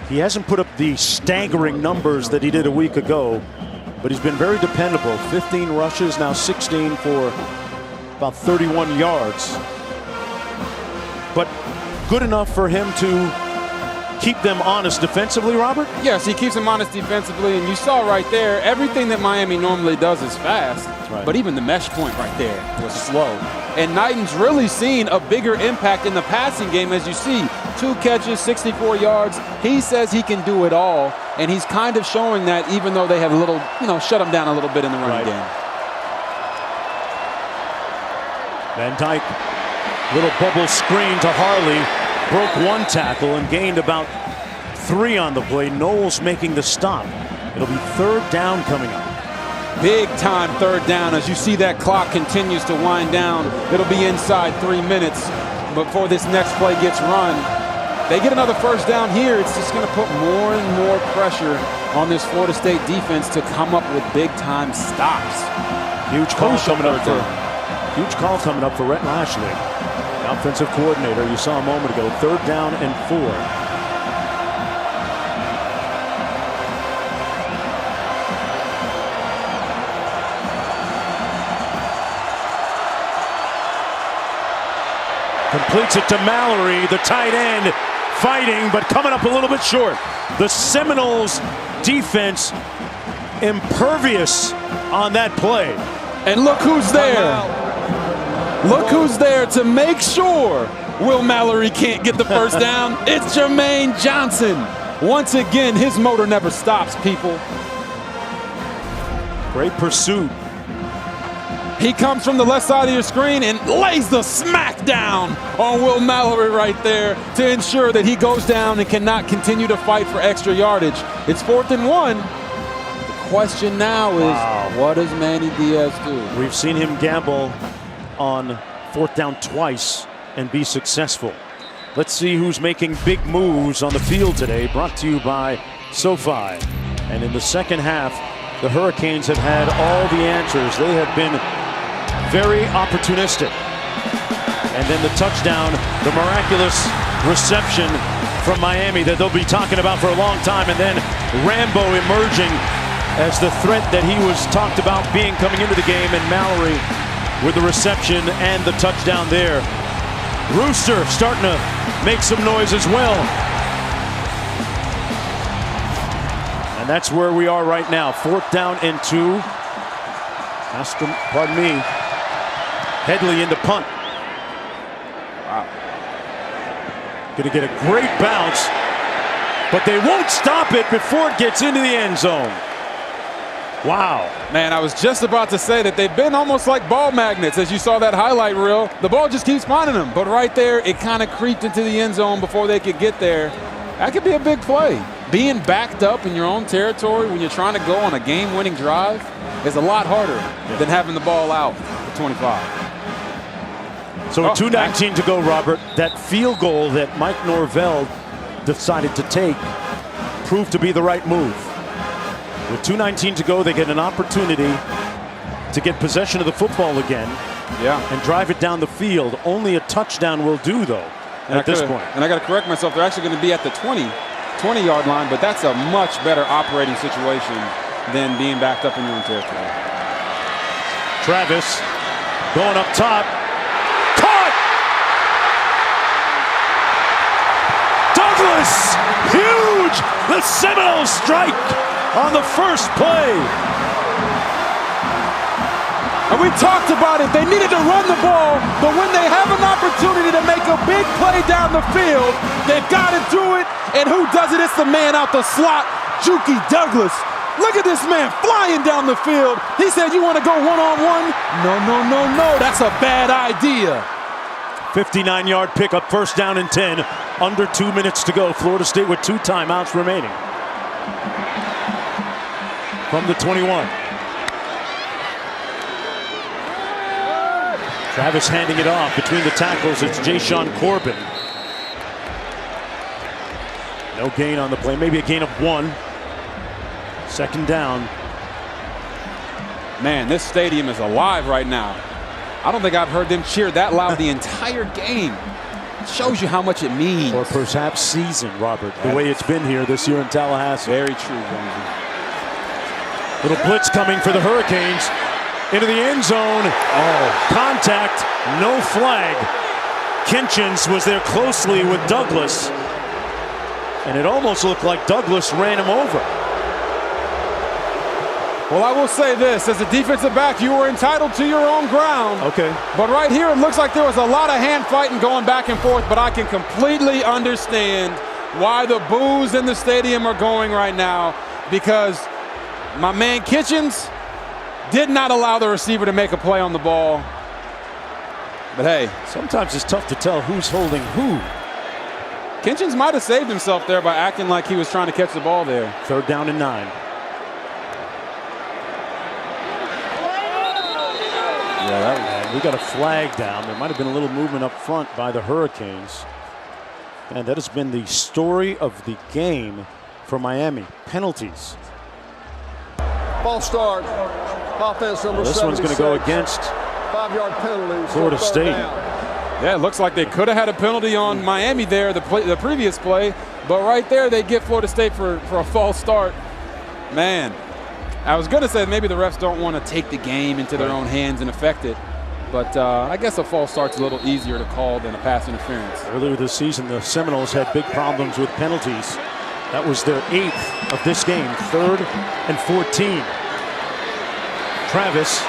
He hasn't put up the staggering numbers that he did a week ago, but he's been very dependable. 15 rushes, now 16 for about 31 yards. But good enough for him to keep them honest defensively, Robert? Yes, he keeps them honest defensively, and you saw right there, everything that Miami normally does is fast, but even the mesh point right there was slow. And Knighton's really seen a bigger impact in the passing game, as you see. 2 catches, 64 yards. He says he can do it all, and he's kind of showing that even though they have a little, shut him down a little bit in the running game. Van Dyke, little bubble screen to Harley, broke 1 tackle and gained about 3 on the play. Knowles making the stop. It'll be 3rd down coming up. Big time 3rd down. As you see that clock continues to wind down, it'll be inside 3 minutes before this next play gets run. They get another 1st down here. It's just going to put more and more pressure on this Florida State defense to come up with big time stops. Huge call coming up for Rhett Lashley, the offensive coordinator. You saw a moment ago. 3rd down and 4. Completes it to Mallory, the tight end, fighting, but coming up a little bit short. The Seminoles defense impervious on that play. And look who's there. Look who's there to make sure Will Mallory can't get the 1st down. It's Jermaine Johnson. Once again, his motor never stops, people. Great pursuit. He comes from the left side of your screen and lays the smack down on Will Mallory right there to ensure that he goes down and cannot continue to fight for extra yardage. It's 4th and 1. The question now is, what does Manny Diaz do? We've seen him gamble on 4th down twice and be successful. Let's see who's making big moves on the field today, brought to you by SoFi. And in the second half, the Hurricanes have had all the answers. They have been very opportunistic. And then the touchdown, the miraculous reception from Miami that they'll be talking about for a long time. And then Rambo emerging as the threat that he was talked about being coming into the game. And Mallory with the reception and the touchdown there. Rooster starting to make some noise as well. And that's where we are right now. 4th down and 2. Pardon me. Headley into punt. Wow. Going to get a great bounce, but they won't stop it before it gets into the end zone. Wow. Man, I was just about to say that they've been almost like ball magnets. As you saw that highlight reel, the ball just keeps finding them. But right there, it kind of creeped into the end zone before they could get there. That could be a big play. Being backed up in your own territory when you're trying to go on a game-winning drive is a lot harder than having the ball out at 25. So with 2:19 to go, Robert, that field goal that Mike Norvell decided to take proved to be the right move. With 2:19 to go, they get an opportunity to get possession of the football again and drive it down the field. Only a touchdown will do, though, at this point. And I got to correct myself. They're actually going to be at the 20-yard line, but that's a much better operating situation than being backed up in your own territory. Travis going up top. Caught! Douglas! Huge! The Seminoles strike on the first play. And we talked about it. They needed to run the ball, but when they have an opportunity to make a big play down the field, they've got to do it. And who does it? It's the man out the slot, Juki Douglas. Look at this man flying down the field. He said, you want to go one-on-one? No, no, no, no. That's a bad idea. 59-yard pickup, first down and 10. Under 2 minutes to go. Florida State with 2 timeouts remaining. From the 21. Travis handing it off between the tackles. It's Jashawn Corbin. No gain on the play. Maybe a gain of 1. Second down. Man, this stadium is alive right now. I don't think I've heard them cheer that loud the entire game. It shows you how much it means. Or perhaps season, Robert, the way it's been here this year in Tallahassee. Very true, Jonesy. Little blitz coming for the Hurricanes. Into the end zone. Oh, contact, no flag. Kinchins was there closely with Douglas. And it almost looked like Douglas ran him over. Well, I will say this. As a defensive back, you were entitled to your own ground. Okay. But right here, it looks like there was a lot of hand fighting going back and forth, but I can completely understand why the boos in the stadium are going right now, because my man Kitchens did not allow the receiver to make a play on the ball. But hey, sometimes it's tough to tell who's holding who. Kitchens might have saved himself there by acting like he was trying to catch the ball there. 3rd down and 9. Yeah, we got a flag down. There might have been a little movement up front by the Hurricanes. And that has been the story of the game for Miami. Penalties. False start. Offense number 76. This one's going to go against 5-yard penalty. Florida State. Yeah, it looks like they could have had a penalty on Miami there, the previous play. But right there, they get Florida State for a false start. Man, I was going to say maybe the refs don't want to take the game into their own hands and affect it. But I guess a false start's a little easier to call than a pass interference. Earlier this season, the Seminoles had big problems with penalties. That was their 8th of this game, 3rd and 14. Travis,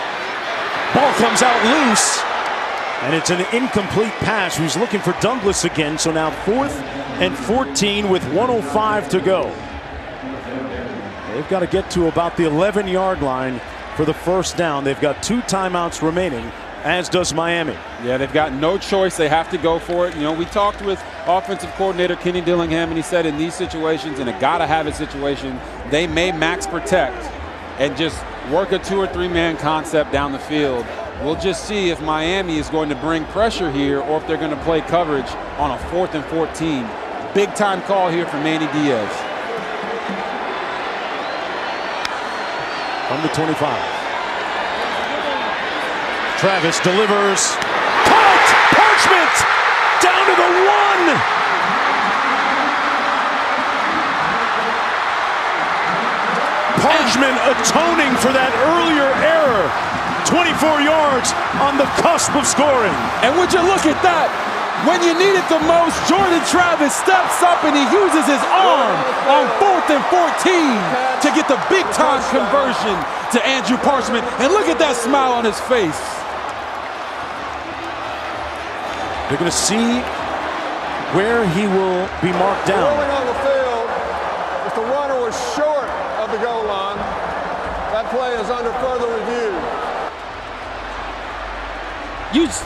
ball comes out loose, and it's an incomplete pass. He's looking for Douglas again, so now 4th and 14 with 1:05 to go. They've got to get to about the 11-yard line for the first down. They've got 2 timeouts remaining, as does Miami. Yeah, they've got no choice. They have to go for it. You know, we talked with offensive coordinator Kenny Dillingham, and he said in these situations, in a gotta-have-it situation, they may max protect and just work a 2 or 3 man concept down the field. We'll just see if Miami is going to bring pressure here or if they're going to play coverage on a 4th and 14. Big-time call here from Manny Diaz. From the 25. Travis delivers. Caught! Parchment! Down to the 1! Parchment atoning for that earlier error. 24 yards on the cusp of scoring. And would you look at that? When you need it the most, Jordan Travis steps up and he uses his arm on 4th and 14 to get the big-time conversion to Andrew Parchment. And look at that smile on his face. They're going to see where he will be marked down. Rolling on the field, if the runner was short of the goal line, that play is under further review.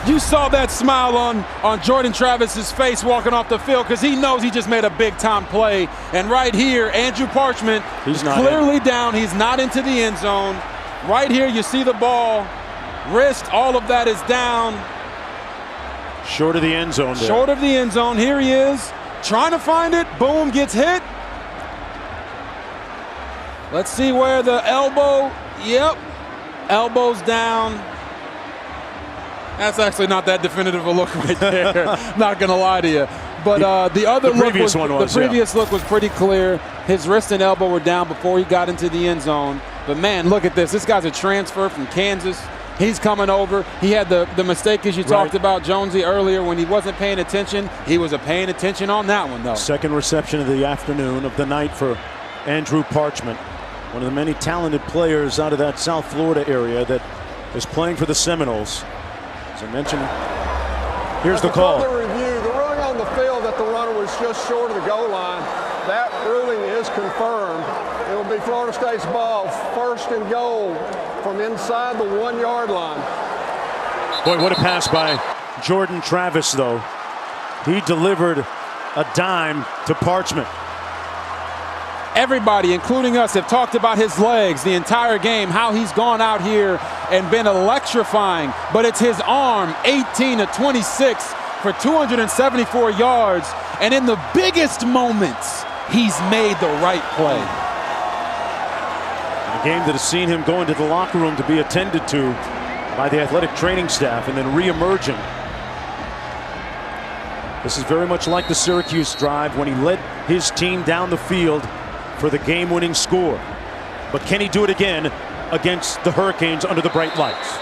You saw that smile on Jordan Travis's face walking off the field because he knows he just made a big-time play. And right here, Andrew Parchment is clearly down. He's not into the end zone. Right here, you see the ball, wrist, all of that is down. Short of the end zone there. Short of the end zone. Here he is, trying to find it. Boom, gets hit. Let's see where the elbow, yep, elbow's down. That's actually not that definitive a look right there. Not going to lie to you. But the other look was, the previous look was pretty clear. His wrist and elbow were down before he got into the end zone. But man, look at this. This guy's a transfer from Kansas. He's coming over. He had the mistake, as you talked about, Jonesy, earlier when he wasn't paying attention. He was paying attention on that one, though. Second reception of the afternoon, of the night for Andrew Parchment. One of the many talented players out of that South Florida area that is playing for the Seminoles. As I mentioned, here's the call. Further review, the ruling on the field that the runner was just short of the goal line, that ruling is confirmed. It will be Florida State's ball, 1st and goal from inside the 1-yard line. Boy, what a pass by Jordan Travis, though. He delivered a dime to Parchment. Everybody, including us, have talked about his legs the entire game, how he's gone out here and been electrifying. But it's his arm, 18 of 26 for 274 yards. And in the biggest moments, he's made the right play. A game that has seen him go into the locker room to be attended to by the athletic training staff and then re-emerging. This is very much like the Syracuse drive when he led his team down the field for the game-winning score. But can he do it again against the Hurricanes under the bright lights?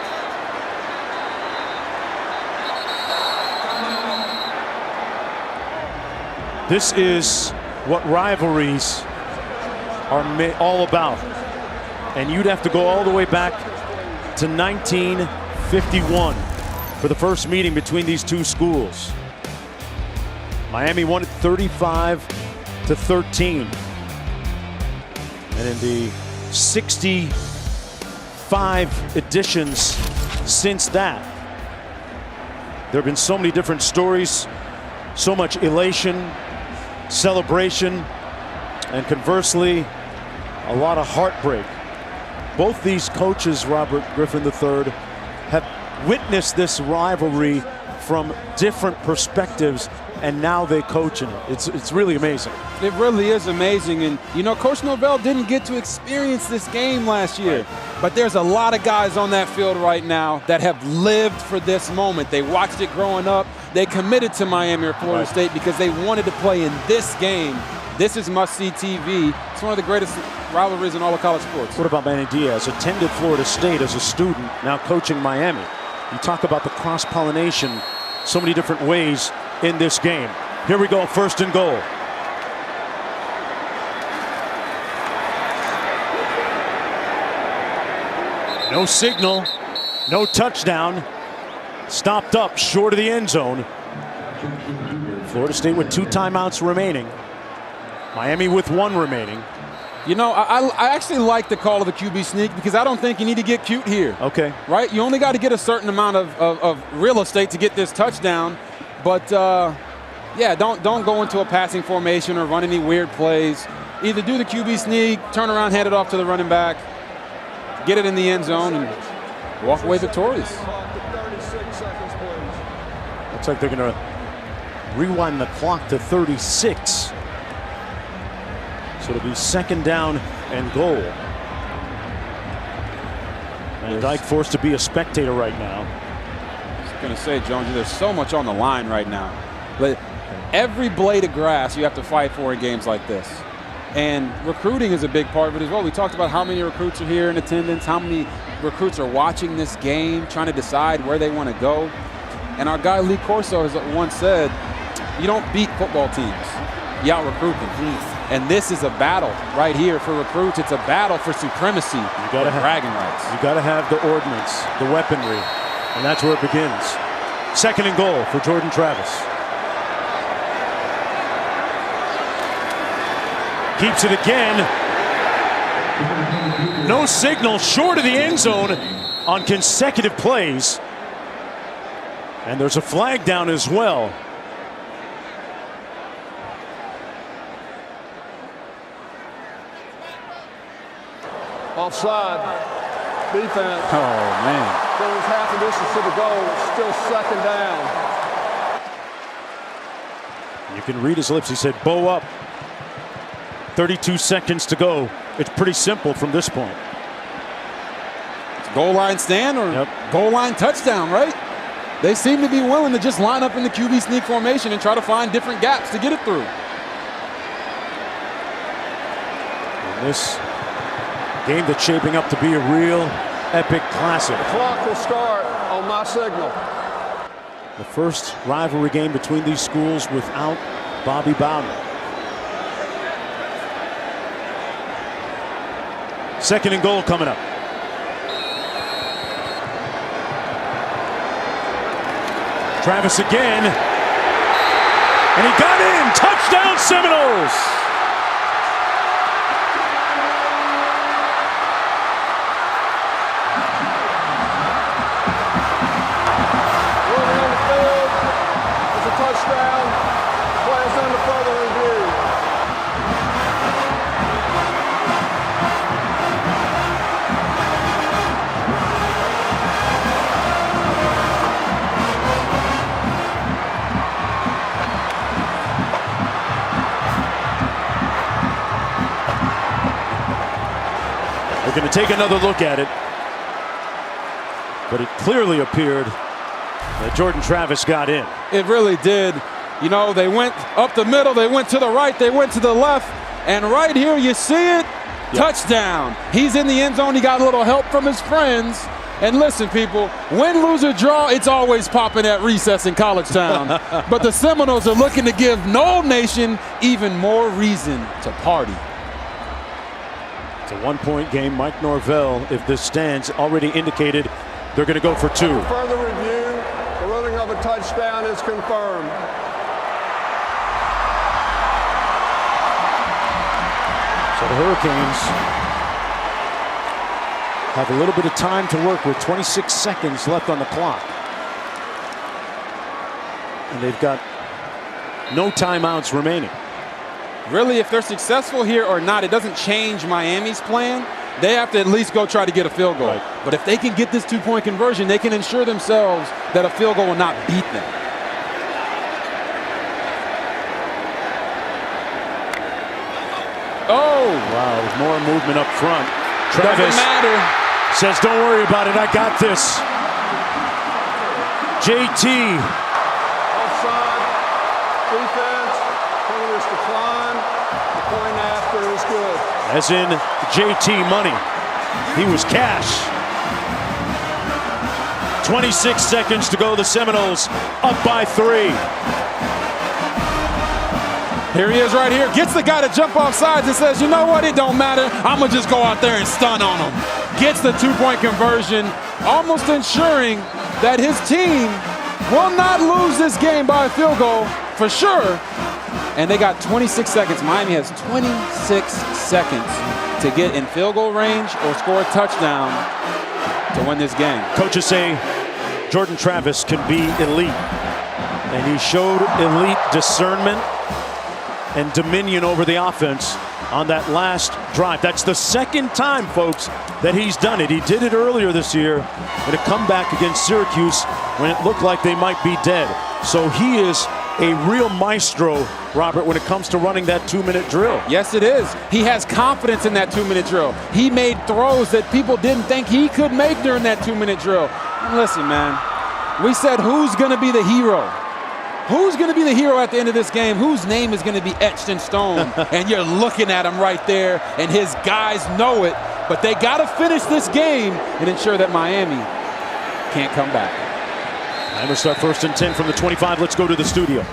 This is what rivalries are all about. And you'd have to go all the way back to 1951 for the first meeting between these two schools. Miami won it 35-13. And in the 65 editions since that, there have been so many different stories, so much elation, celebration, and conversely, a lot of heartbreak. Both these coaches, Robert Griffin III, have witnessed this rivalry from different perspectives, and now they coach in it. It's really amazing. It really is amazing. And, you know, Coach Norvell didn't get to experience this game last year. But there's a lot of guys on that field right now that have lived for this moment. They watched it growing up. They committed to Miami or Florida State because they wanted to play in this game. This is must-see TV. It's one of the greatest rivalries in all of college sports. What about Manny Diaz? Attended Florida State as a student, now coaching Miami. You talk about the cross-pollination so many different ways in this game. Here we go, 1st and goal. No signal, no touchdown. Stopped up short of the end zone. Florida State with 2 timeouts remaining. Miami with 1 remaining. You know, I actually like the call of the QB sneak because I don't think you need to get cute here. Okay. Right? You only got to get a certain amount of real estate to get this touchdown. But, yeah, don't go into a passing formation or run any weird plays. Either do the QB sneak, turn around, hand it off to the running back, get it in the end zone, and walk away victorious. Looks like they're going to rewind the clock to 36. So it'll be 2nd down and goal. And Dyke forced to be a spectator right now. I was going to say, Jonesy, there's so much on the line right now. But every blade of grass you have to fight for in games like this. And recruiting is a big part of it as well. We talked about how many recruits are here in attendance, how many recruits are watching this game, trying to decide where they want to go. And our guy Lee Corso has once said, you don't beat football teams, you out-recruit them. And this is a battle right here for recruits. It's a battle for supremacy. You got to have bragging rights. You got to have the ordnance, the weaponry, and that's where it begins. 2nd and goal for Jordan Travis. Keeps it again. No signal, short of the end zone on consecutive plays. And there's a flag down as well. Offside. Defense. Oh, man. Goes half a distance to the goal. Still 2nd down. You can read his lips. He said, bow up. 32 seconds to go. It's pretty simple from this point. It's goal line stand or goal line touchdown, right? They seem to be willing to just line up in the QB sneak formation and try to find different gaps to get it through. And this game that's shaping up to be a real epic classic. The clock will start on my signal. The first rivalry game between these schools without Bobby Bowden. 2nd and goal coming up. Travis again. And he got in. Touchdown Seminoles. Moving on the field. It's a touchdown. Play is under further review. We're going to take another look at it. But it clearly appeared that Jordan Travis got in. It really did. You know, they went up the middle, they went to the right, they went to the left, and right here you see it, touchdown. He's in the end zone, he got a little help from his friends. And listen, people, win, lose, or draw, it's always popping at recess in College Town. But the Seminoles are looking to give Nole Nation even more reason to party. It's a one-point game. Mike Norvell, if this stands, already indicated they're going to go for two. Further review, the ruling of a touchdown is confirmed. So the Hurricanes have a little bit of time to work with. 26 seconds left on the clock. And they've got no timeouts remaining. Really, if they're successful here or not, it doesn't change Miami's plan. They have to at least go try to get a field goal. Right. But if they can get this two-point conversion, they can ensure themselves that a field goal will not beat them. Oh! Wow, there's more movement up front. Doesn't Travis matter. says, don't worry about it, I got this. JT. Offside, defense, penalty is declined. The point after is good. As in JT money. He was cash. 26 seconds to go. The Seminoles up by 3. Here he is right here. Gets the guy to jump off sides and says, you know what? It don't matter. I'm going to just go out there and stun on him. Gets the two-point conversion, almost ensuring that his team will not lose this game by a field goal for sure. And they got 26 seconds. Miami has 26 seconds to get in field goal range or score a touchdown to win this game. Coaches say Jordan Travis can be elite. And he showed elite discernment and dominion over the offense on that last drive. That's the second time, folks, that he's done it. He did it earlier this year in a comeback against Syracuse when it looked like they might be dead. So he is a real maestro, Robert, when it comes to running that 2-minute drill. Yes, it is. He has confidence in that 2-minute drill. He made throws that people didn't think he could make during that 2-minute drill. And listen, man, we said who's going to be the hero? Who's going to be the hero at the end of this game? Whose name is going to be etched in stone? And you're looking at him right there, and his guys know it. But they got to finish this game and ensure that Miami can't come back. I'm going to start 1st and 10 from the 25. Let's go to the studio.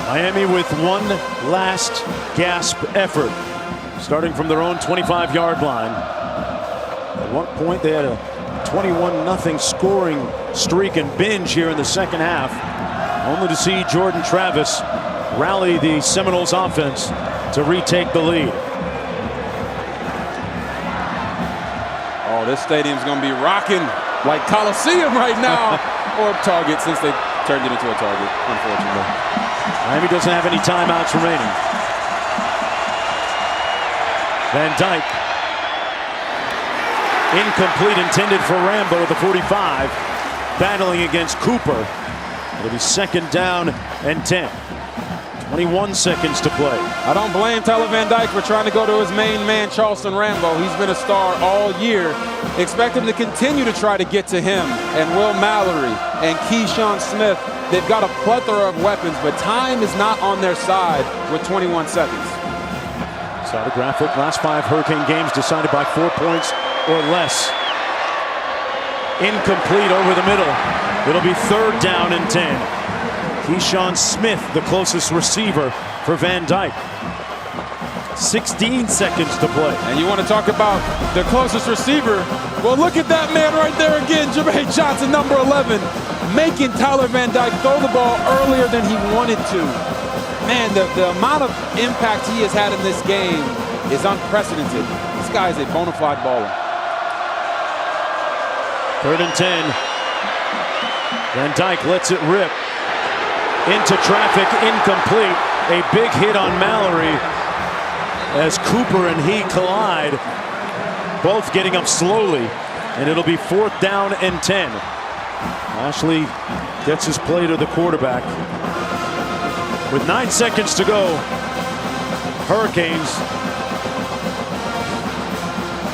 Miami with one last gasp effort, starting from their own 25-yard line. At one point, they had a 21-0 scoring streak and binge here in the second half, only to see Jordan Travis rally the Seminoles offense to retake the lead. Oh, this stadium's going to be rocking like Coliseum right now, or Target, since they turned it into a Target, unfortunately. Miami doesn't have any timeouts remaining. Van Dyke. Incomplete, intended for Rambo at the 45. Battling against Cooper. It'll be 2nd down and 10. 21 seconds to play. I don't blame Tyler Van Dyke for trying to go to his main man, Charleston Rambo. He's been a star all year. Expect him to continue to try to get to him and Will Mallory and Keyshawn Smith. They've got a plethora of weapons, but time is not on their side with 21 seconds. Saw the graphic. Last 5 Hurricane games decided by 4 points or less. incomplete over the middle. It'll be 3rd down and 10. Keyshawn Smith, the closest receiver for Van Dyke. 16 seconds to play. And you want to talk about the closest receiver? Well, look at that man right there again, Jermaine Johnson, number 11, making Tyler Van Dyke throw the ball earlier than he wanted to. Man, the amount of impact he has had in this game is unprecedented. This guy is a bona fide baller. 3rd and 10. Van Dyke lets it rip. Into traffic, incomplete. A big hit on Mallory as Cooper and he collide. Both getting up slowly. And it'll be 4th down and 10. Ashley gets his play to the quarterback. With 9 seconds to go, Hurricanes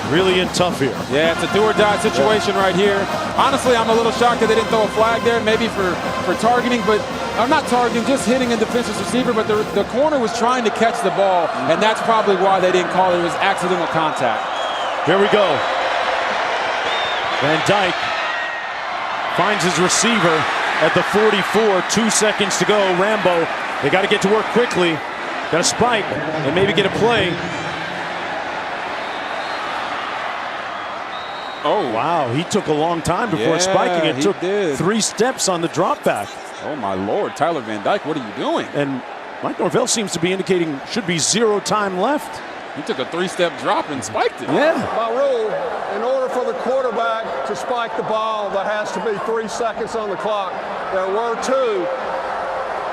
really in tough here. Yeah, it's a do-or-die situation right here. Honestly, I'm a little shocked that they didn't throw a flag there, maybe for targeting, but not targeting, just hitting a defensive receiver, but the corner was trying to catch the ball, and that's probably why they didn't call it. It was accidental contact. Here we go. Van Dyke finds his receiver at the 44, 2 seconds to go. Rambo, they got to get to work quickly. Got to spike and maybe get a play. Oh, wow, he took a long time before spiking. It took 3 steps on the drop back. Oh, my Lord. Tyler Van Dyke, what are you doing? And Mike Norvell seems to be indicating should be 0 time left. He took a 3-step drop and spiked it. Yeah. By rule, in order for the quarterback to spike the ball, there has to be 3 seconds on the clock. There were 2.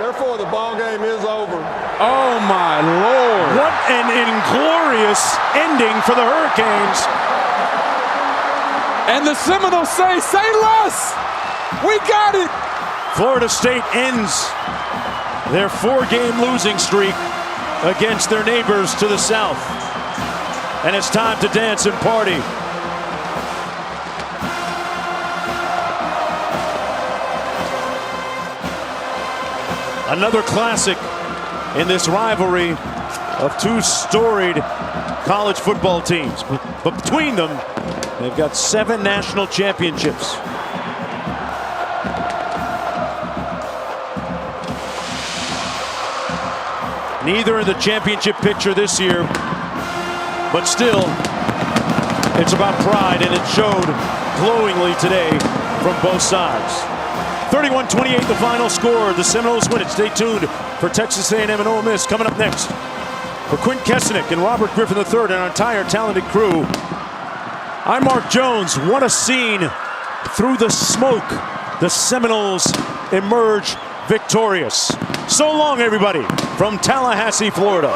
Therefore, the ball game is over. Oh, my Lord. What an inglorious ending for the Hurricanes. And the Seminoles say less. We got it. Florida State ends their 4-game losing streak against their neighbors to the south. And it's time to dance and party. Another classic in this rivalry of 2 storied college football teams. But between them, they've got 7 national championships. Neither in the championship picture this year, but still, it's about pride, and it showed glowingly today from both sides. 31-28 the final score. The Seminoles win it. Stay tuned for Texas A&M and Ole Miss coming up next. For Quint Kesenick and Robert Griffin III and our entire talented crew, I'm Mark Jones. What a scene. Through the smoke, the Seminoles emerge victorious. So long, everybody, from Tallahassee, Florida.